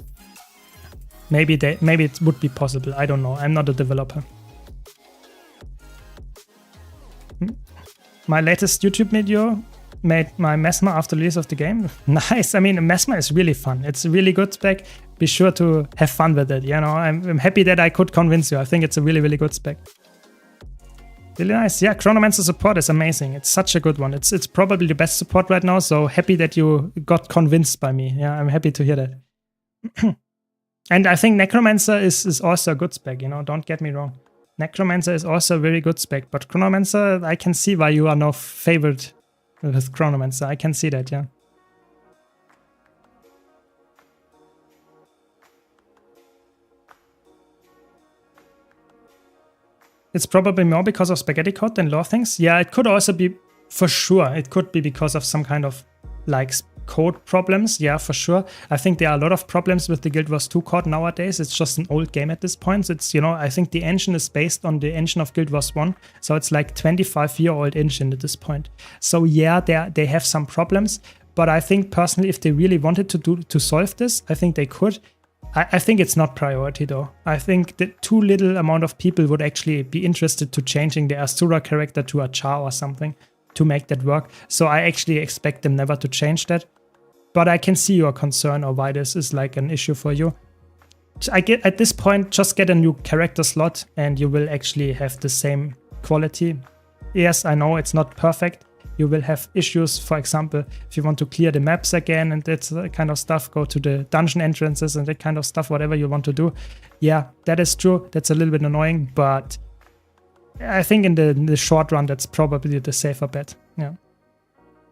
maybe it would be possible. I don't know. I'm not a developer. My latest YouTube video made my Mesmer after release of the game. Nice. I mean, Mesmer is really fun. It's a really good spec. Be sure to have fun with it. You know, I'm happy that I could convince you. I think it's a really, really good spec. Really nice. Yeah, Chronomancer support is amazing. It's such a good one. It's probably the best support right now. So happy that you got convinced by me. Yeah, I'm happy to hear that. And I think Necromancer is also a good spec. You know, don't get me wrong. Necromancer is also a very good spec. But Chronomancer, I can see why you are now favored with Chronomancer. I can see that, yeah. It's probably more because of spaghetti code than lore things. Yeah, it could also be, for sure, it could be because of some kind of like code problems. Yeah, for sure. I think there are a lot of problems with the Guild Wars 2 code nowadays. It's just an old game at this point. It's, you know, I think the engine is based on the engine of Guild Wars 1. So it's like 25-year-old engine at this point. So yeah, they have some problems. But I think personally, if they really wanted to solve this, I think they could. I think it's not priority though. I think that too little amount of people would actually be interested to changing the Asura character to a char or something to make that work. So I actually expect them never to change that. But I can see your concern or why this is like an issue for you. I get at this point, just get a new character slot and you will actually have the same quality. Yes, I know it's not perfect. You will have issues, for example, if you want to clear the maps again and that kind of stuff, go to the dungeon entrances and that kind of stuff, whatever you want to do. Yeah, that is true. That's a little bit annoying, but I think in the short run, that's probably the safer bet. Yeah.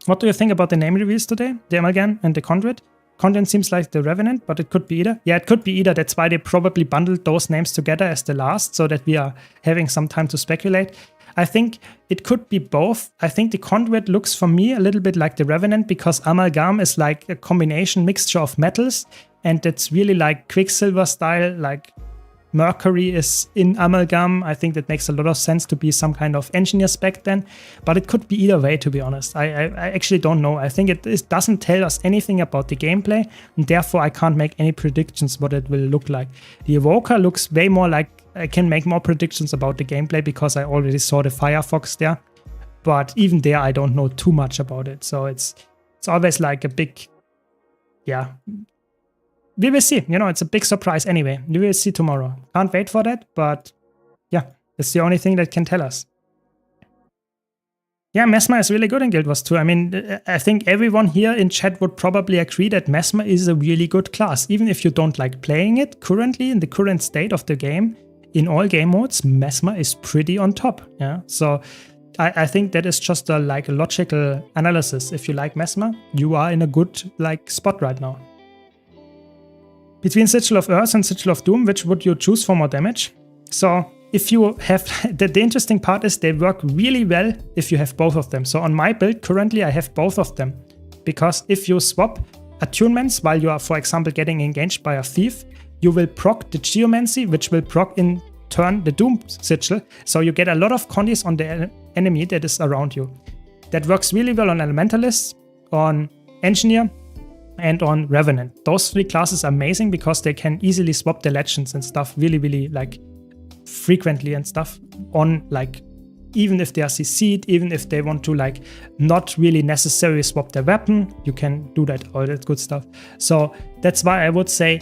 What do you think about the name reveals today? The Amalgam and the Conduit? Content seems like the Revenant, but it could be either. Yeah, it could be either. That's why they probably bundled those names together as the last, so that we are having some time to speculate. I think it could be both. I think the Conduit looks for me a little bit like the Revenant because Amalgam is like a combination mixture of metals and it's really like Quicksilver style, like Mercury is in Amalgam. I think that makes a lot of sense to be some kind of engineer spec then, but it could be either way, to be honest. I actually don't know. I think it doesn't tell us anything about the gameplay and therefore I can't make any predictions what it will look like. The Evoker looks way more like I can make more predictions about the gameplay because I already saw the Firefox there. But even there, I don't know too much about it. So it's always like a big, yeah. We will see. You know, it's a big surprise anyway. We will see tomorrow. Can't wait for that. But yeah, it's the only thing that can tell us. Yeah, Mesmer is really good in Guild Wars 2. I mean, I think everyone here in chat would probably agree that Mesmer is a really good class. Even if you don't like playing it currently in the current state of the game, in all game modes, Mesmer is pretty on top. Yeah, so I think that is just a logical analysis. If you like Mesmer, you are in a good spot right now. Between Sigil of Earth and Sigil of Doom, which would you choose for more damage? So if you have the interesting part is they work really well if you have both of them. So on my build currently I have both of them because if you swap attunements while you are, for example, getting engaged by a thief, you will proc the Geomancy, which will proc in turn the Doom Sigil. So you get a lot of condies on the enemy that is around you. That works really well on Elementalists, on Engineer, and on Revenant. Those three classes are amazing because they can easily swap their legends and stuff really, really frequently and stuff on even if they are CC'd, even if they want to not really necessarily swap their weapon, you can do that, all that good stuff. So that's why I would say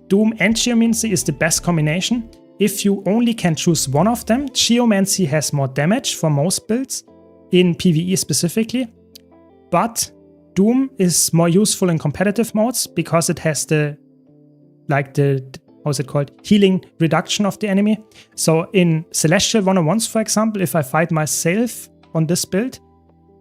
Doom and Geomancy is the best combination. If you only can choose one of them, Geomancy has more damage for most builds, in PvE specifically, but Doom is more useful in competitive modes because it has the how's it called? Healing reduction of the enemy. So in Celestial 101s, for example, if I fight myself on this build,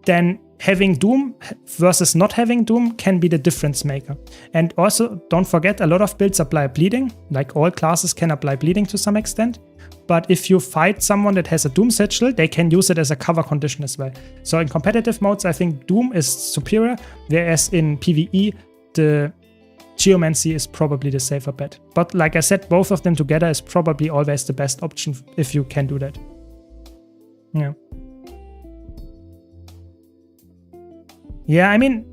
then having Doom versus not having Doom can be the difference maker. And also, don't forget, a lot of builds apply bleeding. Like all classes can apply bleeding to some extent. But if you fight someone that has a Doom Sigil, they can use it as a cover condition as well. So in competitive modes, I think Doom is superior, whereas in PvE, the Geomancy is probably the safer bet. But like I said, both of them together is probably always the best option if you can do that. Yeah. Yeah, I mean,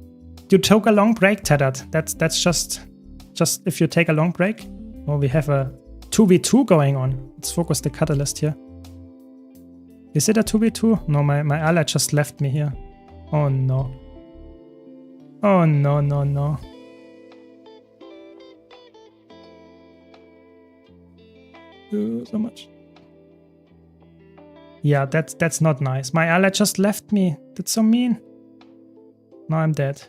you took a long break, Tethered. That's just if you take a long break. Well, we have a 2v2 going on. Let's focus the Catalyst here. Is it a 2v2? No, my ally just left me here. Oh no. Oh no, no, no. So much. Yeah, that's not nice. My ally just left me. That's so mean. Now I'm dead.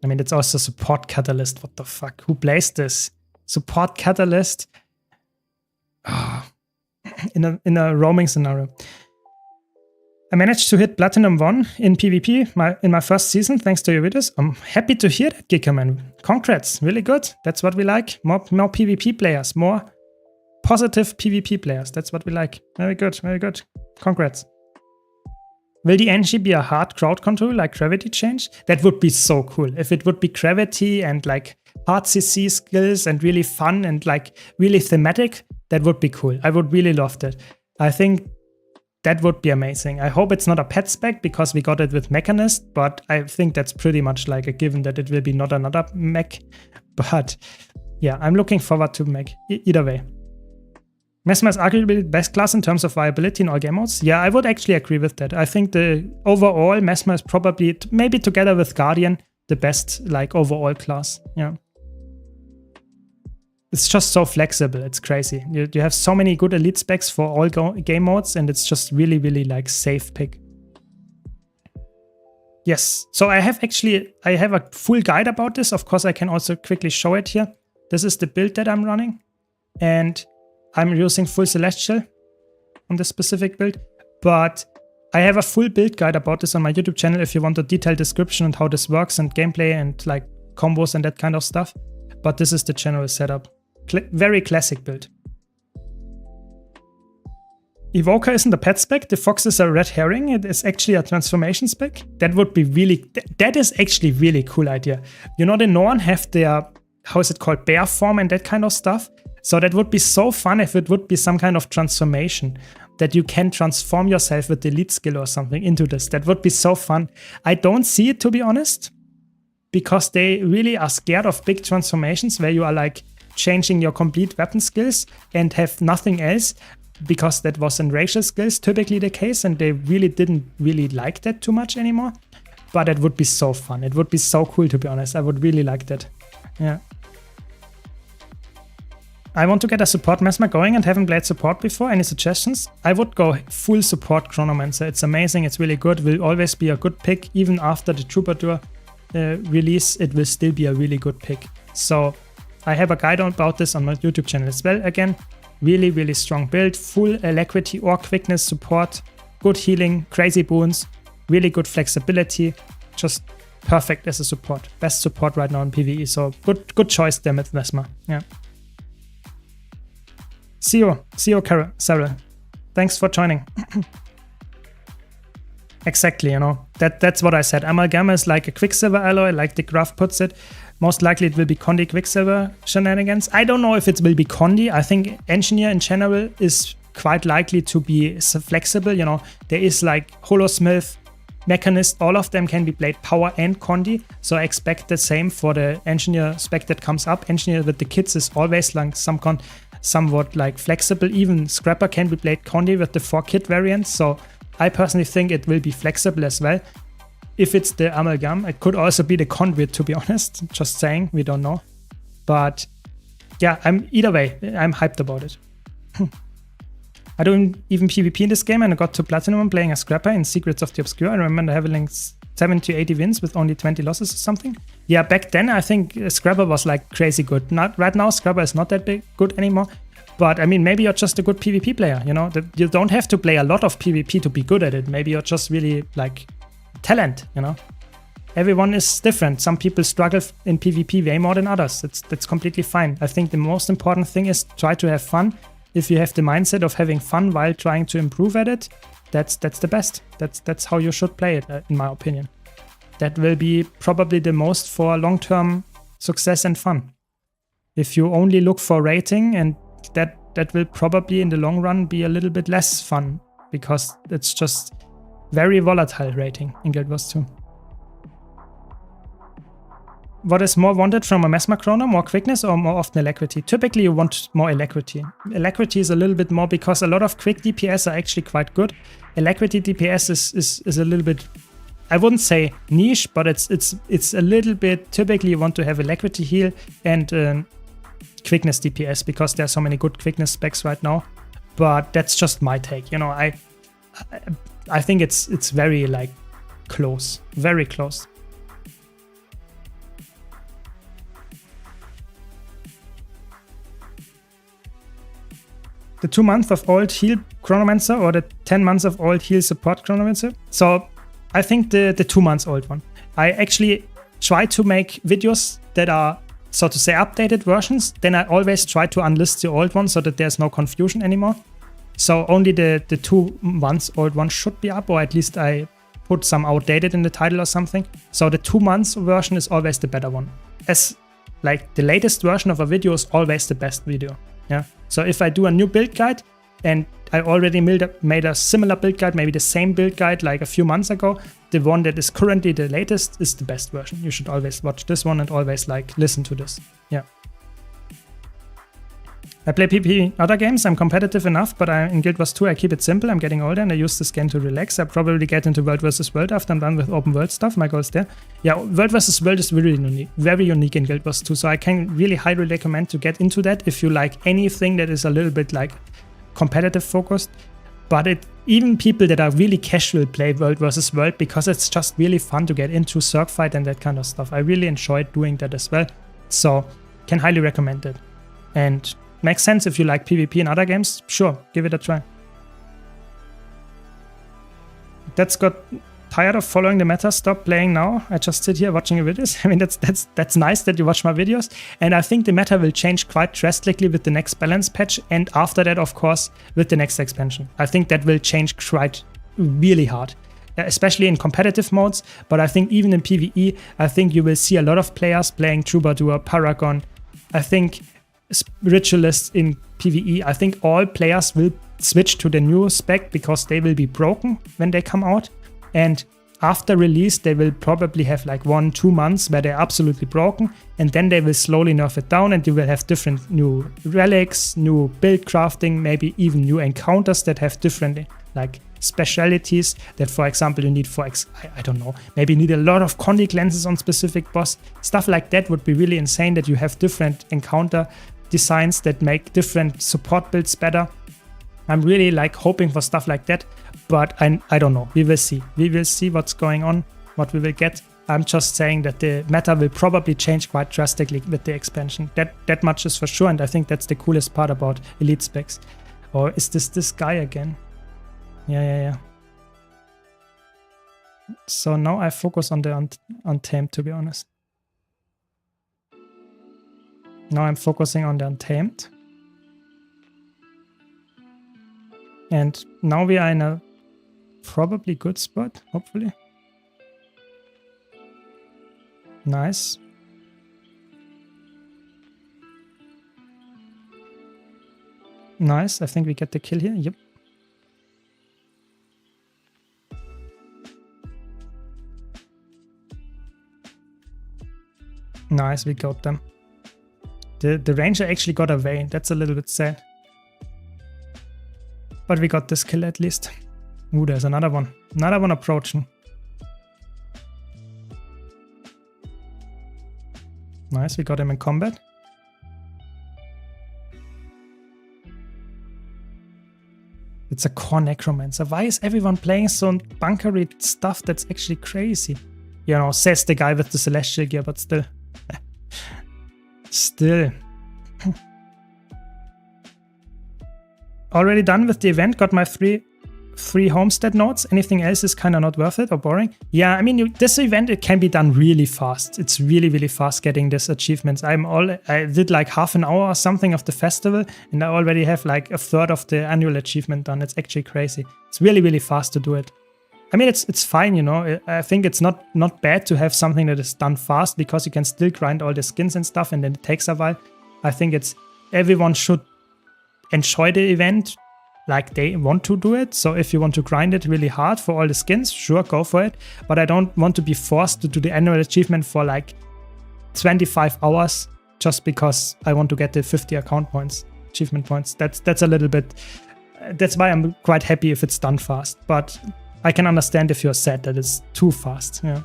I mean, it's also support Catalyst. What the fuck? Who plays this? Support Catalyst? Oh. In a roaming scenario. I managed to hit Platinum 1 in PvP in my first season, thanks to your videos. I'm happy to hear that, Gickerman. Congrats, really good. That's what we like. More PvP players, more positive PvP players. That's what we like. Very good, very good. Congrats. Will the NG be a hard crowd control like gravity change? That would be so cool. If it would be gravity and like hard CC skills and really fun and like really thematic, that would be cool. I would really love that. I think that would be amazing. I hope it's not a pet spec because we got it with Mechanist, but I think that's pretty much like a given that it will be not another mech. But yeah, I'm looking forward to mech either way. Mesmer is arguably the best class in terms of viability in all game modes. Yeah, I would actually agree with that. I think the overall Mesmer is probably, maybe together with Guardian, the best like overall class. Yeah. It's just so flexible. It's crazy. You have so many good elite specs for all game modes, and it's just really, really like safe pick. Yes. So I have a full guide about this. Of course, I can also quickly show it here. This is the build that I'm running, and I'm using full Celestial on this specific build. But I have a full build guide about this on my YouTube channel if you want a detailed description on how this works and gameplay and like combos and that kind of stuff. But this is the general setup. Very classic build. Evoker isn't a pet spec. The Fox is a red herring. It is actually a transformation spec. That would be really, that is actually really cool idea. You know, the Norn have their, how is it called, bear form and that kind of stuff. So that would be so fun if it would be some kind of transformation that you can transform yourself with the elite skill or something into this. That would be so fun. I don't see it, to be honest, because they really are scared of big transformations where you are like changing your complete weapon skills and have nothing else, because that was in racial skills typically the case, and they really didn't really like that too much anymore. But it would be so fun. It would be so cool, to be honest. I would really like that. Yeah. I want to get a support Mesmer going and haven't played support before. Any suggestions? I would go full support Chronomancer. It's amazing. It's really good. Will always be a good pick. Even after the Troubadour release, it will still be a really good pick. So I have a guide about this on my YouTube channel as well. Again, really, really strong build. Full alacrity or quickness support. Good healing, crazy boons, really good flexibility. Just perfect as a support. Best support right now in PvE. So good choice there with Mesmer. Yeah. See you, Cyril. Thanks for joining. Exactly, you know, that's what I said. Amalgam is like a Quicksilver alloy, like the graph puts it. Most likely it will be Condi Quicksilver shenanigans. I don't know if it will be Condi. I think Engineer in general is quite likely to be flexible. You know, there is like Holosmith, Mechanist, all of them can be played Power and Condi. So I expect the same for the Engineer spec that comes up. Engineer with the kits is always like somewhat like flexible. Even Scrapper can be played Condi with the 4 kit variants. So I personally think it will be flexible as well. If it's the Amalgam, it could also be the Conduit, to be honest. Just saying, we don't know. But yeah, either way, I'm hyped about it. I don't even PvP in this game, and I got to Platinum playing a Scrapper in Secrets of the Obscure. I remember having 70 to 80 wins with only 20 losses or something. Yeah, back then I think Scrapper was like crazy good. Not right now, Scrapper is not that good anymore. But I mean, maybe you're just a good PvP player, you know? You don't have to play a lot of PvP to be good at it. Maybe you're just really like talent, you know? Everyone is different. Some people struggle in PvP way more than others. That's completely fine. I think the most important thing is try to have fun. If you have the mindset of having fun while trying to improve at it, that's the best. That's how you should play it, in my opinion. That will be probably the most for long-term success and fun. If you only look for rating, and that will probably in the long run be a little bit less fun, because it's just very volatile rating in Guild Wars 2. What is more wanted from a Mesmer Chrono? More quickness or more often alacrity? Typically you want more alacrity. Alacrity is a little bit more because a lot of quick DPS are actually quite good. Alacrity DPS is a little bit, I wouldn't say niche, but it's a little bit, typically you want to have alacrity heal and quickness DPS because there are so many good quickness specs right now. But that's just my take. You know, I think it's very like close, very close. The 2 months of old heal Chronomancer or the 10 months of old heal support Chronomancer? So I think the 2 months old one. I actually try to make videos that are, so to say, updated versions. Then I always try to unlist the old one so that there's no confusion anymore. So only the 2 months old one should be up, or at least I put some outdated in the title or something. So the 2 months version is always the better one. As like the latest version of a video is always the best video. Yeah. So if I do a new build guide and I already made a similar build guide, maybe the same build guide like a few months ago, the one that is currently the latest is the best version. You should always watch this one and always like listen to this. Yeah. I play PvP in other games. I'm competitive enough, but in Guild Wars 2 I keep it simple. I'm getting older and I use this game to relax. I probably get into World vs. World after I'm done with open world stuff. My goal is there. Yeah, World vs. World is really very unique in Guild Wars 2. So I can really highly recommend to get into that if you like anything that is a little bit like competitive focused. But even people that are really casual play World vs. World because it's just really fun to get into Zerg fight and that kind of stuff. I really enjoyed doing that as well. So can highly recommend it. And makes sense if you like PvP in other games. Sure, give it a try. That's got tired of following the meta. Stop playing now. I just sit here watching your videos. I mean, that's nice that you watch my videos. And I think the meta will change quite drastically with the next balance patch. And after that, of course, with the next expansion. I think that will change quite really hard, especially in competitive modes. But I think even in PvE, I think you will see a lot of players playing Troubadour, Paragon. I think Ritualists in PvE, I think all players will switch to the new spec because they will be broken when they come out. And after release, they will probably have like 1-2 months where they're absolutely broken. And then they will slowly nerf it down and you will have different new relics, new build crafting, maybe even new encounters that have different like specialities that, for example, you need for, I don't know, maybe you need a lot of Condi lenses on specific boss. Stuff like that would be really insane, that you have different encounter designs that make different support builds better. I'm really like hoping for stuff like that, but I don't know. We will see. We will see what's going on, what we will get. I'm just saying that the meta will probably change quite drastically with the expansion. That much is for sure, and I think that's the coolest part about Elite specs. Or is this guy again? Yeah. So now I focus on the Untamed, to be honest. Now I'm focusing on the Untamed. And now we are in a probably good spot, hopefully. Nice. Nice, I think we get the kill here, yep. Nice, we got them. The ranger actually got away. That's a little bit sad. But we got this kill at least. Ooh, there's another one. Another one approaching. Nice, we got him in combat. It's a core necromancer. Why is everyone playing so bunkery stuff? That's actually crazy. You know, says the guy with the celestial gear, but still. Still. Already done with the event, got my free homestead nodes. Anything else is kind of not worth it or boring. Yeah, I mean, this event, it can be done really fast. It's really fast getting these achievements. I did like half an hour or something of the festival, and I already have like a third of the annual achievement done. It's actually crazy. It's really fast to do it. I mean, it's fine, you know. I think it's not bad to have something that is done fast because you can still grind all the skins and stuff, and then it takes a while. I think everyone should enjoy the event like they want to do it. So if you want to grind it really hard for all the skins, sure, go for it. But I don't want to be forced to do the annual achievement for like 25 hours just because I want to get the 50 account points, achievement points. That's a little bit. That's why I'm quite happy if it's done fast. But I can understand if you're sad that it's too fast. Yeah.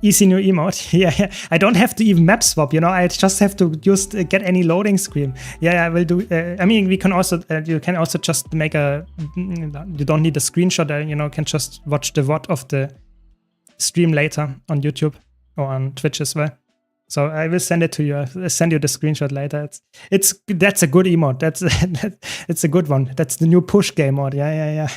Easy new emote. Yeah. I don't have to even map swap, you know. I just have to just get any loading screen. Yeah, I will do. I mean, we can also. You can also just make a. You don't need a screenshot. You know, can just watch the VOD of the stream later on YouTube or on Twitch as well. So I will send it to you. I'll send you the screenshot later. That's a good emote. It's a good one. That's the new push game mode. Yeah.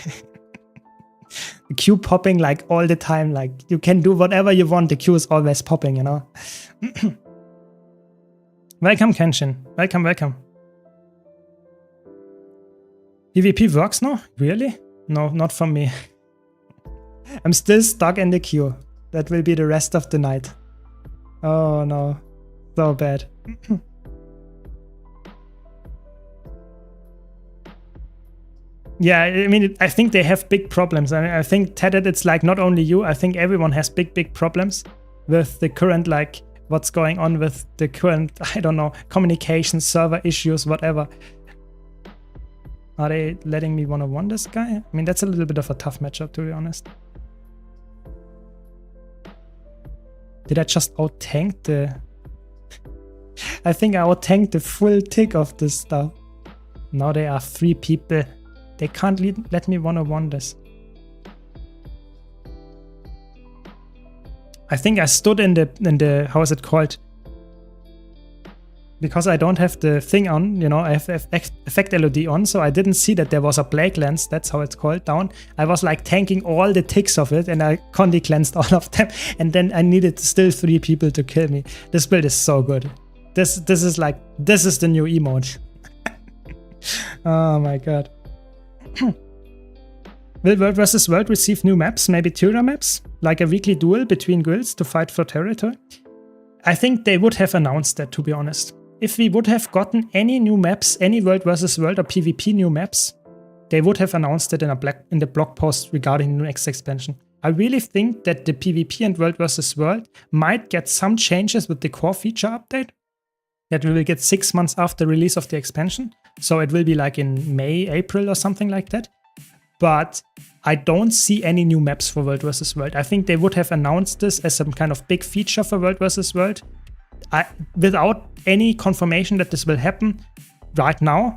The queue popping like all the time. Like you can do whatever you want. The queue is always popping, you know. Welcome, Kenshin. Welcome. PvP works now? Really? No, not for me. I'm still stuck in the queue. That will be the rest of the night. Oh no, so bad. Yeah, I mean, I think they have big problems. I think, Tedded, it's like not only you, I think everyone has big problems with the current, like, what's going on with the current, I don't know, communication, server issues, whatever. Are they letting me 1-on-1 this guy? I mean, that's a little bit of a tough matchup, to be honest. Did I just out-tank the... I think I out-tanked the full tick of this stuff. Now there are 3 people. They can't let me 1-on-1 this. I think I stood in the how is it called? Because I don't have the thing on, you know, I have effect LOD on, so I didn't see that there was a plague lens, that's how it's called, down. I was like tanking all the ticks of it and I Condi cleansed all of them, and then I needed still 3 people to kill me. This build is so good. This is the new emote. Oh my god. Will World vs. World receive new maps, maybe Tyra maps? Like a weekly duel between guilds to fight for territory? I think they would have announced that, to be honest. If we would have gotten any new maps, any World vs. World or PvP new maps, they would have announced it in the blog post regarding the next expansion. I really think that the PvP and World vs. World might get some changes with the core feature update that we will get 6 months after release of the expansion. So it will be like in May, April or something like that. But I don't see any new maps for World vs. World. I think they would have announced this as some kind of big feature for World vs. World. Without any confirmation that this will happen right now,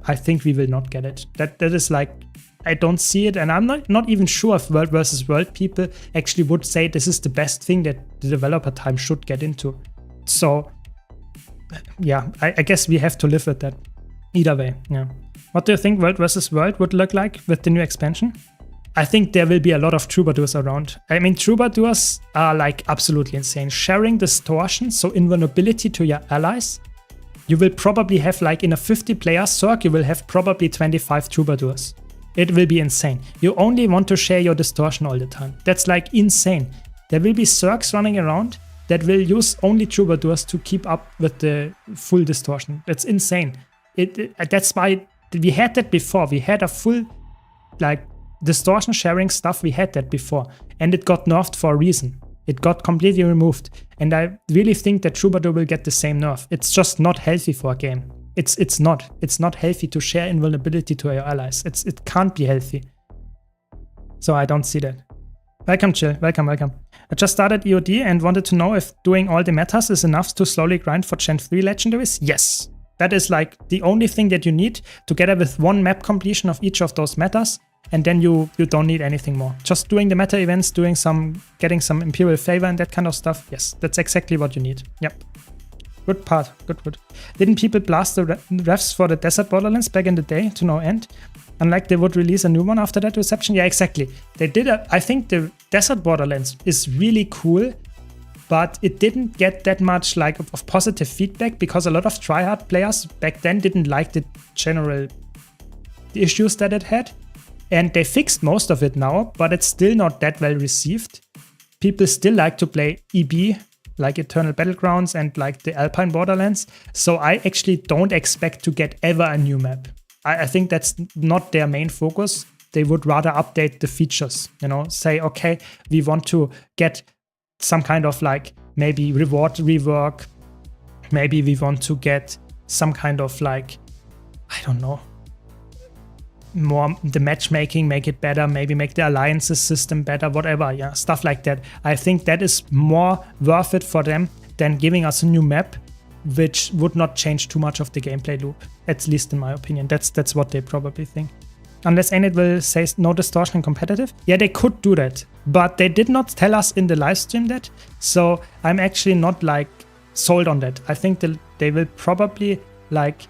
I think we will not get it. That is like, I don't see it, and I'm not even sure if World vs. World people actually would say this is the best thing that the developer time should get into. So yeah, I guess we have to live with that. Either way, yeah. What do you think World vs. World would look like with the new expansion? I think there will be a lot of troubadours around. I mean, troubadours are like absolutely insane. Sharing distortion, so invulnerability to your allies. You will probably have like in a 50-player circle, you will have probably 25 troubadours. It will be insane. You only want to share your distortion all the time. That's like insane. There will be circs running around that will use only troubadours to keep up with the full distortion. That's insane. That's why we had that before. We had a full like distortion sharing stuff. We had that before, and it got nerfed for a reason. It got completely removed, and I really think that troubadour will get the same nerf. It's just not healthy for a game. It's not healthy to share invulnerability to your allies. It can't be healthy. So I don't see that. Welcome, Chill. Welcome. I just started EOD and wanted to know if doing all the metas is enough to slowly grind for Gen 3 legendaries. Yes. That is like the only thing that you need, together with 1 map completion of each of those metas, and then you don't need anything more. Just doing the meta events, getting some Imperial favor and that kind of stuff. Yes, that's exactly what you need. Yep. Good part. Good. Didn't people blast the refs for the Desert Borderlands back in the day to no end? Unlike they would release a new one after that reception? Yeah, exactly. They did. I think the Desert Borderlands is really cool but it didn't get that much like of positive feedback because a lot of tryhard players back then didn't like the general issues that it had. And they fixed most of it now, but it's still not that well received. People still like to play EB, like Eternal Battlegrounds and like the Alpine Borderlands. So I actually don't expect to get ever a new map. I think that's not their main focus. They would rather update the features, you know, say, okay, we want to get some kind of like maybe reward rework. Maybe we want to get some kind of like, I don't know, more the matchmaking, make it better, maybe make the alliances system better, whatever, yeah, stuff like that. I think that is more worth it for them than giving us a new map, which would not change too much of the gameplay loop, at least in my opinion. That's what they probably think. Unless Ainit will say no distortion in competitive. Yeah, they could do that, but they did not tell us in the live stream that, so I'm actually not like sold on that. I think they will probably like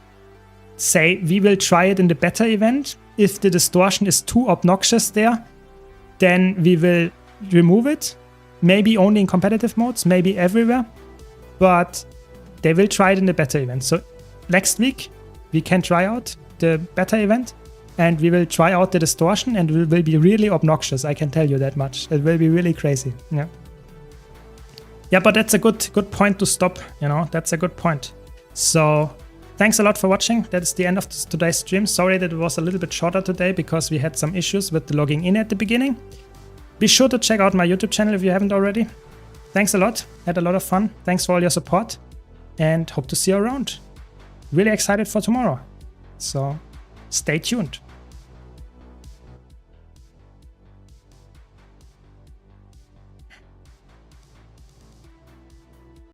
say we will try it in the beta event. If the distortion is too obnoxious there, then we will remove it. Maybe only in competitive modes, maybe everywhere. But they will try it in the beta event. So next week, we can try out the beta event. And we will try out the distortion and it will be really obnoxious. I can tell you that much. It will be really crazy. Yeah. Yeah, but that's a good point to stop. You know, that's a good point. So thanks a lot for watching. That is the end of today's stream. Sorry that it was a little bit shorter today because we had some issues with the logging in at the beginning. Be sure to check out my YouTube channel if you haven't already. Thanks a lot. Had a lot of fun. Thanks for all your support and hope to see you around. Really excited for tomorrow. So stay tuned.